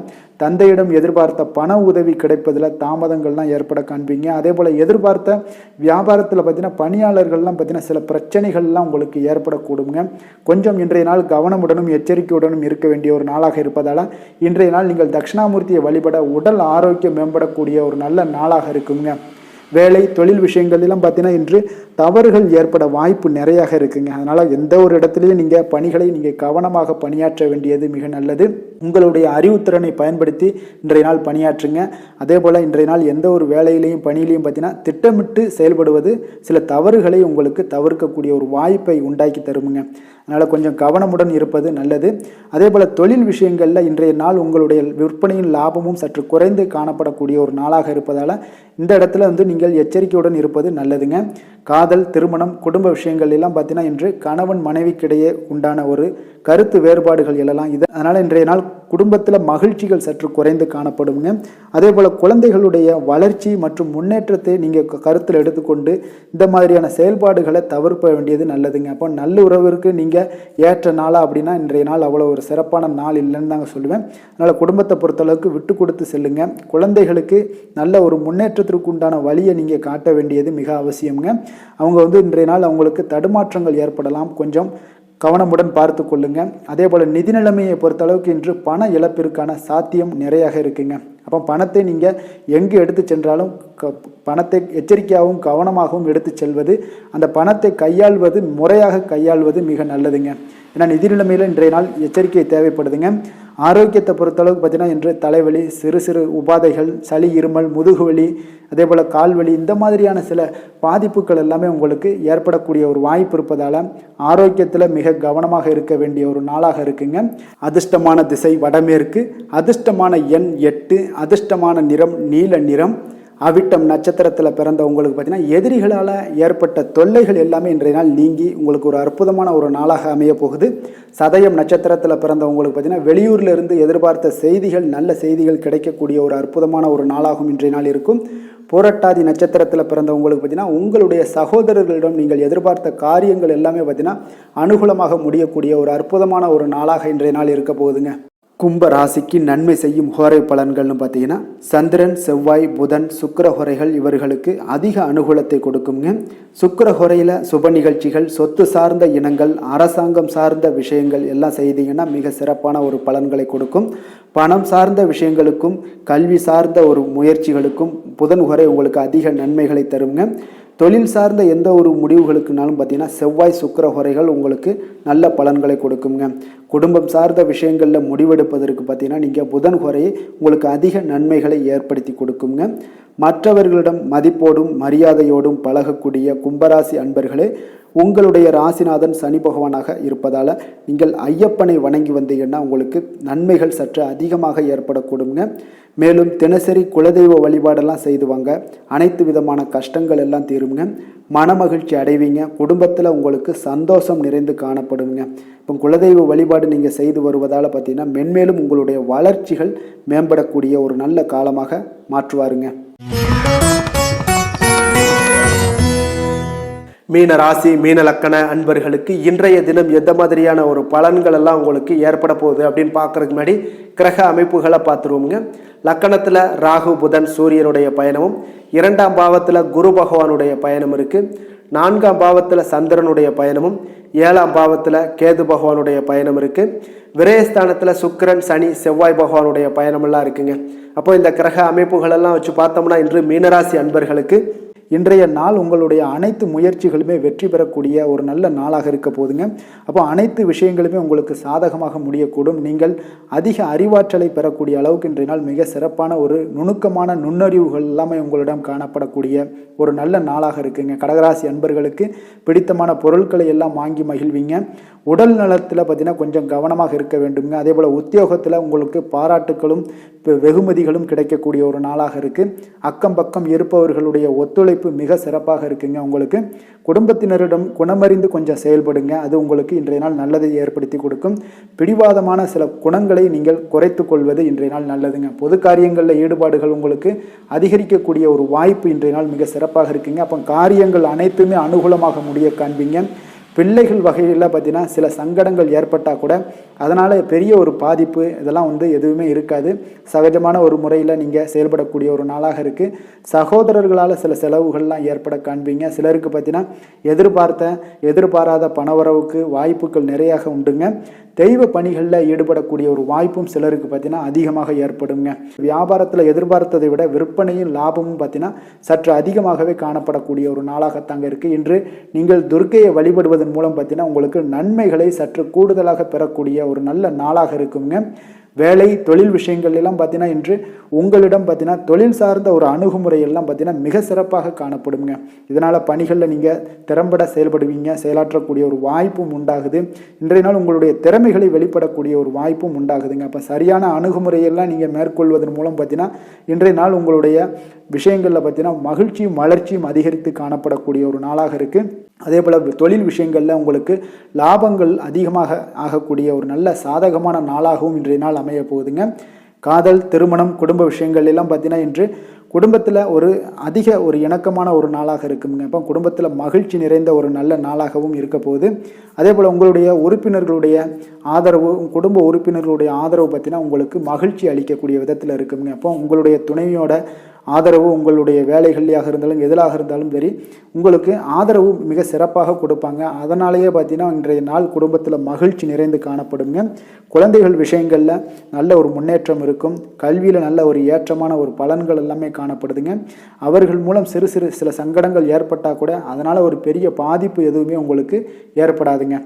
தந்தையிடம் எதிர்பார்த்த பண உதவி கிடைப்பதில் தாமதங்கள்லாம் ஏற்பட காண்பீங்க. அதே போல் எதிர்பார்த்த வியாபாரத்தில் பார்த்தீங்கன்னா பணியாளர்கள்லாம் பார்த்தீங்கன்னா சில பிரச்சனைகள்லாம் உங்களுக்கு ஏற்படக்கூடுங்க. கொஞ்சம் இன்றைய நாள் கவனமுடனும் எச்சரிக்கையுடனும் இருக்க வேண்டிய ஒரு நாளாக இருப்பதால் இன்றைய நாள் நீங்கள் தட்சிணாமூர்த்தியை வழிபட உடல் ஆரோக்கியம் மேம்படக்கூடிய ஒரு நல்ல நாளாக இருக்குங்க. வேலை தொழில் விஷயங்கள்லாம் பார்த்தீங்கன்னா இன்று தவறுகள் ஏற்பட வாய்ப்பு நிறையாக இருக்குங்க. அதனால் எந்த ஒரு இடத்துலையும் நீங்கள் பணிகளை நீங்கள் கவனமாக பணியாற்ற வேண்டியது மிக நல்லது. உங்களுடைய அறிவுத்திறனை பயன்படுத்தி இன்றைய நாள் பணியாற்றுங்க. அதே போல் இன்றைய நாள் எந்த ஒரு வேலையிலையும் பணியிலையும் பார்த்தீங்கன்னா திட்டமிட்டு செயல்படுவது சில தவறுகளை உங்களுக்கு தவிர்க்கக்கூடிய ஒரு வாய்ப்பை உண்டாக்கி தருமுங்க. அதனால் கொஞ்சம் கவனமுடன் இருப்பது நல்லது. அதே போல் தொழில் விஷயங்களில் இன்றைய நாள் உங்களுடைய விற்பனையின் லாபமும் சற்று குறைந்து காணப்படக்கூடிய ஒரு நாளாக இருப்பதால் இந்த இடத்துல நீங்கள் எச்சரிக்கையுடன் இருப்பது நல்லதுங்க. காதல், திருமணம், குடும்ப விஷயங்கள் எல்லாம் பார்த்தீங்கன்னா இன்று கணவன் மனைவிக்கிடையே உண்டான ஒரு கருத்து வேறுபாடுகள் எழலாம். அதனால் இன்றைய நாள் குடும்பத்தில் மகிழ்ச்சிகள் சற்று குறைந்து காணப்படுங்க. அதே போல் குழந்தைகளுடைய வளர்ச்சி மற்றும் முன்னேற்றத்தை நீங்கள் கருத்தில் எடுத்துக்கொண்டு இந்த மாதிரியான செயல்பாடுகளை தவிர்க்க வேண்டியது நல்லதுங்க. அப்போ நல்ல உறவிற்கு நீங்கள் ஏற்ற நாளா அப்படின்னா இன்றைய நாள் அவ்வளோ ஒரு சிறப்பான நாள் இல்லைன்னு தாங்க சொல்லுவேன். அதனால் குடும்பத்தை பொறுத்தளவுக்கு விட்டு கொடுத்து செல்லுங்க. குழந்தைகளுக்கு நல்ல ஒரு முன்னேற்றத்திற்கு உண்டான வழியை நீங்கள் காட்ட வேண்டியது மிக அவசியம்ங்க. அவங்க இன்றைய நாள் அவங்களுக்கு தடுமாற்றங்கள் ஏற்படலாம். கொஞ்சம் கவனமுடன் பார்த்து கொள்ளுங்க. அதே போல் நிதி நிலைமையை பொறுத்தளவுக்கு இன்று பண இழப்பிற்கான சாத்தியம் நிறையாக இருக்குங்க. அப்போ பணத்தை நீங்கள் எங்கு எடுத்து சென்றாலும் பணத்தை எச்சரிக்கையாகவும் கவனமாகவும் எடுத்து செல்வது, அந்த பணத்தை கையாள்வது முறையாக கையாள்வது மிக நல்லதுங்க. ஏன்னா நிதி நிலைமையில் இன்றைய நாள் எச்சரிக்கை தேவைப்படுதுங்க. ஆரோக்கியத்தை பொறுத்தளவுக்கு பார்த்தீங்கன்னா இன்று தலைவலி, சிறு சிறு உபாதைகள், சளி, இருமல், முதுகுவலி, அதே போல் கால்வலி இந்த மாதிரியான சில பாதிப்புகள் எல்லாமே உங்களுக்கு ஏற்படக்கூடிய ஒரு வாய்ப்பு இருப்பதால் ஆரோக்கியத்தில் மிக கவனமாக இருக்க வேண்டிய ஒரு நாளாக இருக்குங்க. அதிர்ஷ்டமான திசை வடமேற்கு, அதிர்ஷ்டமான எண் 8, அதிர்ஷ்டமான நிறம் நீல நிறம். அவிட்டம் நட்சத்திரத்தில் பிறந்த உங்களுக்கு பார்த்தீங்கன்னா எதிரிகளால் ஏற்பட்ட தொல்லைகள் எல்லாமே இன்றைய நாள் நீங்கி உங்களுக்கு ஒரு அற்புதமான ஒரு நாளாக அமைய போகுது. சதயம் நட்சத்திரத்தில் பிறந்தவங்களுக்கு பார்த்தீங்கன்னா வெளியூரில் இருந்து எதிர்பார்த்த செய்திகள், நல்ல செய்திகள் கிடைக்கக்கூடிய ஒரு அற்புதமான ஒரு நாளாகவும் இன்றைய நாள் இருக்கும். புரட்டாதி நட்சத்திரத்தில் பிறந்தவங்களுக்கு பார்த்தீங்கன்னா உங்களுடைய சகோதரர்களிடம் நீங்கள் எதிர்பார்த்த காரியங்கள் எல்லாமே பார்த்தீங்கன்னா அனுகூலமாக முடியக்கூடிய ஒரு அற்புதமான ஒரு நாளாக இன்றைய நாள் இருக்க போகுதுங்க. கும்ப ராசிக்கு நன்மை செய்யும் ஹோரை பலன்கள்னு பார்த்தீங்கன்னா சந்திரன், செவ்வாய், புதன், சுக்கிர ஹோரைகள் இவர்களுக்கு அதிக அனுகூலத்தை கொடுக்குங்க. சுக்கிர ஹோரையில் சுப நிகழ்ச்சிகள், சொத்து சார்ந்த இனங்கள், அரசாங்கம் சார்ந்த விஷயங்கள் எல்லாம் செய்தீங்கன்னா மிக சிறப்பான ஒரு பலன்களை கொடுக்கும். பணம் சார்ந்த விஷயங்களுக்கும் கல்வி சார்ந்த ஒரு முயற்சிகளுக்கும் புதன் ஹோரை உங்களுக்கு அதிக நன்மைகளை தருங்க. தொழில் சார்ந்த எந்த ஒரு முடிவுகளுக்குனாலும் பார்த்தீங்கன்னா செவ்வாய், சுக்கிர ஹோரைகள் உங்களுக்கு நல்ல பலன்களை கொடுக்குங்க. குடும்பம் சார்ந்த விஷயங்களில் முடிவெடுப்பதற்கு பார்த்தீங்கன்னா நீங்கள் புதன் ஹோரையை உங்களுக்கு அதிக நன்மைகளை ஏற்படுத்தி கொடுக்குங்க. மற்றவர்களிடம் மதிப்போடும் மரியாதையோடும் பழகக்கூடிய கும்பராசி அன்பர்களே, உங்களுடைய ராசிநாதன் சனி பகவானாக இருப்பதால் நீங்கள் ஐயப்பனை வணங்கி வந்தீங்கன்னா உங்களுக்கு நன்மைகள் சற்று அதிகமாக ஏற்படக்கூடுங்க. மேலும் தினசரி குலதெய்வ வழிபாடெல்லாம் செய்து வாங்க, அனைத்து விதமான கஷ்டங்கள் எல்லாம் தீருங்க, மனமகிழ்ச்சி அடைவீங்க. குடும்பத்தில் உங்களுக்கு சந்தோஷம் நிறைந்து காணப்படுங்க. இப்போ குலதெய்வ வழிபாடு நீங்கள் செய்து வருவதால் பார்த்தீங்கன்னா மென்மேலும் உங்களுடைய வளர்ச்சிகள் மேம்படக்கூடிய ஒரு நல்ல காலமாக மாற்றுவாருங்க. மீன ராசி, மீன லக்கண அன்பர்களுக்கு இன்றைய தினம் எந்த மாதிரியான ஒரு பலன்கள் எல்லாம் உங்களுக்கு ஏற்பட போகுது அப்படின்னு பார்க்கறதுக்கு முன்னாடி கிரக அமைப்புகளை பார்த்துருவோங்க. லக்கணத்தில் ராகு, புதன், சூரியனுடைய பயணமும், 2ஆம் பாவத்தில் குரு பகவானுடைய பயணம் இருக்குது. 4ஆம் பாவத்தில் சந்திரனுடைய பயணமும், 7ஆம் பாவத்தில் கேது பகவானுடைய பயணம் இருக்குது. விரயஸ்தானத்தில் சுக்கிரன், சனி, செவ்வாய் பகவானுடைய பயணமெல்லாம் இருக்குங்க. அப்போ இந்த கிரக அமைப்புகளெல்லாம் வச்சு பார்த்தோம்னா இன்று மீனராசி அன்பர்களுக்கு இன்றைய நாள் உங்களுடைய அனைத்து முயற்சிகளுமே வெற்றி பெறக்கூடிய ஒரு நல்ல நாளாக இருக்க போதுங்க. அப்போ அனைத்து விஷயங்களுமே உங்களுக்கு சாதகமாக முடியக்கூடும். நீங்கள் அதிக அறிவாற்றலை பெறக்கூடிய அளவுக்கு இன்றைய நாள் மிக சிறப்பான ஒரு நுணுக்கமான நுண்ணறிவுகள் எல்லாமே உங்களிடம் காணப்படக்கூடிய ஒரு நல்ல நாளாக இருக்குங்க. கடகராசி அன்பர்களுக்கு பிடித்தமான பொருட்களை எல்லாம் வாங்கி மகிழ்வீங்க. உடல் நலத்தில் பார்த்தீங்கன்னா கொஞ்சம் கவனமாக இருக்க வேண்டுங்க. அதே போல் உத்தியோகத்தில் உங்களுக்கு பாராட்டுகளும் வெகுமதிகளும் கிடைக்கக்கூடிய ஒரு நாளாக இருக்குது. அக்கம் பக்கம் இருப்பவர்களுடைய ஒத்துழைப்பு மிக சிறப்பாக இருக்குங்க. உங்களுக்கு குடும்பத்தினரிடம் குணமறிந்து கொஞ்சம் செயல்படுங்க. அது உங்களுக்கு இன்றைய நாள் நல்லதை ஏற்படுத்தி கொடுக்கும். பிடிவாதமான சில குணங்களை நீங்கள் குறைத்து கொள்வது இன்றைய நாள் நல்லதுங்க. பொது காரியங்களில் ஈடுபாடுகள் உங்களுக்கு அதிகரிக்கக்கூடிய ஒரு வாய்ப்பு இன்றைய நாள் மிக சிறப்பாக இருக்குங்க. அப்போ காரியங்கள் அனைத்துமே அனுகூலமாக முடிய காண்பீங்க. பிள்ளைகள் வகையில் பார்த்தீங்கன்னா சில சங்கடங்கள் ஏற்பட்டால் கூட அதனால் பெரிய ஒரு பாதிப்பு இதெல்லாம் எதுவுமே இருக்காது. சகஜமான ஒரு முறையில் நீங்கள் செயல்படக்கூடிய ஒரு நாளாக இருக்குது. சகோதரர்களால் சில செலவுகள்லாம் ஏற்பட காண்பீங்க. சிலருக்கு பார்த்தீங்கன்னா எதிர்பாராத பணவரவுக்கு வாய்ப்புகள் நிறையாக உண்டுங்க. தெய்வ பணிகளில் ஈடுபடக்கூடிய ஒரு வாய்ப்பும் சிலருக்கு பார்த்தீங்கன்னா அதிகமாக ஏற்படுங்க. வியாபாரத்தில் எதிர்பார்த்ததை விட விற்பனையும் லாபமும் பார்த்தீங்கன்னா சற்று அதிகமாகவே காணப்படக்கூடிய ஒரு நாளாகத்தாங்க இருக்குது. இன்று நீங்கள் துர்க்கையை வழிபடுவதன் மூலம் பார்த்தீங்கன்னா உங்களுக்கு நன்மைகளை சற்று கூடுதலாக பெறக்கூடிய ஒரு நல்ல நாளாக இருக்குங்க. வேலை தொழில் விஷயங்கள் எல்லாம் பார்த்தீங்கன்னா இன்று உங்களிடம் பார்த்தீங்கன்னா தொழில் சார்ந்த ஒரு அணுகுமுறை எல்லாம் பார்த்தீங்கன்னா மிக சிறப்பாக காணப்படுங்க. இதனால் பணிகளில் நீங்கள் திறம்பட செயல்படுவீங்க. செயலாற்றக்கூடிய ஒரு வாய்ப்பும் உண்டாகுது. இன்றைய நாள் உங்களுடைய திறமைகளை வெளிப்படக்கூடிய ஒரு வாய்ப்பும் உண்டாகுதுங்க. அப்போ சரியான அணுகுமுறையெல்லாம் நீங்கள் மேற்கொள்வதன் மூலம் பார்த்தீங்கன்னா இன்றைய நாள் உங்களுடைய விஷயங்களில் பார்த்தீங்கன்னா மகிழ்ச்சியும் வளர்ச்சியும் அதிகரித்து காணப்படக்கூடிய ஒரு நாளாக இருக்குது. அதே போல் தொழில் விஷயங்களில் உங்களுக்கு லாபங்கள் அதிகமாக ஆகக்கூடிய ஒரு நல்ல சாதகமான நாளாகவும் இன்றைய நாள் அமைய போகுதுங்க. காதல், திருமணம், குடும்ப விஷயங்கள் எல்லாம் பார்த்தீங்கன்னா இன்று குடும்பத்தில் அதிக ஒரு இணக்கமான ஒரு நாளாக இருக்குங்க. இப்போ குடும்பத்தில் மகிழ்ச்சி நிறைந்த ஒரு நல்ல நாளாகவும் இருக்க போகுது. அதே போல் உங்களுடைய உறுப்பினர்களுடைய ஆதரவு, குடும்ப உறுப்பினர்களுடைய ஆதரவு பார்த்தீங்கன்னா உங்களுக்கு மகிழ்ச்சி அளிக்கக்கூடிய விதத்தில் இருக்குங்க. அப்போ உங்களுடைய துணைவியோட ஆதரவு உங்களுடைய வேலைகள்லையாக இருந்தாலும் எதிலாக இருந்தாலும் சரி உங்களுக்கு ஆதரவு மிக சிறப்பாக கொடுப்பாங்க. அதனாலேயே பார்த்தீங்கன்னா இன்றைய நாள் குடும்பத்தில் மகிழ்ச்சி நிறைந்து காணப்படுங்க. குழந்தைகள் விஷயங்களில் நல்ல ஒரு முன்னேற்றம் இருக்கும். கல்வியில் நல்ல ஒரு ஏற்றமான ஒரு பலன்கள் எல்லாமே காணப்படுதுங்க. அவர்கள் மூலம் சில சங்கடங்கள் ஏற்பட்டால் கூட அதனால் ஒரு பெரிய பாதிப்பு எதுவுமே உங்களுக்கு ஏற்படாதுங்க.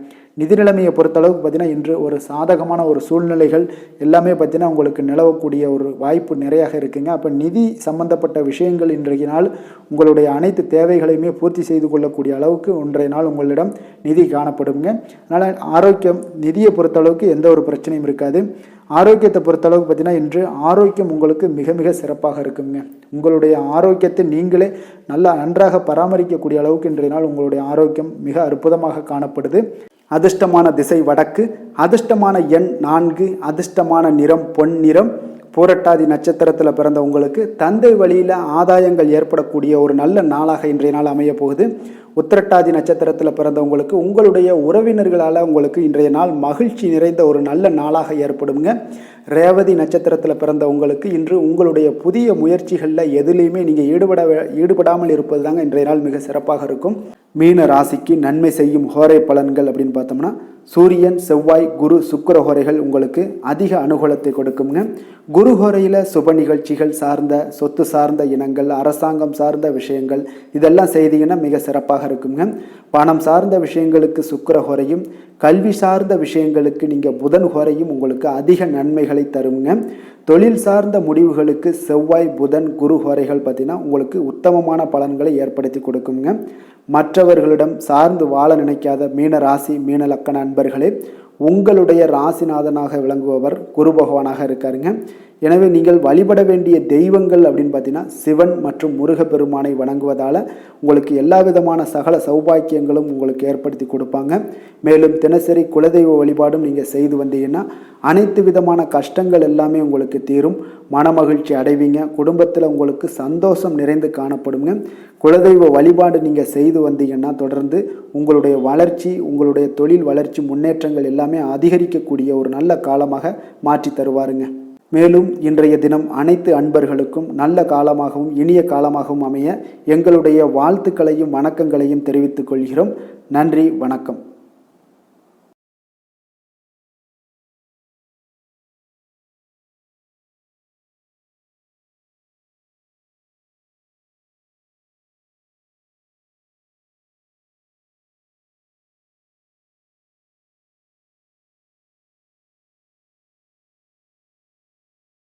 நிதி நிலைமையை பொறுத்தளவுக்கு பார்த்தீங்கன்னா இன்று ஒரு சாதகமான ஒரு சூழ்நிலைகள் எல்லாமே பார்த்தீங்கன்னா உங்களுக்கு நிலவக்கூடிய ஒரு வாய்ப்பு நிறையாக இருக்குங்க. அப்போ நிதி சம்பந்தப்பட்ட விஷயங்கள் இன்றைய நாள் உங்களுடைய அனைத்து தேவைகளையுமே பூர்த்தி செய்து கொள்ளக்கூடிய அளவுக்கு இன்றைய நாள் உங்களிடம் நிதி காணப்படுங்க. அதனால் ஆரோக்கியம், நிதியை பொறுத்தளவுக்கு எந்த ஒரு பிரச்சனையும் இருக்காது. ஆரோக்கியத்தை பொறுத்தளவுக்கு பார்த்தீங்கன்னா இன்று ஆரோக்கியம் உங்களுக்கு மிக மிக சிறப்பாக இருக்குங்க. உங்களுடைய ஆரோக்கியத்தை நீங்களே நன்றாக பராமரிக்கக்கூடிய அளவுக்கு இன்றைய நாள் உங்களுடைய ஆரோக்கியம் மிக அற்புதமாக காணப்படுது. அதிர்ஷ்டமான திசை வடக்கு, அதிர்ஷ்டமான எண் 4, அதிர்ஷ்டமான நிறம் பொன் நிறம். பூரட்டாதி நட்சத்திரத்தில் பிறந்த உங்களுக்கு தந்தை வழியில் ஆதாயங்கள் ஏற்படக்கூடிய ஒரு நல்ல நாளாக இன்றைய நாள் அமைய போகுது. உத்திரட்டாதி நட்சத்திரத்தில் பிறந்தவங்களுக்கு உங்களுடைய உறவினர்களால் உங்களுக்கு இன்றைய நாள் மகிழ்ச்சி நிறைந்த ஒரு நல்ல நாளாக ஏற்படுங்க. ரேவதி நட்சத்திரத்தில் பிறந்தவங்களுக்கு இன்று உங்களுடைய புதிய முயற்சிகளில் எதுலேயுமே நீங்கள் ஈடுபடாமல் இருப்பது தாங்க இன்றைய நாள் மிக சிறப்பாக இருக்கும். மீன ராசிக்கு நன்மை செய்யும் ஹோரை பலன்கள் அப்படின்னு பார்த்தோம்னா சூரியன், செவ்வாய், குரு, சுக்கிர ஹோரைகள் உங்களுக்கு அதிக அனுகூலத்தை கொடுக்குங்க. குரு ஹோரையில் சுப நிகழ்ச்சிகள் சார்ந்த, சொத்து சார்ந்த இனங்கள், அரசாங்கம் சார்ந்த விஷயங்கள் இதெல்லாம் செய்தீங்கன்னா மிக சிறப்பாக இருக்குங்க. பணம் சார்ந்த விஷயங்களுக்கு சுக்கிர ஹோரையும், கல்வி சார்ந்த விஷயங்களுக்கு நீங்கள் புதன் ஹோரையும் உங்களுக்கு அதிக நன்மைகளை தருங்க. தொழில் சார்ந்த முடிவுகளுக்கு செவ்வாய், புதன், குரு ஹோரைகள் பார்த்தீங்கன்னா உங்களுக்கு உத்தமமான பலன்களை ஏற்படுத்தி கொடுக்குங்க. மற்றவர்களிடம் சார்ந்து வாழ நினைக்காத மீன ராசி, மீன லக்கண அன்பர்களே, உங்களுடைய ராசிநாதனாக விளங்குபவர் குரு பகவானாக இருக்காருங்க. எனவே நீங்கள் வழிபட வேண்டிய தெய்வங்கள் அப்படின்னு பார்த்தீங்கன்னா சிவன் மற்றும் முருகப்பெருமானை வணங்குவதால் உங்களுக்கு எல்லா விதமான சகல சௌபாக்கியங்களும் உங்களுக்கு ஏற்படுத்தி கொடுப்பாங்க. மேலும் தினசரி குலதெய்வ வழிபாடும் நீங்கள் செய்து வந்தீங்கன்னா அனைத்து விதமான கஷ்டங்கள் எல்லாமே உங்களுக்கு தீரும். மனமகிழ்ச்சி அடைவீங்க. குடும்பத்தில் உங்களுக்கு சந்தோஷம் நிறைந்து காணப்படுங்க. குலதெய்வ வழிபாடு நீங்கள் செய்து வந்தீங்கன்னா தொடர்ந்து உங்களுடைய வளர்ச்சி, உங்களுடைய தொழில் வளர்ச்சி, முன்னேற்றங்கள் எல்லாமே அதிகரிக்கக்கூடிய ஒரு நல்ல காலமாக மாற்றி தருவாருங்க. மேலும் இன்றைய தினம் அனைத்து அன்பர்களுக்கும் நல்ல காலமாகவும் இனிய காலமாகவும் அமைய எங்களுடைய வாழ்த்துக்களையும் வணக்கங்களையும் தெரிவித்துக் கொள்கிறோம். நன்றி, வணக்கம்.